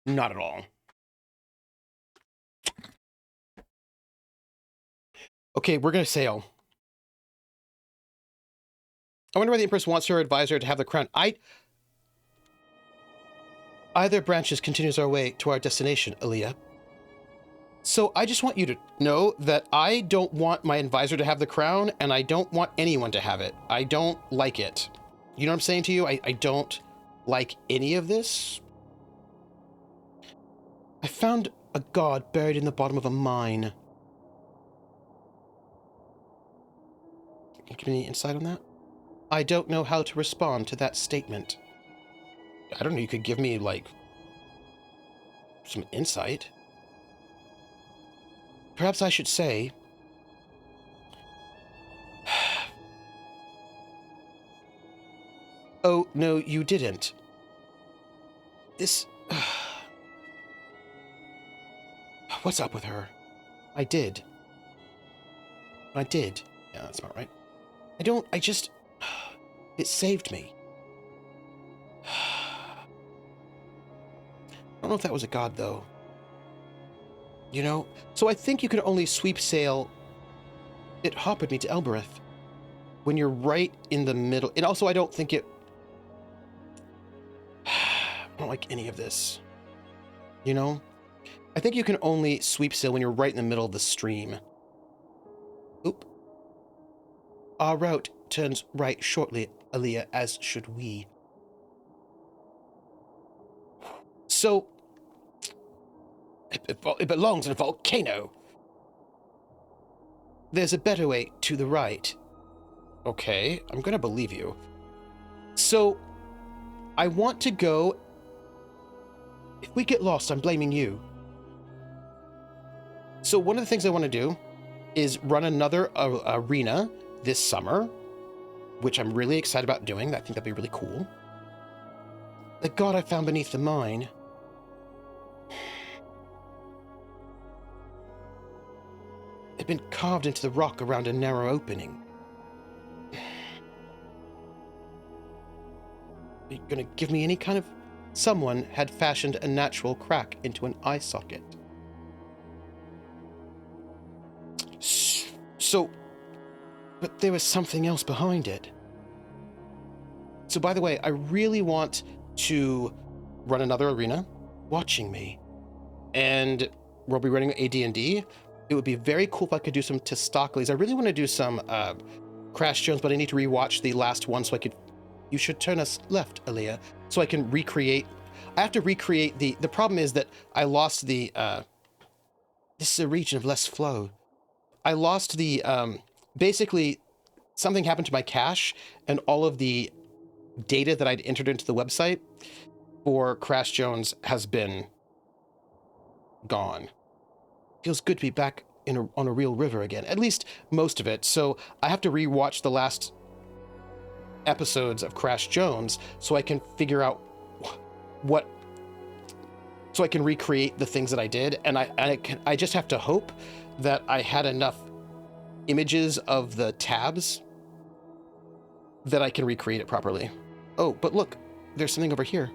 Not at all. Okay, we're gonna sail. I wonder why the Empress wants her advisor to have the crown. Either branches continues our way to our destination, Aaliyah. So I just want you to know that I don't want my advisor to have the crown, and I don't want anyone to have it. I don't like it. You know what I'm saying to you? I don't like any of this. I found a god buried in the bottom of a mine. Can you give me any insight on that? I don't know how to respond to that statement. I don't know, you could give me, like, some insight. Perhaps I should say... Oh, no, you didn't. This... What's up with her? I did. Yeah, that's about right. It saved me. I don't know if that was a god, though. You know? So I think you can only sweep sail... It hoppered me to Elbereth. When you're right in the middle... And also, I don't think it... I don't like any of this. You know? I think you can only sweep sail when you're right in the middle of the stream. Oop. Our route turns right shortly, Aaliyah, as should we. So... It belongs in a volcano. There's a better way to the right. Okay, I'm gonna believe you. So, I want to go... If we get lost, I'm blaming you. So one of the things I want to do is run another arena this summer, which I'm really excited about doing. I think that'd be really cool. The god I found beneath the mine. Had been carved into the rock around a narrow opening. Are you gonna give me any kind of... Someone had fashioned a natural crack into an eye socket. So... But there was something else behind it. So by the way, I really want to run another arena watching me. And we'll be running AD&D. It would be very cool if I could do some Testocles. I really want to do some Crash Jones, but I need to rewatch the last one so I could... You should turn us left, Aaliyah, so I can recreate... I have to recreate the... The problem is that I lost the... This is a region of less flow. I lost the... Basically, something happened to my cache, and all of the data that I'd entered into the website for Crash Jones has been gone. Feels good to be back on a real river again, at least most of it. So I have to rewatch the last episodes of Crash Jones so I can figure out what, so I can recreate the things that I did. And I just have to hope that I had enough images of the tabs that I can recreate it properly. Oh, but look, there's something over here.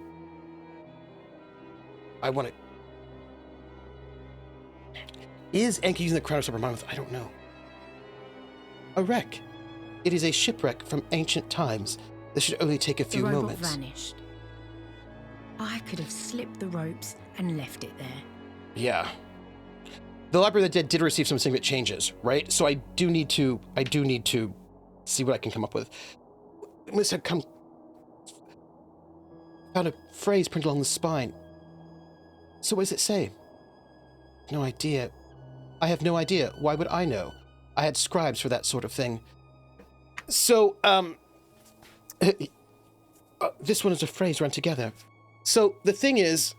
I want to... Is Enki using the crown of Super Monolith? I don't know. A wreck. It is a shipwreck from ancient times. This should only take a few the robot moments. Vanished. I could have slipped the ropes and left it there. Yeah. The Library of the Dead did receive some significant changes, right? So I do need to see what I can come up with. It must have come... Found a phrase printed along the spine. So what does it say? No idea. I have no idea. Why would I know? I had scribes for that sort of thing. So, this one is a phrase run together. So, the thing is,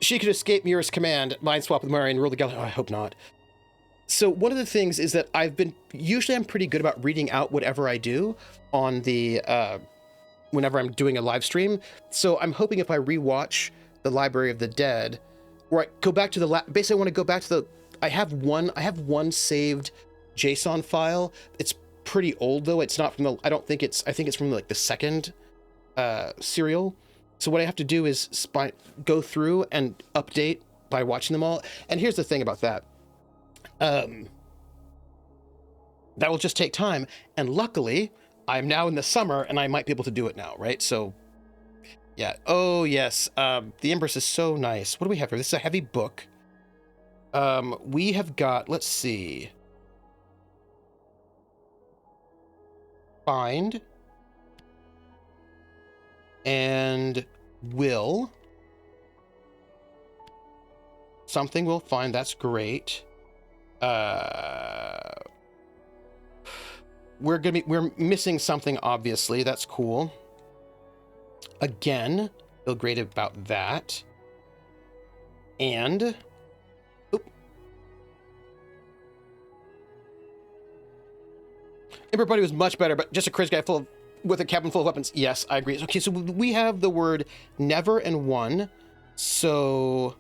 she could escape Mira's command, mind swap with Mari, and rule the galaxy. Oh, I hope not. So, one of the things is that usually I'm pretty good about reading out whatever I do on the, whenever I'm doing a live stream. So, I'm hoping if I rewatch the Library of the Dead, or I go back to basically I want to go back to the, I have one saved JSON file. It's pretty old though. It's not from the, I think it's from like the second serial. So what I have to do is go through and update by watching them all. And here's the thing about that. That will just take time. And luckily, I'm now in the summer and I might be able to do it now, right? So yeah. Oh yes. The Empress is so nice. What do we have here? This is a heavy book. We have got, let's see. Find. And will. Something we'll find, that's great. We're missing something, obviously, that's cool. Again, feel great about that. And everybody was much better, but just a crazy guy with a cabin full of weapons. Yes, I agree. Okay, so we have the word never and one. So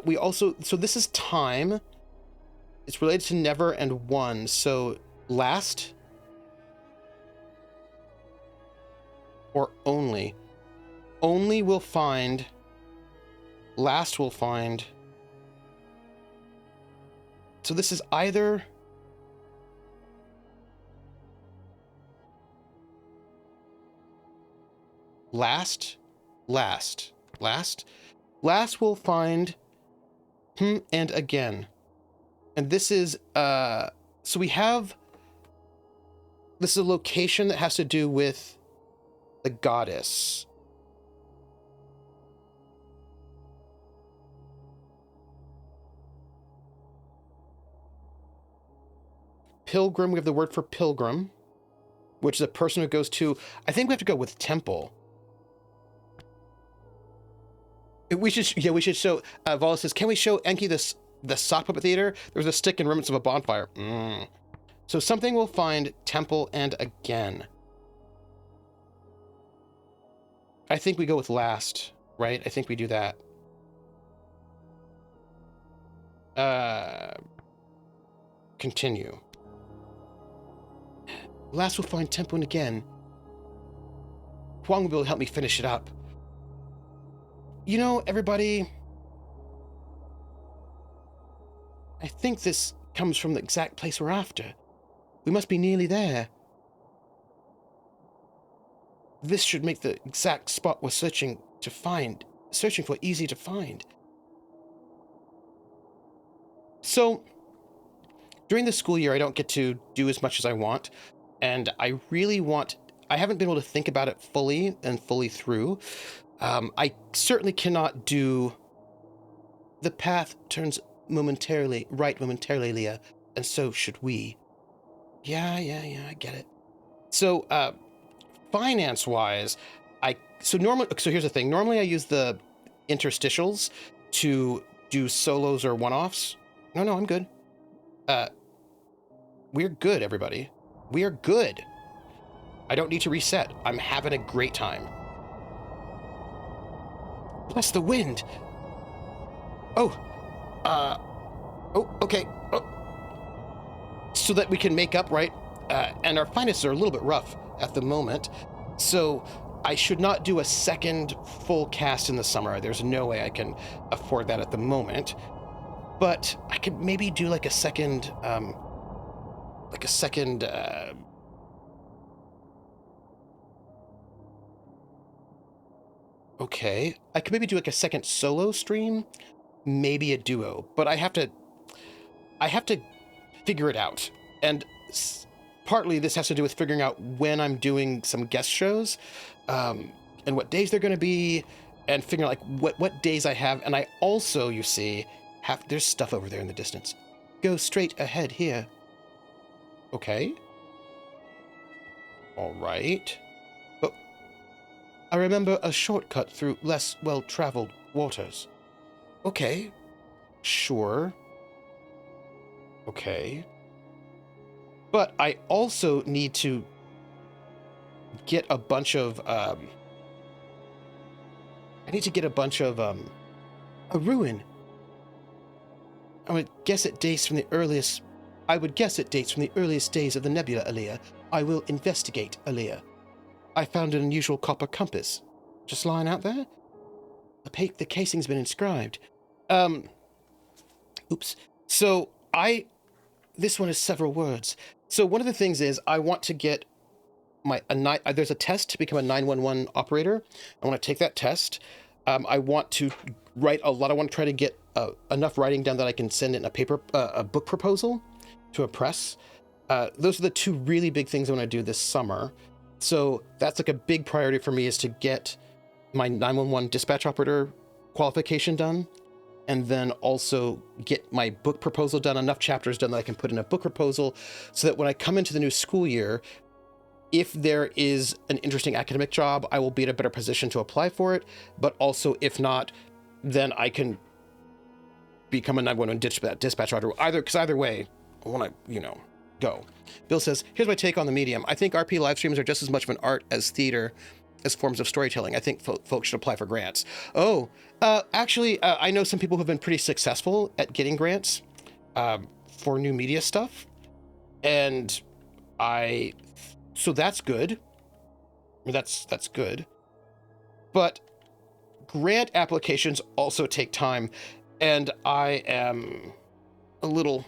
we also, so this is time. It's related to never and one. So last or only. Only will find. Last will find. So this is either last will find and again. And this is so we have, this is a location that has to do with the goddess. pilgrim, we have the word for pilgrim, which is a person who goes to, I think we have to go with temple. We should show, Vala says, can we show Enki the sock puppet theater? There's a stick and remnants of a bonfire. So something we'll find, temple, and again. I think we go with last, right? I think we do that. Continue. Last we'll find temple and again. Huang will be able to help me finish it up. You know, everybody, I think this comes from the exact place we're after. We must be nearly there. This should make the exact spot we're searching for easy to find. So, during the school year, I don't get to do as much as I want, and I haven't been able to think about it fully through. I certainly cannot do the path turns momentarily, Leah, and so should we. Yeah, I get it. So, finance-wise, so here's the thing. Normally I use the interstitials to do solos or one-offs. No, I'm good. We're good, everybody. We are good. I don't need to reset. I'm having a great time. Bless the wind. Okay. So that we can make up, right? And our finances are a little bit rough at the moment. So I should not do a second full cast in the summer. There's no way I can afford that at the moment. But I could maybe do like a second, okay. I could maybe do like a second solo stream, maybe a duo, but I have to figure it out. And partly this has to do with figuring out when I'm doing some guest shows, and what days they're going to be, and figuring out like what days I have. And I also, you see, there's stuff over there in the distance. Go straight ahead here. Okay. All right. But I remember a shortcut through less well-traveled waters. Okay. Sure. Okay. But I also need to get a bunch of, a ruin. I would guess it dates from the earliest days of the nebula, Aaliyah. I will investigate, Aaliyah. I found an unusual copper compass. Just lying out there? The casing's been inscribed. Oops. So this one is several words. So one of the things is I want to get there's a test to become a 911 operator. I want to take that test. I want to write a lot. I want to try to get enough writing down that I can send in a book proposal to a press. Those are the two really big things I want to do this summer. So that's like a big priority for me, is to get my 911 dispatch operator qualification done, and then also get my book proposal done, enough chapters done that I can put in a book proposal, so that when I come into the new school year, if there is an interesting academic job, I will be in a better position to apply for it. But also, if not, then I can become a 911 dispatch operator. Because either way, I want to, go. Bill says, here's my take on the medium. I think RP live streams are just as much of an art as theater, as forms of storytelling. I think folks should apply for grants. Actually, I know some people who have been pretty successful at getting grants for new media stuff. And so that's good. That's good. But grant applications also take time, and I am a little...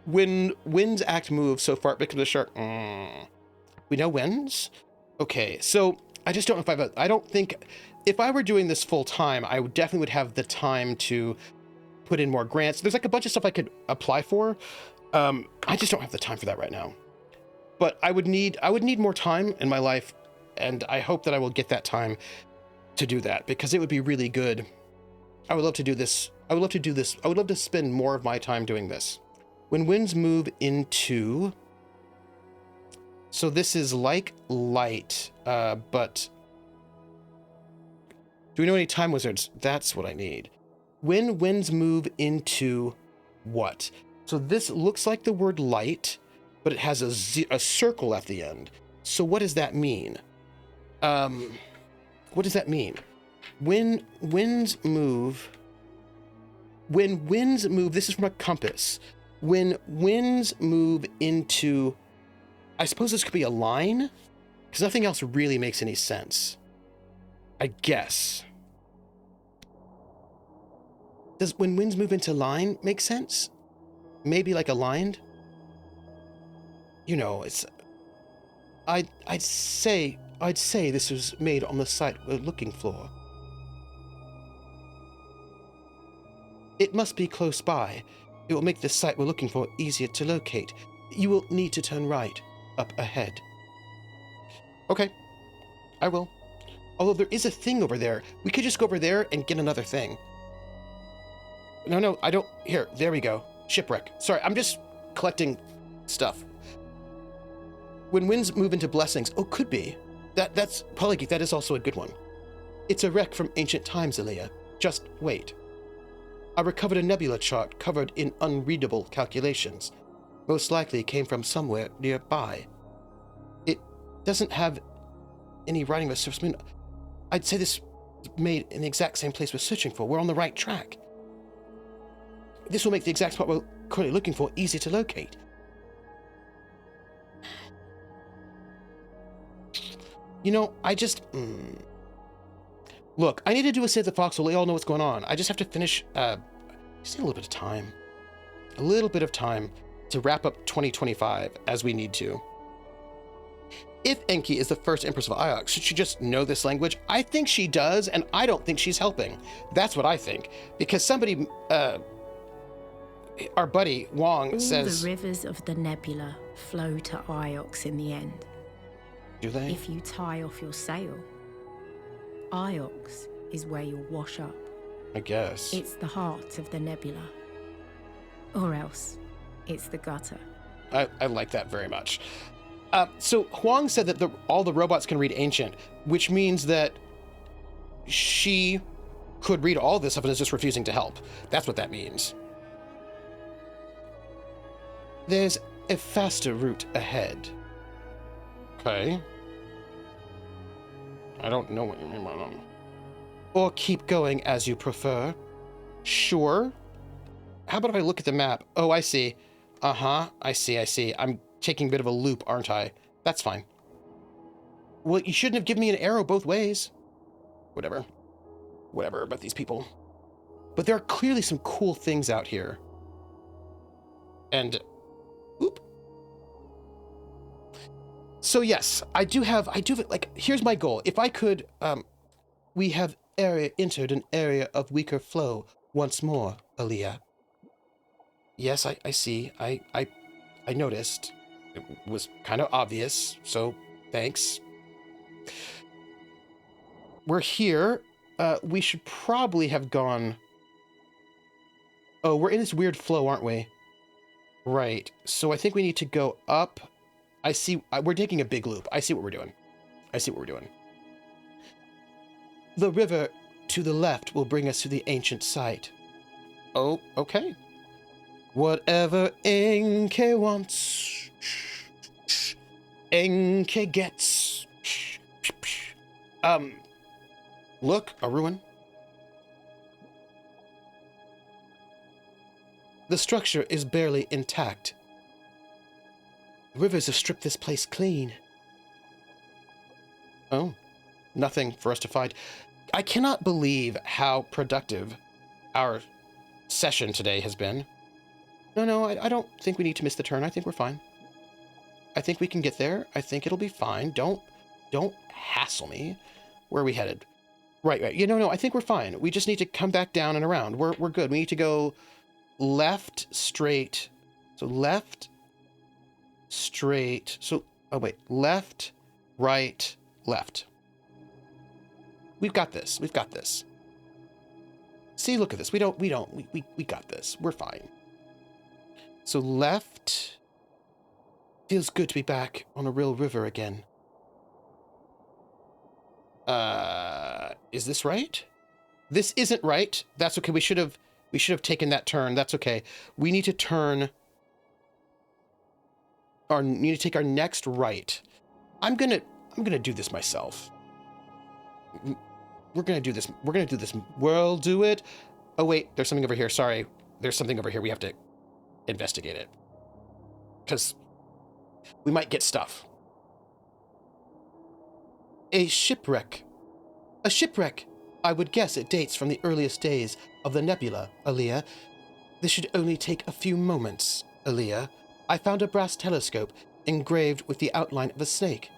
When winds act move, so far it becomes a shark. We know winds? Okay, so I just don't know if I don't think... If I were doing this full time, I definitely would have the time to put in more grants. There's like a bunch of stuff I could apply for. I just don't have the time for that right now. But I would need more time in my life, and I hope that I will get that time to do that, because it would be really good. I would love to do this. I would love to spend more of my time doing this, When winds move into... So this is like light, but... Do we know any time wizards? That's what I need. When winds move into what? So this looks like the word light, but it has a circle at the end. So what does that mean? What does that mean? When winds move, this is from a compass. When winds move into, I suppose this could be a line, because nothing else really makes any sense. I guess. Does when winds move into line make sense? Maybe like aligned? You know, it's... I'd say this was made on the site we're looking for. It must be close by. It will make the site we're looking for easier to locate. You will need to turn right, up ahead. Okay, I will. Although there is a thing over there. We could just go over there and get another thing. No, I don't... Here, there we go. Shipwreck. Sorry, I'm just collecting stuff. When winds move into blessings. Oh, could be. That's Polygeek. That is also a good one. It's a wreck from ancient times, Aaliyah. Just wait. I recovered a nebula chart covered in unreadable calculations. Most likely came from somewhere nearby. It doesn't have any writing of a surface moon. I'd say this was made in the exact same place we're searching for. We're on the right track. This will make the exact spot we're currently looking for easier to locate. You know, I just... Look, I need to do a Save the Fox so we all know what's going on. I just have to finish... just need a little bit of time. A little bit of time to wrap up 2025 as we need to. If Enki is the first Empress of Iox, should she just know this language? I think she does, and I don't think she's helping. That's what I think. Because somebody... our buddy, Wong, says... All the rivers of the nebula flow to Iox in the end. Do they? If you tie off your sail, Iox is where you'll wash up. I guess. It's the heart of the nebula. Or else, it's the gutter. I like that very much. So Huang said that all the robots can read Ancient, which means that she could read all this stuff and is just refusing to help. That's what that means. There's a faster route ahead. Okay. I don't know what you mean by that. Or keep going as you prefer. Sure. How about if I look at the map? Oh, I see. Uh-huh. I see. I'm taking a bit of a loop, aren't I? That's fine. Well, you shouldn't have given me an arrow both ways. Whatever about these people. But there are clearly some cool things out here. And... Oop. So yes, I do have, like, here's my goal. If I could, we have entered an area of weaker flow once more, Aaliyah. Yes, I see. I noticed. It was kind of obvious, so thanks. We're here. We should probably have gone... Oh, we're in this weird flow, aren't we? Right. So I think we need to go up. I see. We're taking a big loop. I see what we're doing. The river to the left will bring us to the ancient site. Oh, okay. Whatever Enke wants, Enke gets. Look, a ruin. The structure is barely intact. Rivers have stripped this place clean. Oh, nothing for us to find. I cannot believe how productive our session today has been. No, I don't think we need to miss the turn. I think we're fine. I think we can get there. I think it'll be fine. Don't hassle me. Where are we headed? Right. No, I think we're fine. We just need to come back down and around. We're good. We need to go left, straight. So left, straight. So, oh wait, left, right, left. We've got this. See, look at this. We got this. We're fine. So left. Feels good to be back on a real river again. Is this right? This isn't right. That's okay. We should have taken that turn. That's okay. We need to turn need to take our next right. I'm gonna do this myself. We're gonna do this. We'll do it. Oh wait, there's something over here. Sorry. There's something over here. We have to investigate it. Because we might get stuff. A shipwreck. A shipwreck. I would guess it dates from the earliest days of the nebula, Aaliyah. This should only take a few moments, Aaliyah. I found a brass telescope engraved with the outline of a snake.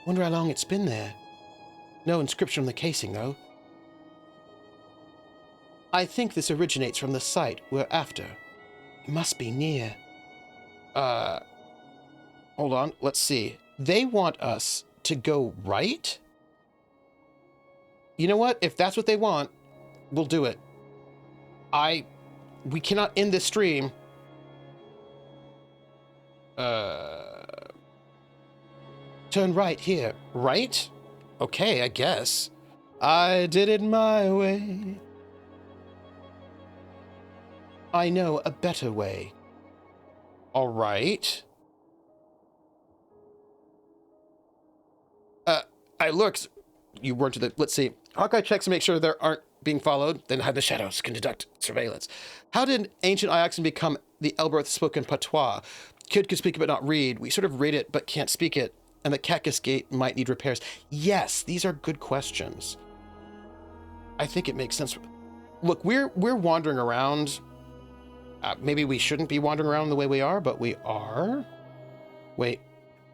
Wonder how long it's been there. No inscription on the casing, though. I think this originates from the site we're after. It must be near. Hold on. Let's see. They want us to go right? You know what? If that's what they want, we'll do it. We cannot end this stream. Turn right here. Right? Okay, I guess. I did it my way. I know a better way. All right. I looked. You weren't to the... Let's see. Hawkeye checks to make sure they aren't being followed. Then hide the shadows. Conduct surveillance. How did ancient Iox become the Elberth spoken patois? Kid could speak it but not read. We sort of read it but can't speak it. And the Cactus Gate might need repairs. Yes, these are good questions. I think it makes sense. Look, we're wandering around. Maybe we shouldn't be wandering around the way we are, but we are. Wait.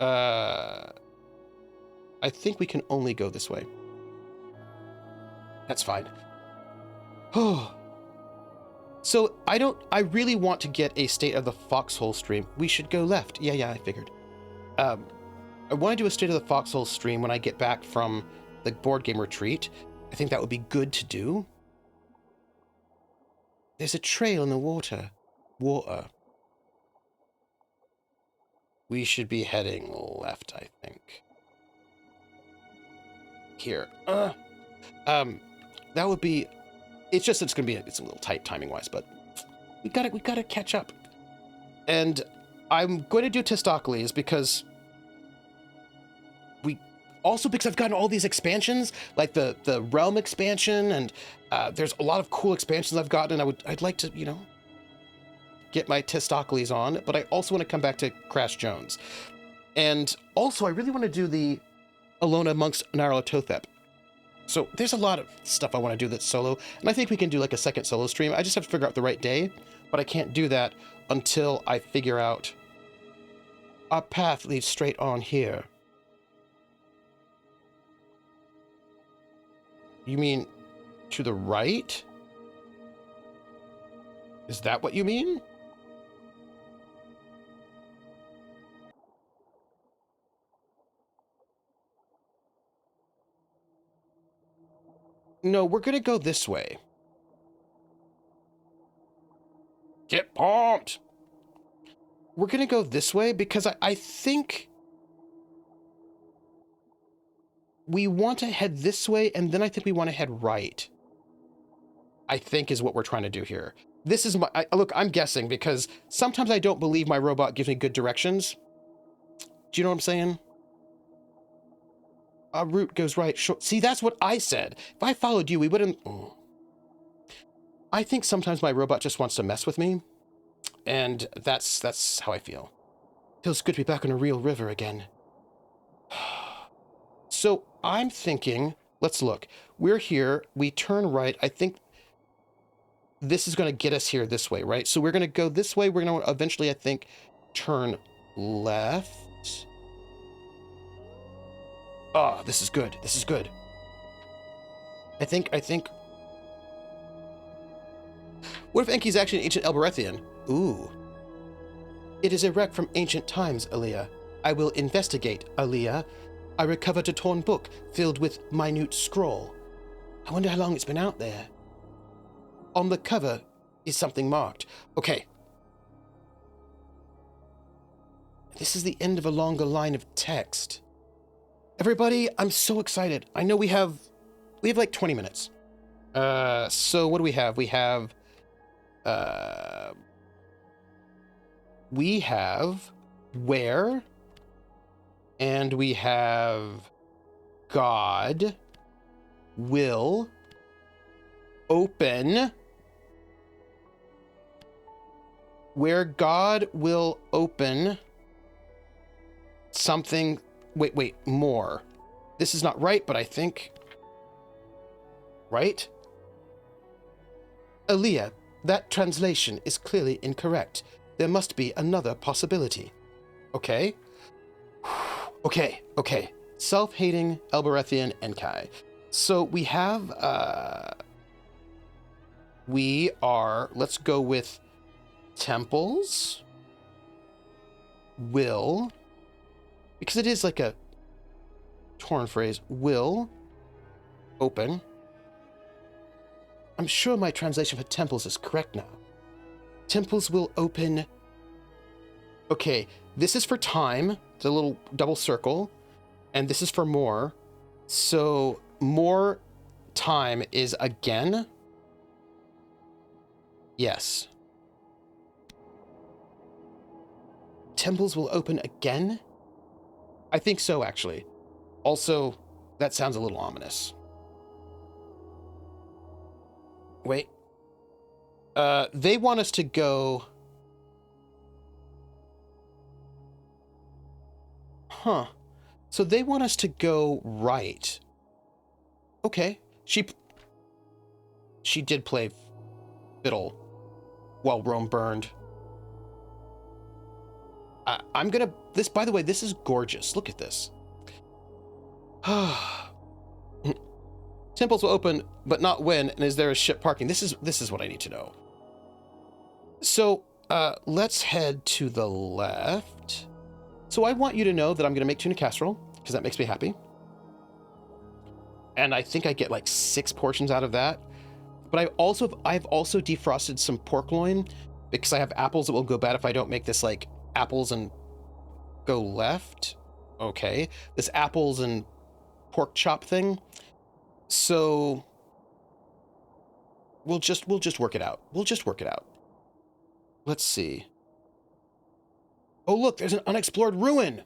I think we can only go this way. That's fine. Oh. So I really want to get a state of the foxhole stream. We should go left. Yeah, I figured. I want to do a state of the foxhole stream when I get back from the board game retreat. I think that would be good to do. There's a trail in the water. We should be heading left, I think. Here. That would be... It's just it's a little tight timing-wise, but we gotta catch up. And I'm going to do Testocles because I've gotten all these expansions, like the Realm expansion, and there's a lot of cool expansions I've gotten, and I'd like to, get my Testocles on, but I also want to come back to Crash Jones. And also, I really want to do the Alone Amongst Nyarlathotep. So there's a lot of stuff I want to do that's solo, and I think we can do like a second solo stream. I just have to figure out the right day, but I can't do that until I figure out our path leads straight on here. You mean to the right? Is that what you mean? No, we're gonna go this way. Get pumped! We're gonna go this way because I think we want to head this way, and then I think we want to head right. I think is what we're trying to do here. This is look, I'm guessing because sometimes I don't believe my robot gives me good directions. Do you know what I'm saying? Our route goes right. See, that's what I said. If I followed you, we wouldn't... I think sometimes my robot just wants to mess with me, and that's how I feel. Feels good to be back on a real river again. So I'm thinking, let's look. We're here. We turn right. I think this is going to get us here this way, right? So we're going to go this way. We're going to eventually, I think, turn left. Oh, this is good. This is good. I think... What if Enki's actually an ancient Elberethian? Ooh. It is a wreck from ancient times, Aaliyah. I will investigate, Aaliyah. I recovered a torn book filled with minute scroll. I wonder how long it's been out there. On the cover is something marked. Okay. This is the end of a longer line of text. Everybody, I'm so excited. I know we have like 20 minutes. So what do we have? We have where, and we have God will open, where God will open something. Wait, more. This is not right, but I think, right? Aaliyah, that translation is clearly incorrect. There must be another possibility. Okay? Okay. Self-hating Elberethian Enkai. So we have, let's go with temples will, because it is like a torn phrase, will open. I'm sure my translation for temples is correct now. Temples will open. Okay, this is for time, the little double circle, and this is for more. So more time is again. Yes. Temples will open again? I think so, actually. Also, that sounds a little ominous. Wait. They want us to go... Huh. So they want us to go right. Okay. She did play fiddle while Rome burned. I'm gonna... This, by the way, this is gorgeous. Look at this. Temples will open, but not when, and is there a ship parking? This is what I need to know. So, let's head to the left. So I want you to know that I'm going to make tuna casserole, because that makes me happy. And I think I get like 6 portions out of that. But I've also defrosted some pork loin, because I have apples that will go bad if I don't make this like apples and go left. Okay. This apples and pork chop thing. So we'll just work it out. Let's see. Oh, look, there's an unexplored ruin.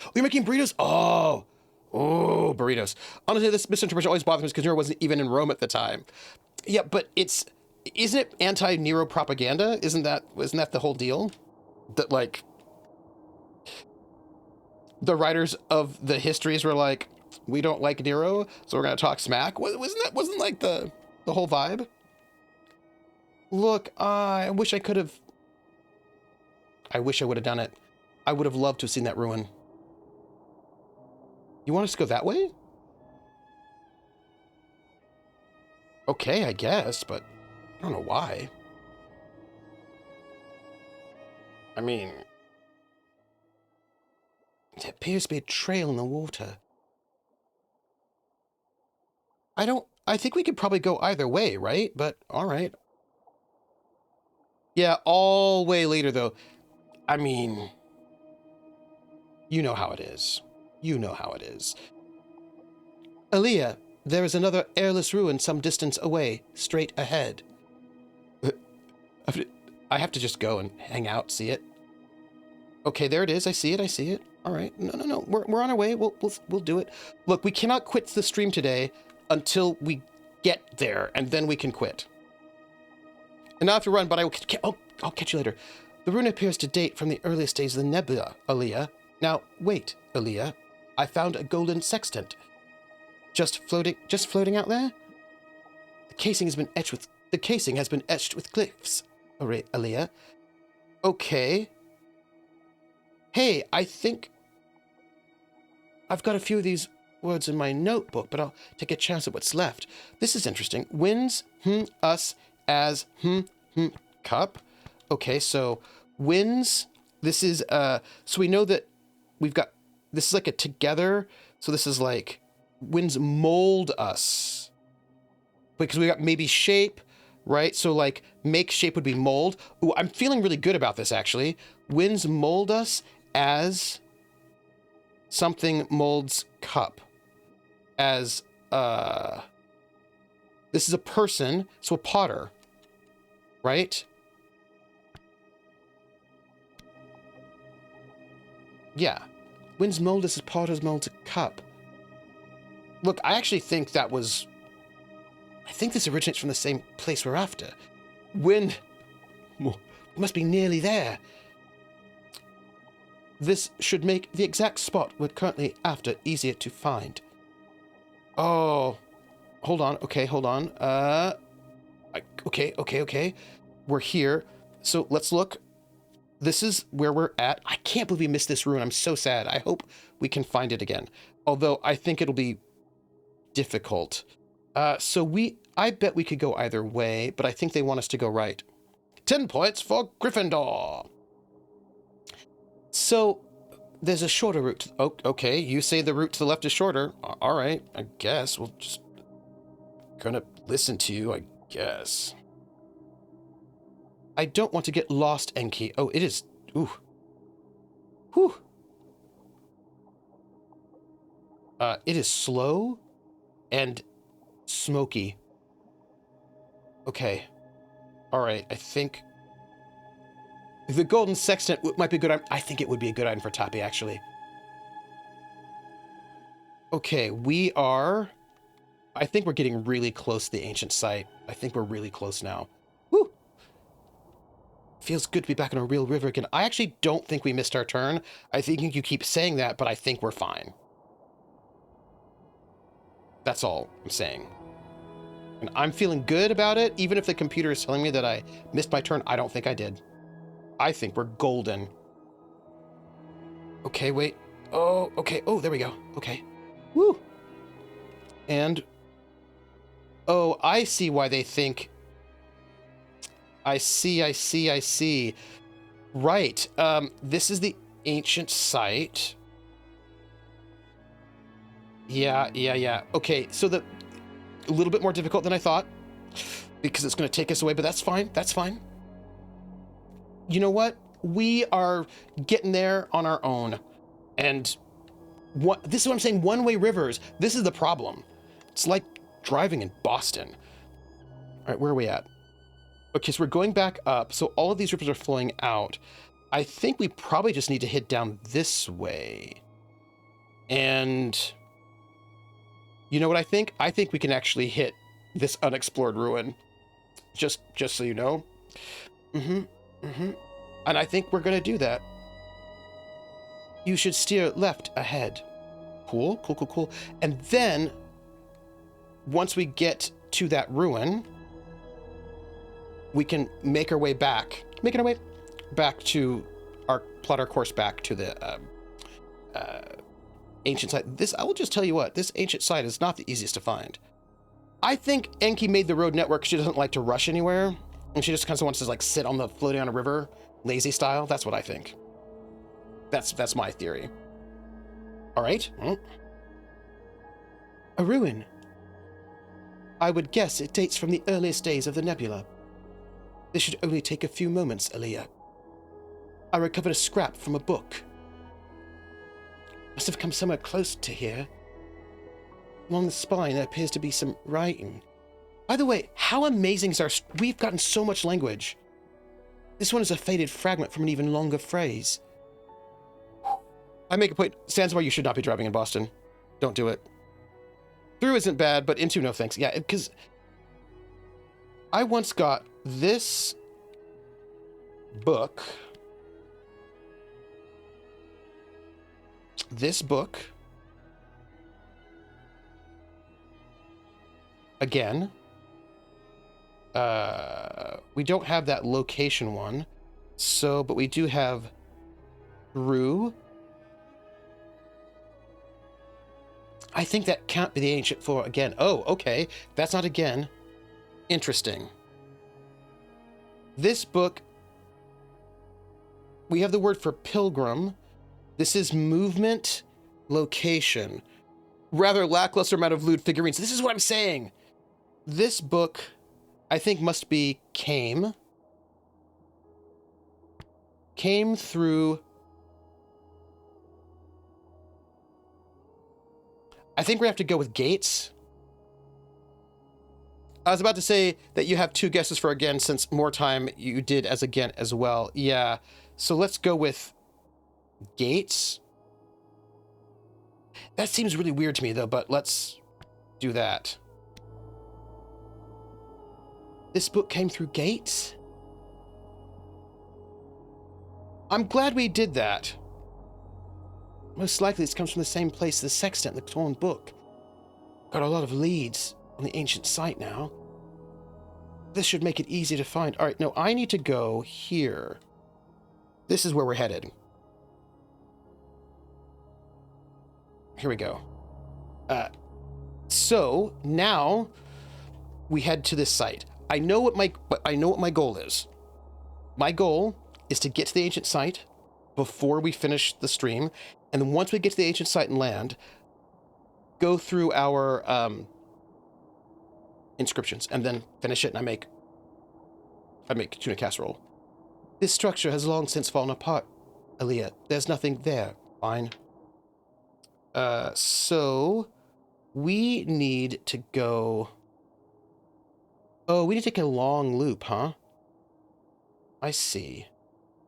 Oh, you're making burritos? Oh, burritos. Honestly, this misinterpretation always bothers me because Nero wasn't even in Rome at the time. Yeah, but isn't it anti-Nero propaganda? Isn't that the whole deal? That like the writers of the histories were like, we don't like Nero, so we're gonna talk smack. Wasn't like the whole vibe? Look, I wish I would have done it. I would have loved to have seen that ruin. You want us to go that way? Okay, I guess, but I don't know why. I mean, there appears to be a trail in the water. I think we could probably go either way, right? But all right. Yeah, all way later though. I mean, you know how it is. Aaliyah, there is another airless ruin some distance away, straight ahead. I have to just go and hang out, see it. Okay, there it is. I see it. All right. No. We're on our way. We'll do it. Look, we cannot quit the stream today until we get there, and then we can quit. And now I have to run, but I'll catch you later. The ruin appears to date from the earliest days of the nebula, Aaliyah. Now, wait, Aaliyah. I found a golden sextant. Just floating out there? The casing has been etched with glyphs, Aaliyah. Okay. Hey, I think I've got a few of these words in my notebook, but I'll take a chance at what's left. This is interesting. Wins, us, as, cup. Okay, so wins, this is, so we know that we've got, this is like a together, so this is like, wins mold us. Because we got maybe shape, right? So like, make shape would be mold. Ooh, I'm feeling really good about this, actually. Winds mold us as something molds cup. As, this is a person, so a potter, right? Yeah. Winds mold us as potters molds a cup. Look, I actually think that was... I think this originates from the same place we're after. Wind... We must be nearly there. This should make the exact spot we're currently after easier to find. Oh... Hold on. Okay, hold on. Okay. We're here. So let's look. This is where we're at. I can't believe we missed this ruin. I'm so sad. I hope we can find it again. Although I think it'll be difficult. I bet we could go either way, but I think they want us to go right. 10 points for Gryffindor. So there's a shorter route. Oh, okay, you say the route to the left is shorter. All right, I guess we'll just gonna listen to you, I guess. I don't want to get lost, Enki. Oh, it is... Ooh. Whew. It is slow and smoky. Okay. All right, I think... The golden sextant might be a good item. I think it would be a good item for Tappy, actually. Okay, we are... I think we're getting really close to the ancient site. I think we're really close now. Woo! Feels good to be back in a real river again. I actually don't think we missed our turn. I think you keep saying that, but I think we're fine. That's all I'm saying. And I'm feeling good about it, even if the computer is telling me that I missed my turn. I don't think I did. I think we're golden. Okay, wait. Oh, okay. Oh, there we go. Okay. Woo! And... Oh, I see why they think... I see. Right. This is the ancient site. Yeah. Okay, so a little bit more difficult than I thought, because it's going to take us away, but that's fine. That's fine. You know what? We are getting there on our own. And this is what I'm saying, one-way rivers. This is the problem. It's like driving in Boston. All right, where are we at? Okay, so we're going back up. So all of these rivers are flowing out. I think we probably just need to head down this way. And you know what I think? I think we can actually hit this unexplored ruin. Just so you know. And I think we're going to do that. You should steer left ahead. Cool. And then, once we get to that ruin, we can make our way back. Making our way back to plot our course back to the ancient site. I will just tell you what, this ancient site is not the easiest to find. I think Enki made the road network. She doesn't like to rush anywhere, and she just kind of wants to like sit on floating on a river, lazy style. That's what I think. That's my theory. All right. A ruin. I would guess it dates from the earliest days of the nebula. This should only take a few moments, Aaliyah. I recovered a scrap from a book. Must have come somewhere close to here. Along the spine, there appears to be some writing. By the way, how amazing is our... We've gotten so much language. This one is a faded fragment from an even longer phrase. I make a point. Sandsbar, you should not be driving in Boston. Don't do it. Through isn't bad, but into, no thanks. Yeah, because I once got this book. Again. We don't have that location one. So, but we do have through. I think that can't be the ancient for again. Oh, okay. That's not again. Interesting. This book, we have the word for pilgrim. This is movement, location. Rather lackluster amount of lewd figurines. This is what I'm saying. This book, I think, must be came. came through... I think we have to go with gates. I was about to say that you have 2 guesses for again, since more time you did as again as well. Yeah, so let's go with gates. That seems really weird to me, though, but let's do that. This book came through gates? I'm glad we did that. Most likely this comes from the same place as the sextant, the torn book. Got a lot of leads on the ancient site now. This should make it easy to find. All right, no, I need to go here. This is where we're headed. Here we go. So now we head to this site. I know what my goal is. My goal is to get to the ancient site before we finish the stream, and then once we get to the ancient site and land, go through our inscriptions, and then finish it, and I make tuna casserole. This structure has long since fallen apart, Aaliyah. There's nothing there. Fine. So we need to go... Oh, we need to take a long loop, huh? I see.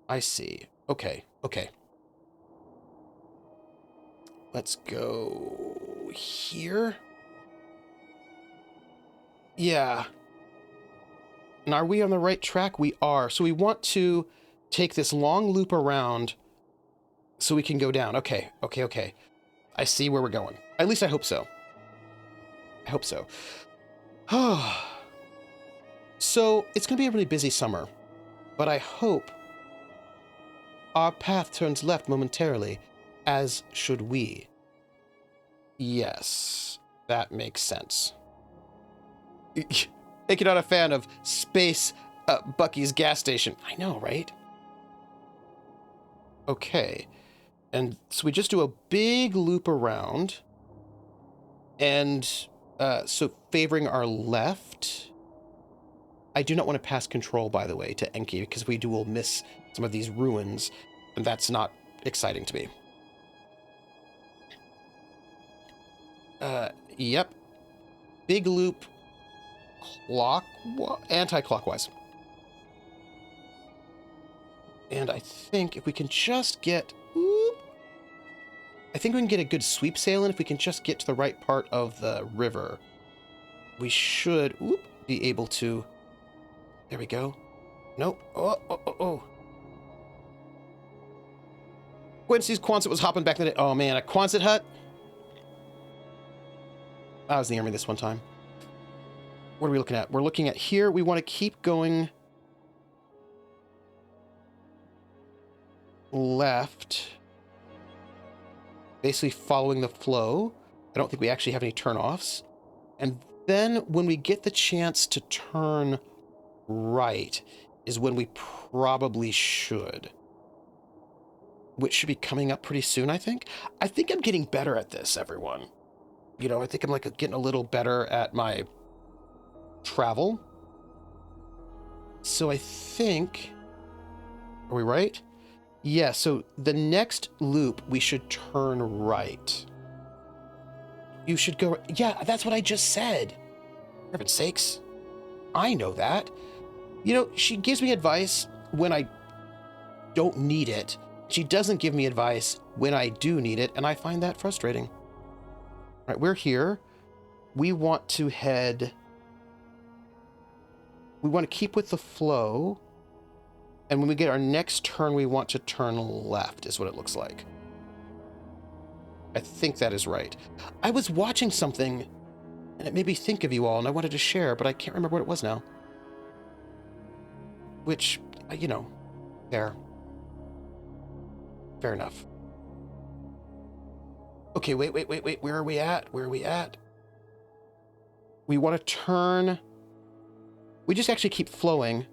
I see. Okay, okay. Let's go here. Yeah. And are we on the right track? We are. So we want to take this long loop around so we can go down. Okay, okay, okay. I see where we're going. At least I hope so. I hope so. So it's going to be a really busy summer, but I hope our path turns left momentarily, as should we. Yes, that makes sense. Think you're not a fan of Space Bucky's gas station. I know, right? Okay. And so we just do a big loop around. And so favoring our left. I do not want to pass control, by the way, to Enki, because if we do, we'll miss some of these ruins. And that's not exciting to me. Yep. Big loop. Anti-clockwise. And I think if we can just get... I think we can get a good sweep sail in if we can just get to the right part of the river. We should be able to... There we go. Nope. Oh. Quincy's Quonset was hopping back in the day. Oh, man, a Quonset hut? I was in the army this one time. What are we looking at? We're looking at here. We want to keep going left. Basically following the flow. I don't think we actually have any turn-offs. And then when we get the chance to turn right is when we probably should. Which should be coming up pretty soon, I think. I think I'm getting better at this, everyone. You know, I think I'm like getting a little better at my travel. So I think... Are we right? Yeah, so the next loop, we should turn right. You should go... Yeah, that's what I just said. For heaven's sakes. I know that. You know, she gives me advice when I don't need it. She doesn't give me advice when I do need it, and I find that frustrating. All right, we're here. We want to head... We want to keep with the flow. And when we get our next turn, we want to turn left, is what it looks like. I think that is right. I was watching something, and it made me think of you all, and I wanted to share, but I can't remember what it was now. Which, you know, fair. Fair enough. Okay, wait. Where are we at? Where are we at? We want to turn... We just actually keep flowing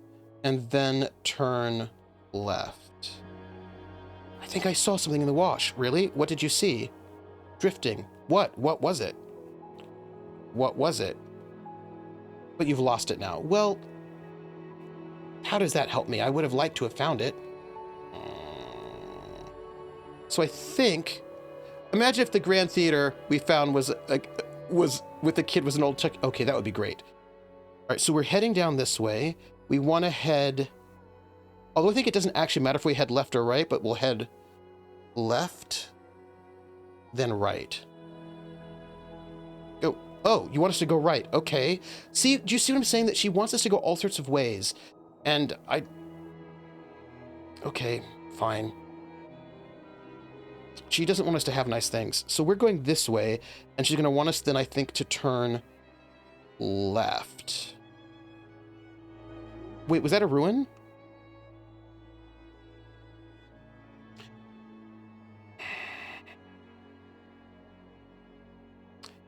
and then turn left. I think I saw something in the wash. Really? What did you see? Drifting. What? What was it? What was it? But you've lost it now. Well, how does that help me? I would have liked to have found it. So I think, imagine if the Grand Theater we found was with the kid was an old Chuck. Okay, that would be great. All right, so we're heading down this way. We want to head, although I think it doesn't actually matter if we head left or right, but we'll head left, then right. Oh, you want us to go right. Okay. See, do you see what I'm saying? That she wants us to go all sorts of ways. And okay, fine. She doesn't want us to have nice things. So we're going this way, and she's going to want us then, I think, to turn left. Wait, was that a ruin?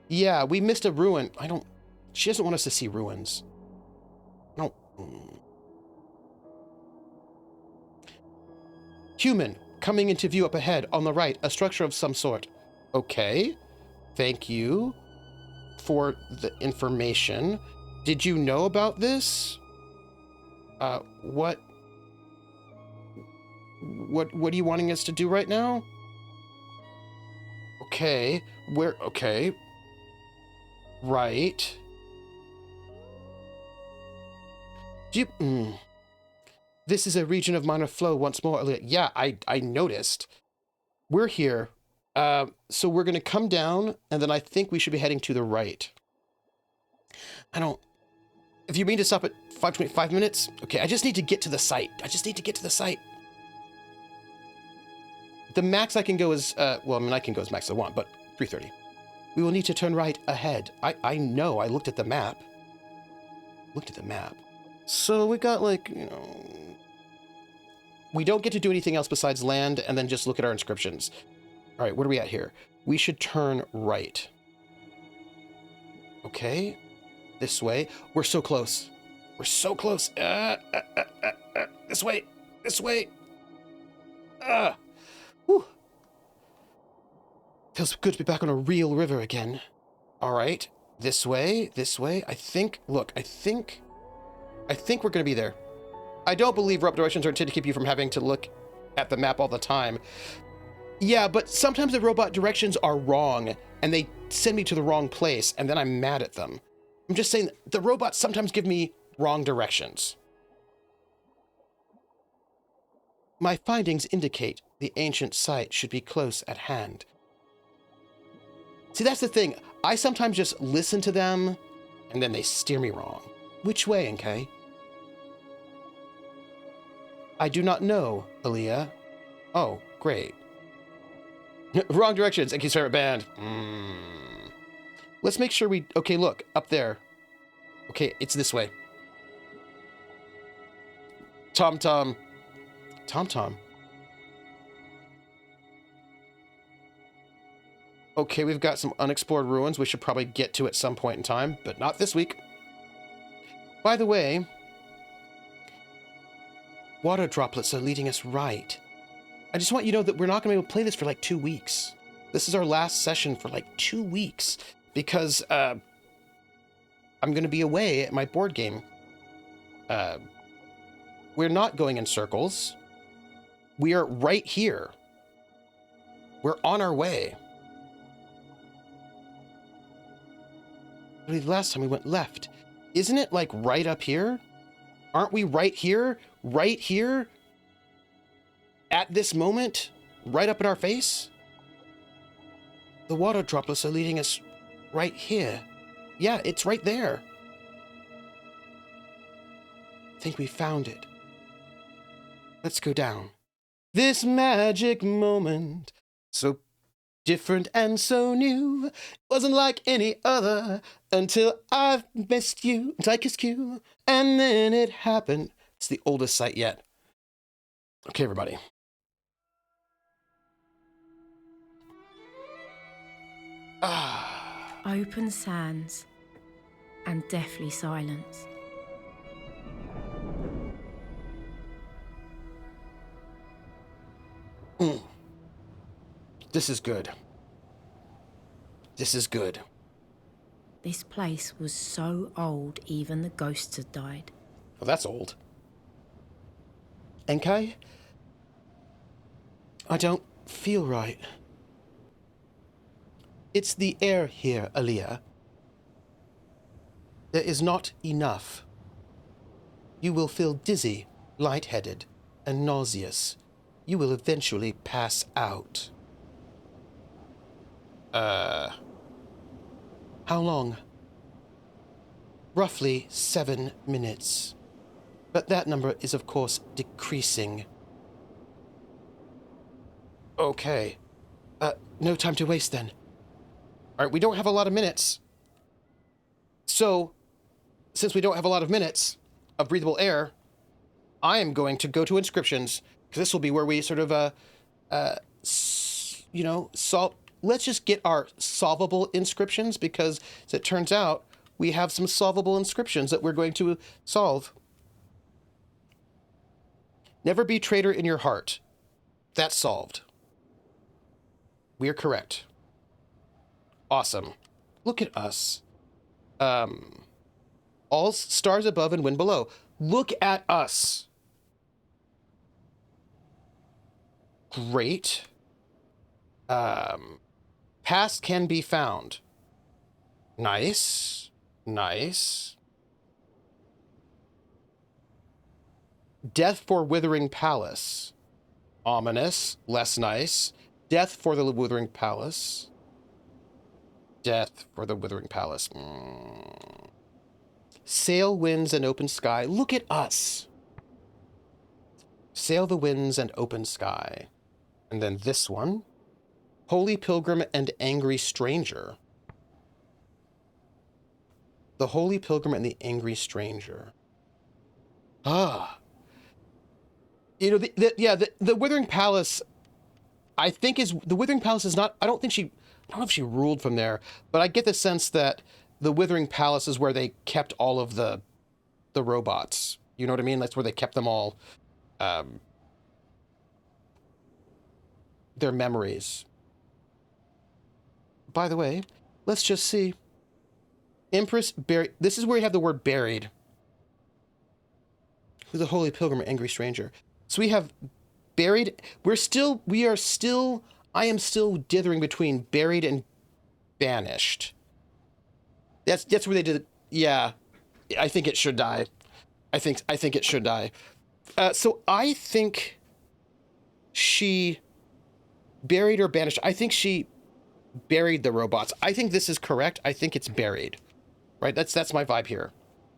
Yeah, we missed a ruin. She doesn't want us to see ruins. Human, coming into view up ahead, on the right, a structure of some sort. Okay, thank you for the information. Did you know about this? What are you wanting us to do right now? Okay, okay. Right. This is a region of minor flow once more. Yeah, I noticed. We're here. So we're going to come down, and then I think we should be heading to the right. If you mean to stop at 5 minutes, okay, I just need to get to the site. The max I can go is, well, I mean, I can go as max as I want, but 3:30. We will need to turn right ahead. I know, I looked at the map. So we got, like, you know, we don't get to do anything else besides land and then just look at our inscriptions. All right, what are we at here? We should turn right. Okay, this way. We're so close. This way. Whew. Feels good to be back on a real river again. All right, this way. I think we're going to be there. I don't believe rope directions are intended to keep you from having to look at the map all the time. Yeah, but sometimes the robot directions are wrong, and they send me to the wrong place, and then I'm mad at them. I'm just saying, the robots sometimes give me wrong directions. My findings indicate the ancient site should be close at hand. See, that's the thing. I sometimes just listen to them, and then they steer me wrong. Which way, NK? I do not know, Aaliyah. Oh, great. Wrong directions. NK's favorite band. Let's make sure we... Okay, look, up there. Okay, it's this way. Tom. Okay, we've got some unexplored ruins we should probably get to at some point in time, but not this week. By the way, water droplets are leading us right. I just want you to know that we're not going to be able to play this for like 2 weeks. This is our last session for like 2 weeks because I'm going to be away at my board game. We're not going in circles. We are right here. We're on our way. I believe last time we went left. Isn't it like right up here? Aren't we right here? Right here? At this moment? Right up in our face? The water droplets are leading us right here. Yeah, it's right there. I think we found it. Let's go down. This magic moment, so different and so new, wasn't like any other until I missed you, until I kissed you, and then it happened. It's the oldest site yet. Okay, everybody. Open sands and deathly silence. This is good. This is good. This place was so old, even the ghosts had died. Well, that's old. NK? I don't feel right. It's the air here, Aaliyah. There is not enough. You will feel dizzy, lightheaded, and nauseous. You will eventually pass out. How long? Roughly 7 minutes. But that number is, of course, decreasing. Okay. No time to waste then. All right, we don't have a lot of minutes. So, since we don't have a lot of minutes of breathable air, I am going to go to inscriptions, because this will be where we sort of, solve. Let's just get our solvable inscriptions, because as it turns out, we have some solvable inscriptions that we're going to solve. Never be traitor in your heart. That's solved. We are correct. Awesome. Look at us. All stars above and wind below. Look at us. Great. Past can be found. Nice. Nice. Death for Withering Palace. Ominous. Less nice. Death for the Withering Palace. Death for the Withering Palace. Sail winds and open sky. Look at us. Sail the winds and open sky. And then this one. Holy Pilgrim and Angry Stranger. The Holy Pilgrim and the Angry Stranger. Ah. You know, the Withering Palace, I think the Withering Palace is not, I don't know if she ruled from there, but I get the sense that the Withering Palace is where they kept all of the robots. You know what I mean? That's where they kept them all, their memories. By the way, let's just see. Empress buried. This is where you have the word buried. Who's the Holy Pilgrim or Angry Stranger? So we have buried. I am still dithering between buried and banished. That's where they did it. Yeah. I think it should die. I think it should die. So I think she buried or banished. I think she buried the robots. I think this is correct. I think it's buried. Right? That's my vibe here.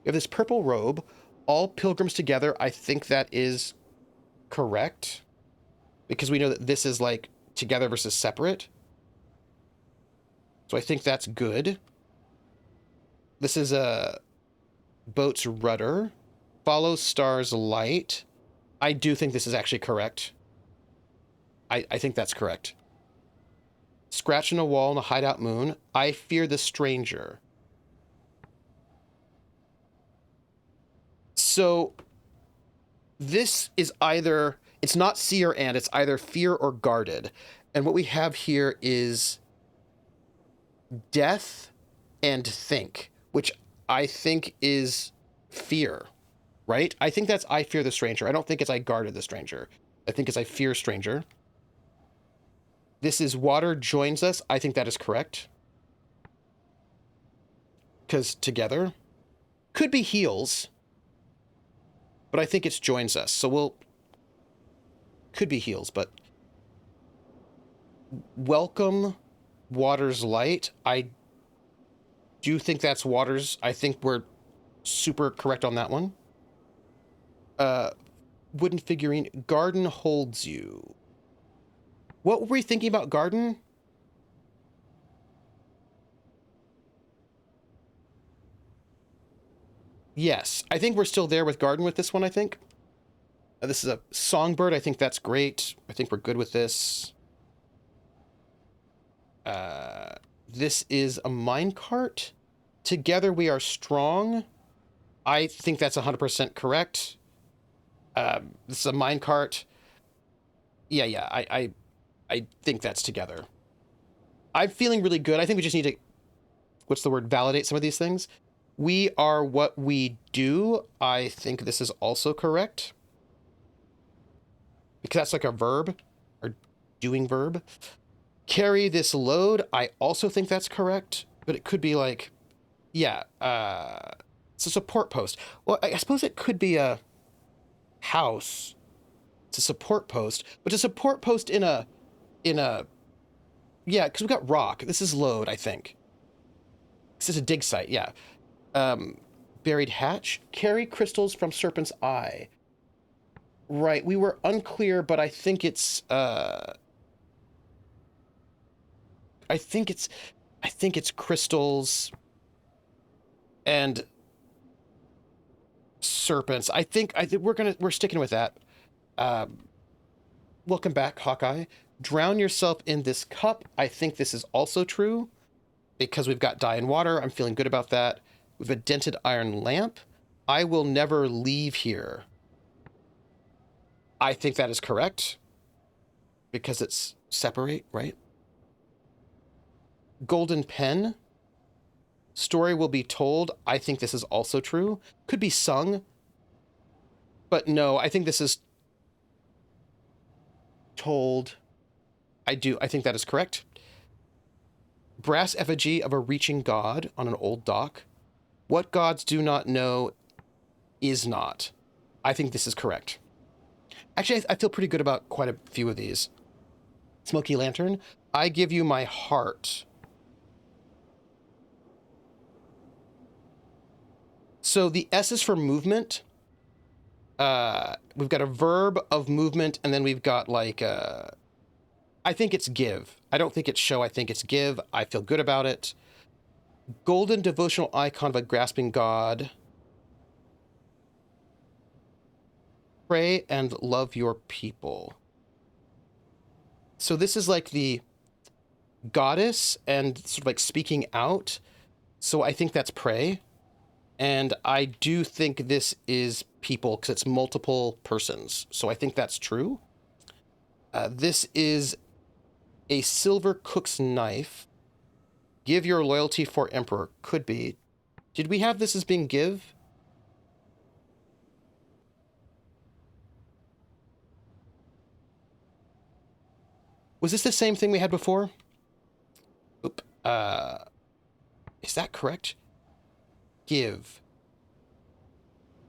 You have this purple robe, all pilgrims together. I think that is correct. Because we know that this is like together versus separate. So I think that's good. This is a boat's rudder. Follows star's light. I do think this is actually correct. I think that's correct. Scratch in a wall in a hideout moon. I fear the stranger. So this is either, it's not see or and, it's either fear or guarded. And what we have here is death and think, which I think is fear, right? I think that's I fear the stranger. I don't think it's I guarded the stranger. I think it's I fear stranger. This is water joins us. I think that is correct. Because together. Could be heals. But I think it's joins us. So could be heals, but welcome water's light. I do think that's water's. I think we're super correct on that one. Wooden figurine. Garden holds you. What were we thinking about garden? Yes, I think we're still there with garden with this one, I think. This is a songbird. I think that's great. I think we're good with this. This is a minecart. Together we are strong. I think that's 100% correct. This is a minecart. Yeah, I think that's together. I'm feeling really good. I think we just need to, what's the word, validate some of these things. We are what we do. I think this is also correct. Because that's like a verb. Or doing verb. Carry this load. I also think that's correct, but it could be like, yeah, it's a support post. Well, I suppose it could be a house. It's a support post, but a support post in a, yeah, because we've got rock. This is load, I think. This is a dig site, yeah. Buried hatch. Carry crystals from Serpent's Eye. Right, we were unclear, but I think it's, I think it's crystals and serpents. I think we're sticking with that. Welcome back, Hawkeye. Drown yourself in this cup. I think this is also true because we've got dye and water. I'm feeling good about that. We've a dented iron lamp. I will never leave here. I think that is correct because it's separate, right? Golden pen. Story will be told. I think this is also true. Could be sung. But no, I think this is told. I think that is correct. Brass effigy of a reaching god on an old dock. What gods do not know is not. I think this is correct. Actually, I feel pretty good about quite a few of these. Smoky lantern. I give you my heart. So the S is for movement. We've got a verb of movement, and then we've got like, I think it's give. I don't think it's show. I think it's give. I feel good about it. Golden devotional icon of a grasping god. Pray and love your people. So this is like the goddess and sort of like speaking out. So I think that's pray. And I do think this is people because it's multiple persons. So I think that's true. This is a silver cook's knife. Give your loyalty for emperor. Could be. Did we have this as being give? Was this the same thing we had before? Oop. Is that correct? Give.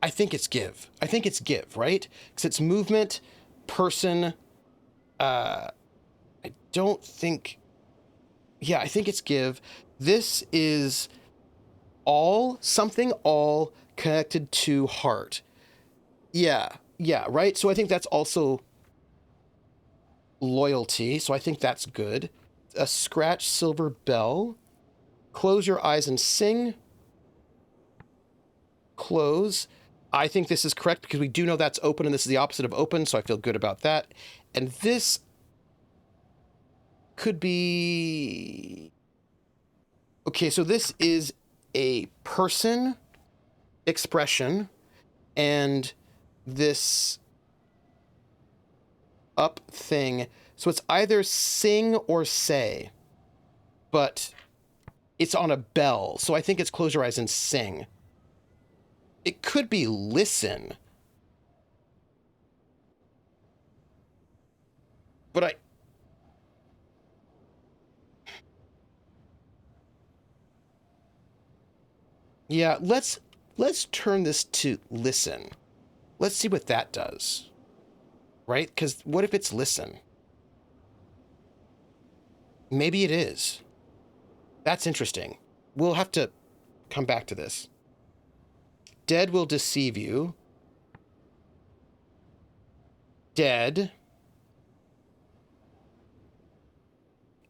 I think it's give. I think it's give, right? Because it's movement, person. I don't think... Yeah, I think it's give. This is all, something all connected to heart. Yeah, right? So I think that's also loyalty. So I think that's good. A scratch silver bell. Close your eyes and sing. Close. I think this is correct because we do know that's open and this is the opposite of open, so I feel good about that. And this could be... Okay, so this is a person expression and this up thing. So it's either sing or say, but it's on a bell. So I think it's close your eyes and sing. It could be listen. But yeah, let's turn this to listen. Let's see what that does. Right? Because what if it's listen? Maybe it is. That's interesting. We'll have to come back to this. Dead will deceive you. Dead.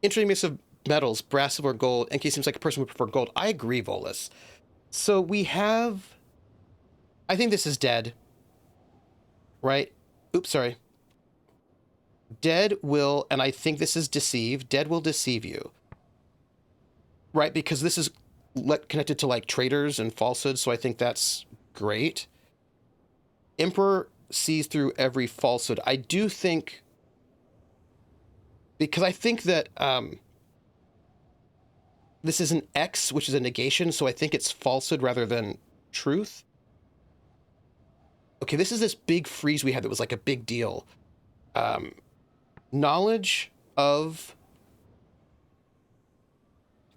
Interesting mix of metals, brass, silver, gold. Enki seems like a person would prefer gold. I agree, Volus. So we have... I think this is dead. Right? Oops, sorry. Dead will, and I think this is deceive. Dead will deceive you. Right? Because this is connected to like traitors and falsehood, so I think that's great. Emperor sees through every falsehood. I do think... Because I think that this is an X, which is a negation, so I think it's falsehood rather than truth. Okay, this is this big freeze we had that was like a big deal. knowledge of,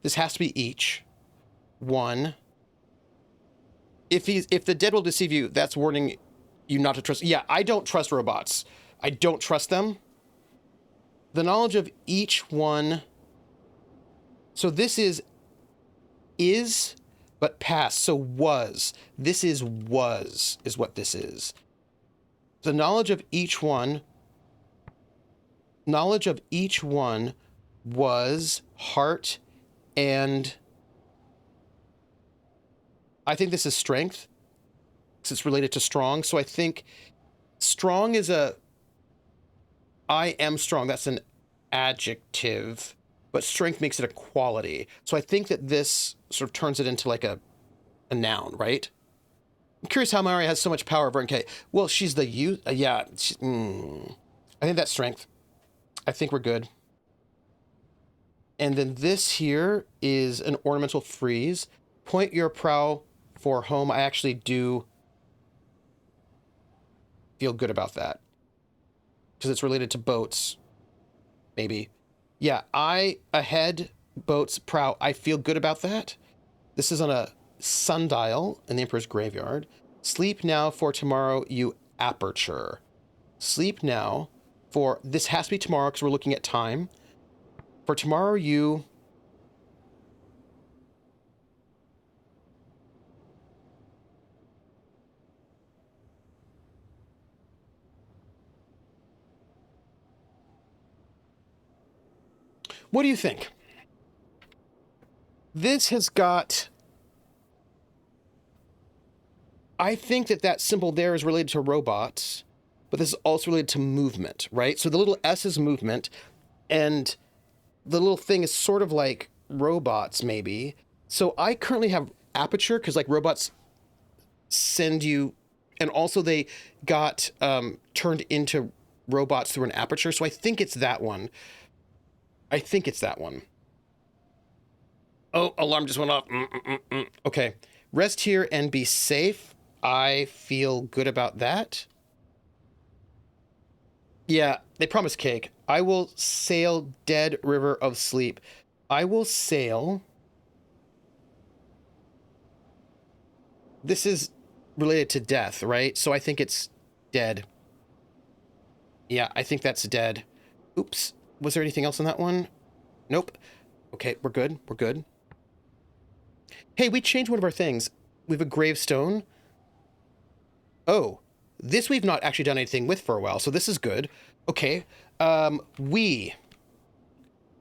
this has to be each one. If the dead will deceive you, that's warning you not to trust. Yeah, I don't trust robots. I don't trust them. The knowledge of each one. So this is but past. So was. This is what this is. The knowledge of each one. Knowledge of each one was heart and I think this is strength because it's related to strong. So I think strong is I am strong. That's an adjective, but strength makes it a quality. So I think that this sort of turns it into like a noun, right? I'm curious how Maria has so much power over NK. Well, she's the youth. Yeah. I think that's strength. I think we're good. And then this here is an ornamental frieze. Point your prow for home. I actually do feel good about that because it's related to boats. Maybe. Yeah, ahead, boats, prow. I feel good about that. This is on a sundial in the Emperor's Graveyard. Sleep now for tomorrow, you aperture. Sleep now for, this has to be tomorrow because we're looking at time. For tomorrow, you... What do you think? This has got... I think that symbol there is related to robots, but this is also related to movement, right? So the little S is movement, and the little thing is sort of like robots, maybe. So I currently have aperture, because like robots send you... And also they got turned into robots through an aperture, so I think it's that one. I think it's that one. Oh, alarm just went off. Okay. Rest here and be safe. I feel good about that. Yeah, they promised cake. I will sail dead river of sleep. I will sail. This is related to death, right? So I think it's dead. Yeah, I think that's dead. Oops. Was there anything else on that one? Nope. Okay, we're good. We're good. Hey, we changed one of our things. We have a gravestone. Oh, this we've not actually done anything with for a while, so this is good. Okay. We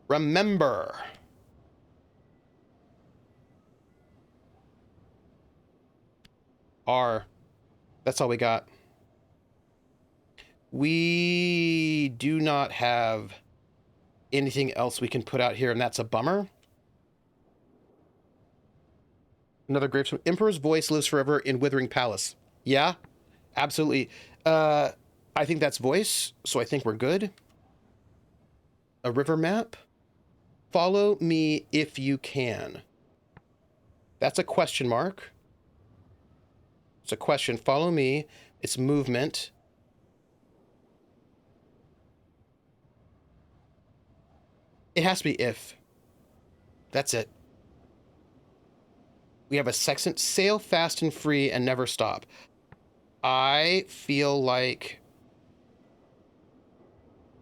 remember. That's all we got. We do not have anything else we can put out here, and that's a bummer. Another gravestone. Emperor's voice lives forever in Withering Palace. Yeah, absolutely. I think that's voice, so I think we're good. A river map. Follow me if you can. That's a question mark. It's a question. Follow me. It's movement. It has to be if. That's it. We have a sextant. Sail fast and free and never stop. I feel like...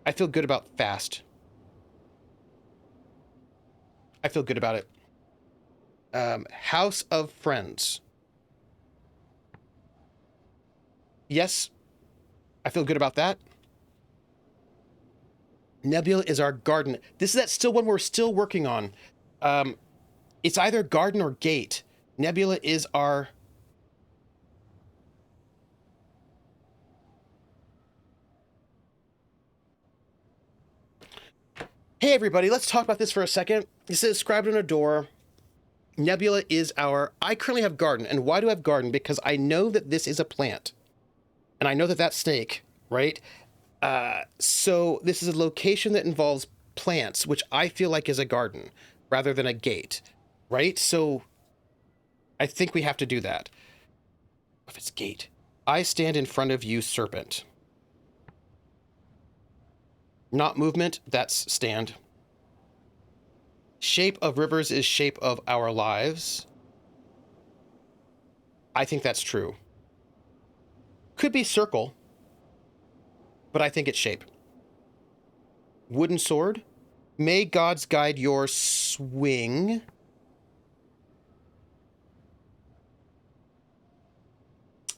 I feel good about fast. I feel good about it. House of Friends. Yes. I feel good about that. Nebula is our garden. This is that still one we're still working on. It's either garden or gate. Nebula is our... Hey, everybody, let's talk about this for a second. It says inscribed on a door. Nebula is our... I currently have garden. And why do I have garden? Because I know that this is a plant. And I know that that's snake, right? So this is a location that involves plants, which I feel like is a garden rather than a gate, right? So I think we have to do that. If it's gate. I stand in front of you, serpent. Not movement, that's stand. Shape of rivers is shape of our lives. I think that's true. Could be circle, but I think it's shape. Wooden sword. May gods guide your swing.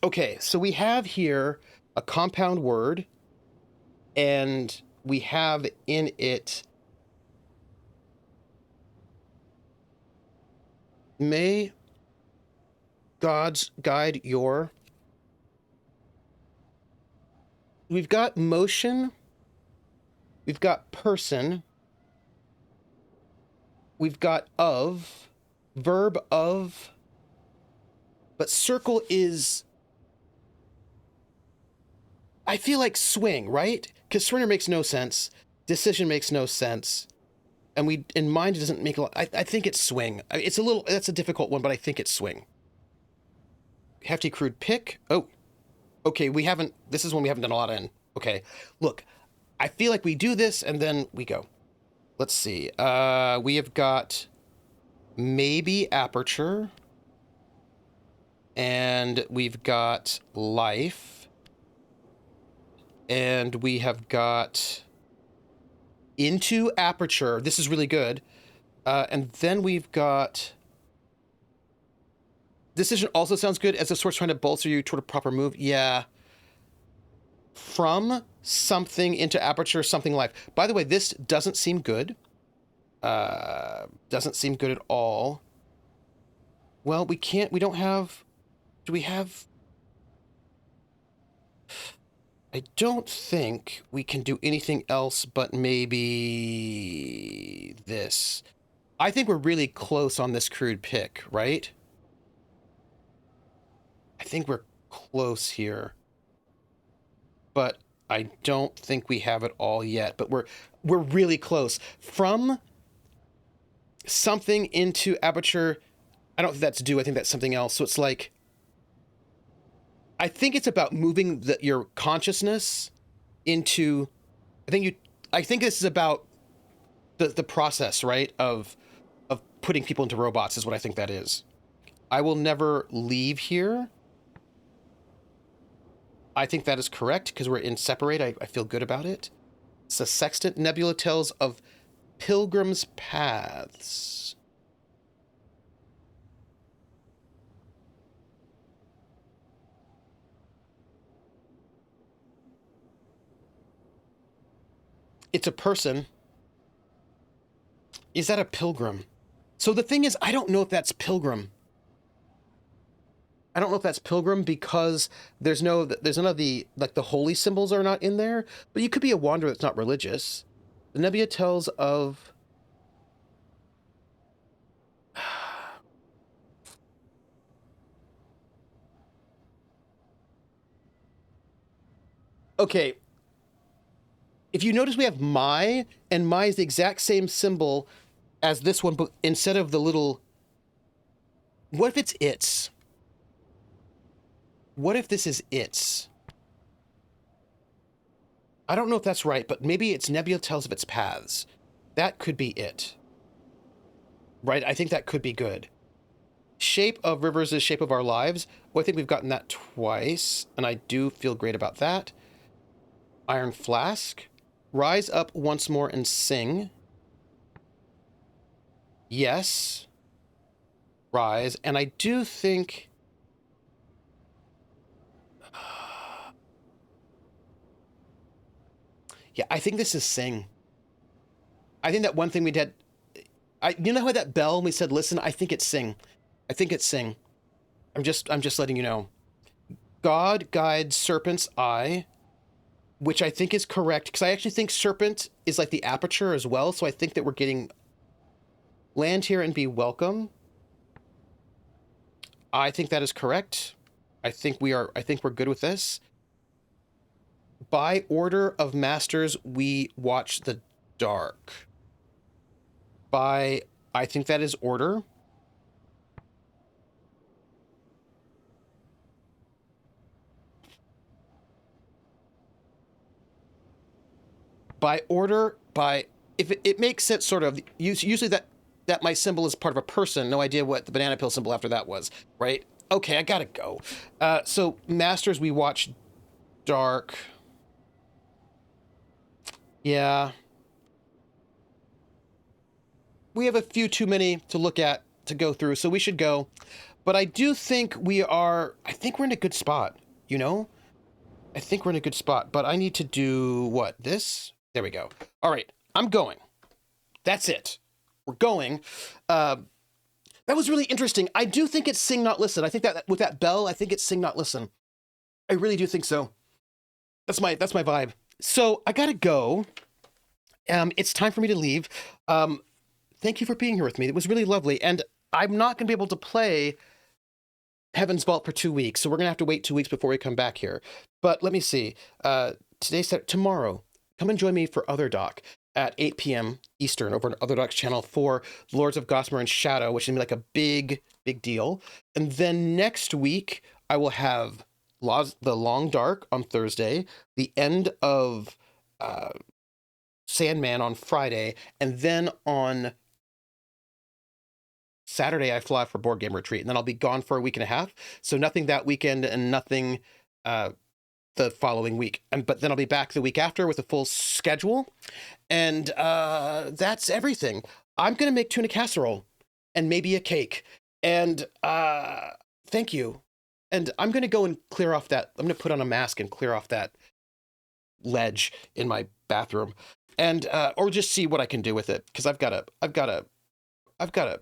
Okay, so we have here a compound word, and we have in it may gods guide your. We've got motion, we've got person, we've got of, verb of, but circle is, I feel like swing, right? Because surrender makes no sense, decision makes no sense, and we, in mind, it doesn't make a lot. I think it's swing. It's a little, that's a difficult one, but I think it's swing. Hefty crude pick. Oh, okay, we haven't, this is one we haven't done a lot in. Okay, look, I feel like we do this and then we go. Let's see. We have got maybe aperture, and we've got life, and we have got into aperture. This is really good. And then we've got decision also sounds good as a source trying to bolster you toward a proper move. Yeah. From something into aperture, something life. By the way, this doesn't seem good. Doesn't seem good at all. Well, we don't have, do we have, I don't think we can do anything else but maybe this. I think we're really close on this crude pick, right? I think we're close here. But I don't think we have it all yet, but we're really close. From something into aperture, I don't think that's due. I think that's something else. So it's like, I think it's about moving your consciousness into, I think this is about the process, right? Of putting people into robots is what I think that is. I will never leave here. I think that is correct because we're in separate. I feel good about it. It's a sextant. Nebula tells of pilgrims' paths. It's a person. Is that a pilgrim? So the thing is, I don't know if that's pilgrim. I don't know if that's pilgrim because there's none of the, like, the holy symbols are not in there, but you could be a wanderer that's not religious. The nebula tells of, okay, if you notice we have my, and my is the exact same symbol as this one, but instead of the little, what if it's its? What if this is its? I don't know if that's right, but maybe it's nebula tells of its paths. That could be it. Right? I think that could be good. Shape of rivers is shape of our lives. Well, I think we've gotten that twice, and I do feel great about that. Iron flask. Rise up once more and sing. Yes. Rise. And I do think, yeah, I think this is sing. I think that one thing we did, you know how that bell, when we said listen, I think it's sing. I think it's sing. I'm just letting you know. God guides serpent's eye, which I think is correct, because I actually think serpent is like the aperture as well, so I think that we're getting land here and be welcome. I think that is correct. I think we're good with this. By order of masters, we watch the dark. I think that is order. by order, if it makes sense, sort of. Usually that my symbol is part of a person. No idea what the banana peel symbol after that was, right? Okay, I gotta go. So Masters, we watched Dark. Yeah. We have a few too many to look at, to go through, so we should go. But I do think I think we're in a good spot, you know? I think we're in a good spot, but I need to do what? This? There we go. All right, I'm going. That's it. We're going. That was really interesting. I do think it's sing, not listen. I think that with that bell, I think it's sing, not listen. I really do think so. That's my vibe. So I gotta go. It's time for me to leave. Thank you for being here with me. It was really lovely. And I'm not going to be able to play Heaven's Vault for 2 weeks, so we're going to have to wait 2 weeks before we come back here. But let me see. Tomorrow, come and join me for Other Doc at 8 p.m. Eastern over on Other Doc's channel for Lords of Gossamer and Shadow, which is going to be like a big deal. And then next week, I will have The Long Dark on Thursday, the end of Sandman on Friday, and then on Saturday, I fly for Board Game Retreat, and then I'll be gone for a week and a half. So nothing that weekend and nothing the following week. But then I'll be back the week after with a full schedule. And that's everything. I'm going to make tuna casserole and maybe a cake. And thank you. And I'm going to go and clear off that. I'm going to put on a mask and clear off that ledge in my bathroom. And or just see what I can do with it, because I've got a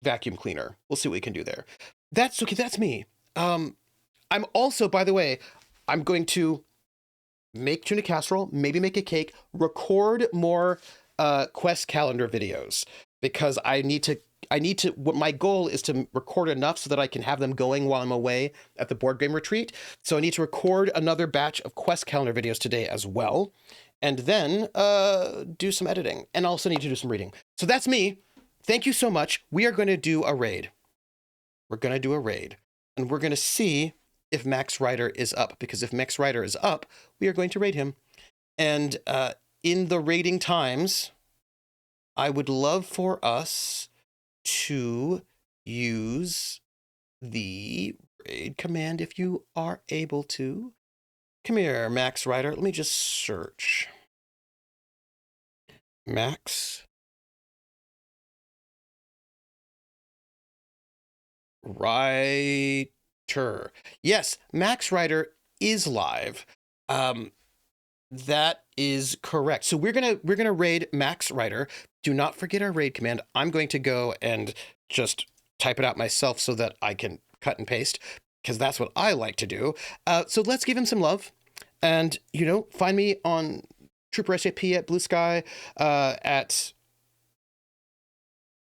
vacuum cleaner. We'll see what we can do there. That's okay. That's me. I'm also, by the way, I'm going to make tuna casserole, maybe make a cake, record more quest calendar videos, because I need to, what my goal is to record enough so that I can have them going while I'm away at the board game retreat. So I need to record another batch of quest calendar videos today as well. And then do some editing, and also need to do some reading. So that's me. Thank you so much. We are going to do a raid. We're going to do a raid. And we're going to see if Max Rider is up. Because if Max Rider is up, we are going to raid him. And in the raiding times, I would love for us to use the raid command if you are able to. Come here, Max Rider. Let me just search. Max Writer. Yes, Max Writer is live. That is correct. So we're gonna raid Max Writer. Do not forget our raid command. I'm going to go and just type it out myself so that I can cut and paste, because that's what I like to do. So let's give him some love. And, find me on Trooper SAP at Blue Sky, at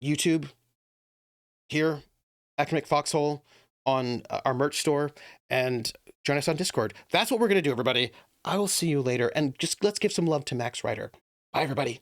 YouTube, here, Academic Foxhole, on our merch store, and join us on Discord. That's what we're going to do, everybody. I will see you later. And just let's give some love to Max Rider. Bye, everybody.